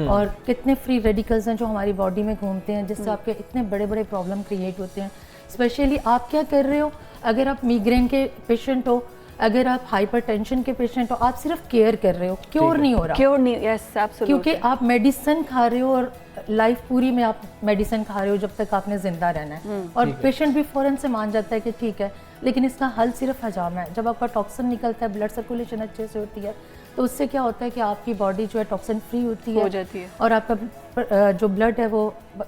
और कितने फ्री रेडिकल्स हैं जो हमारी बॉडी में घूमते हैं, जिससे आपके इतने बड़े बड़े प्रॉब्लम क्रिएट होते हैं। स्पेशली आप क्या कर रहे हो, अगर आप माइग्रेन के पेशेंट हो, अगर आप हाइपरटेंशन के पेशेंट हो, आप सिर्फ केयर कर रहे हो, क्योर नहीं हो रहा। क्योर नहीं, यस एब्सोल्युटली। क्योंकि आप मेडिसिन खा रहे हो और लाइफ पूरी में आप मेडिसिन खा रहे हो जब तक आपने जिंदा रहना है, और पेशेंट भी फ़ौरन से मान जाता है कि ठीक है, लेकिन इसका हल सिर्फ हजामा है। जब आपका टॉक्सिन निकलता है, ब्लड सर्कुलेशन अच्छे से होती है, तो उससे क्या होता है कि आपकी बॉडी जो है टॉक्सिन फ्री होती है, हो जाती है, और आपका जो ब्लड है वो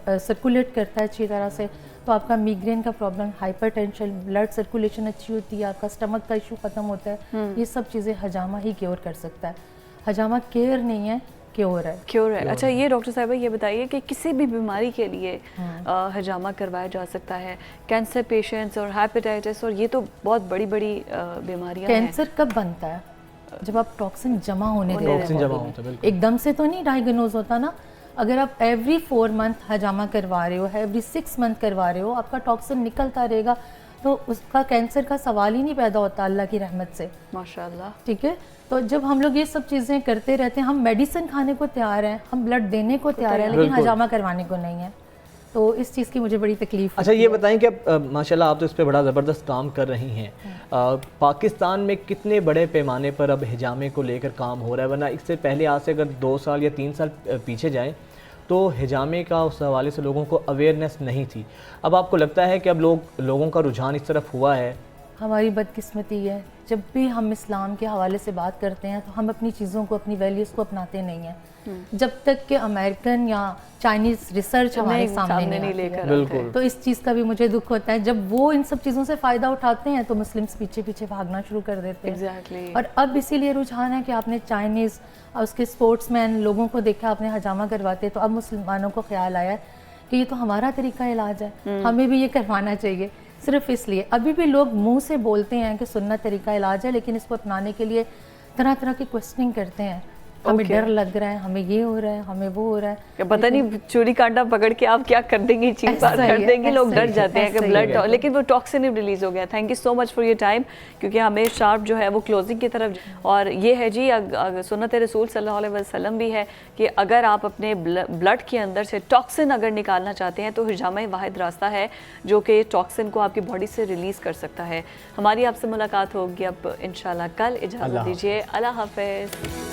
सर्कुलेट करता है अच्छी तरह से, तो आपका माइग्रेन का प्रॉब्लम, हाइपरटेंशन, ब्लड सर्कुलेशन अच्छी होती है, आपका स्टमक का इशू खत्म होता है। ये सब चीज़ें हजामा ही क्योर कर सकता है। हजामा केयर नहीं है, क्योर है। क्योर है। अच्छा, ये डॉक्टर साहिबा ये बताइए कि किसी भी बीमारी के लिए हजामा करवाया जा सकता है? कैंसर पेशेंट्स और हेपेटाइटिस, और ये तो बहुत बड़ी बड़ी बीमारियां हैं। कैंसर कब बनता है? जब आप टॉक्सिन जमा होने देते हैं। एकदम से तो नहीं डायग्नोज होता ना। अगर आप एवरी 4 मंथ हजामा करवा रहे हो, एवरी 6 मंथ करवा रहे हो, आपका टॉक्सिन निकलता रहेगा, तो उसका कैंसर का सवाल ही नहीं पैदा होता अल्लाह की रहमत से, माशाल्लाह। ठीक है, तो जब हम लोग ये सब चीज़ें करते रहते हैं, हम मेडिसिन खाने को तैयार हैं, हम ब्लड देने को तैयार हैं, लेकिन हजामा करवाने को नहीं है, तो इस चीज़ की मुझे बड़ी तकलीफ। अच्छा, ये बताएं कि माशाल्लाह आप तो इस पे बड़ा ज़बरदस्त काम कर रही हैं। पाकिस्तान में कितने बड़े पैमाने पर अब हिजामे को लेकर काम हो रहा है? वरना इससे पहले आज से अगर 2 साल या 3 साल पीछे जाएं तो हिजामे का उस हवाले से लोगों को अवेयरनेस नहीं थी। अब आपको लगता है कि अब लोगों का रुझान इस तरफ हुआ है? हमारी बदकिस्मती है, जब भी हम इस्लाम के हवाले से बात करते हैं तो हम अपनी चीज़ों को, अपनी वैल्यूज़ को अपनाते नहीं हैं, जब तक कि अमेरिकन या चाइनीज़ रिसर्च हमारे सामने नहीं लेकर। बिल्कुल। तो इस चीज़ का भी मुझे दुख होता है, जब वो इन सब चीज़ों से फ़ायदा उठाते हैं तो मुस्लिम्स पीछे पीछे भागना शुरू कर देते हैं। Exactly. और अब इसीलिए रुझान है कि आपने चाइनीज़ और उसके स्पोर्ट्समैन लोगों को देखा, आपने हजामा करवाते, तो अब मुसलमानों को ख्याल आया कि ये तो हमारा तरीका इलाज है, हमें भी ये करवाना चाहिए। सिर्फ इसलिए अभी भी लोग मुंह से बोलते हैं कि सुन्नत तरीका इलाज है, लेकिन इसको अपनाने के लिए तरह तरह की क्वेश्चनिंग करते हैं। हमें डर लग रहा है, हमें ये हो रहा है, हमें वो हो रहा है, पता नहीं चोरी कांटा पकड़ के आप क्या कर देंगे, चीज बात कर देंगे, लोग डर जाते हैं कि ब्लड, लेकिन वो टॉक्सिन रिलीज हो गया। Thank you so much for your time, क्योंकि हमें शार्प जो है वो क्लोजिंग की तरफ, और ये है जी सुन्नत रसूल सल्लल्लाहु अलैहि वसल्लम भी है कि अगर आप अपने ब्लड के अंदर से टॉक्सिन अगर निकालना चाहते हैं तो हिजामा वाहिद रास्ता है जो कि टॉक्सिन को आपकी बॉडी से रिलीज कर सकता है। हमारी आपसे मुलाकात होगी अब इंशाल्लाह कल। इजाज़त दीजिए, अल्लाह हाफ़िज़।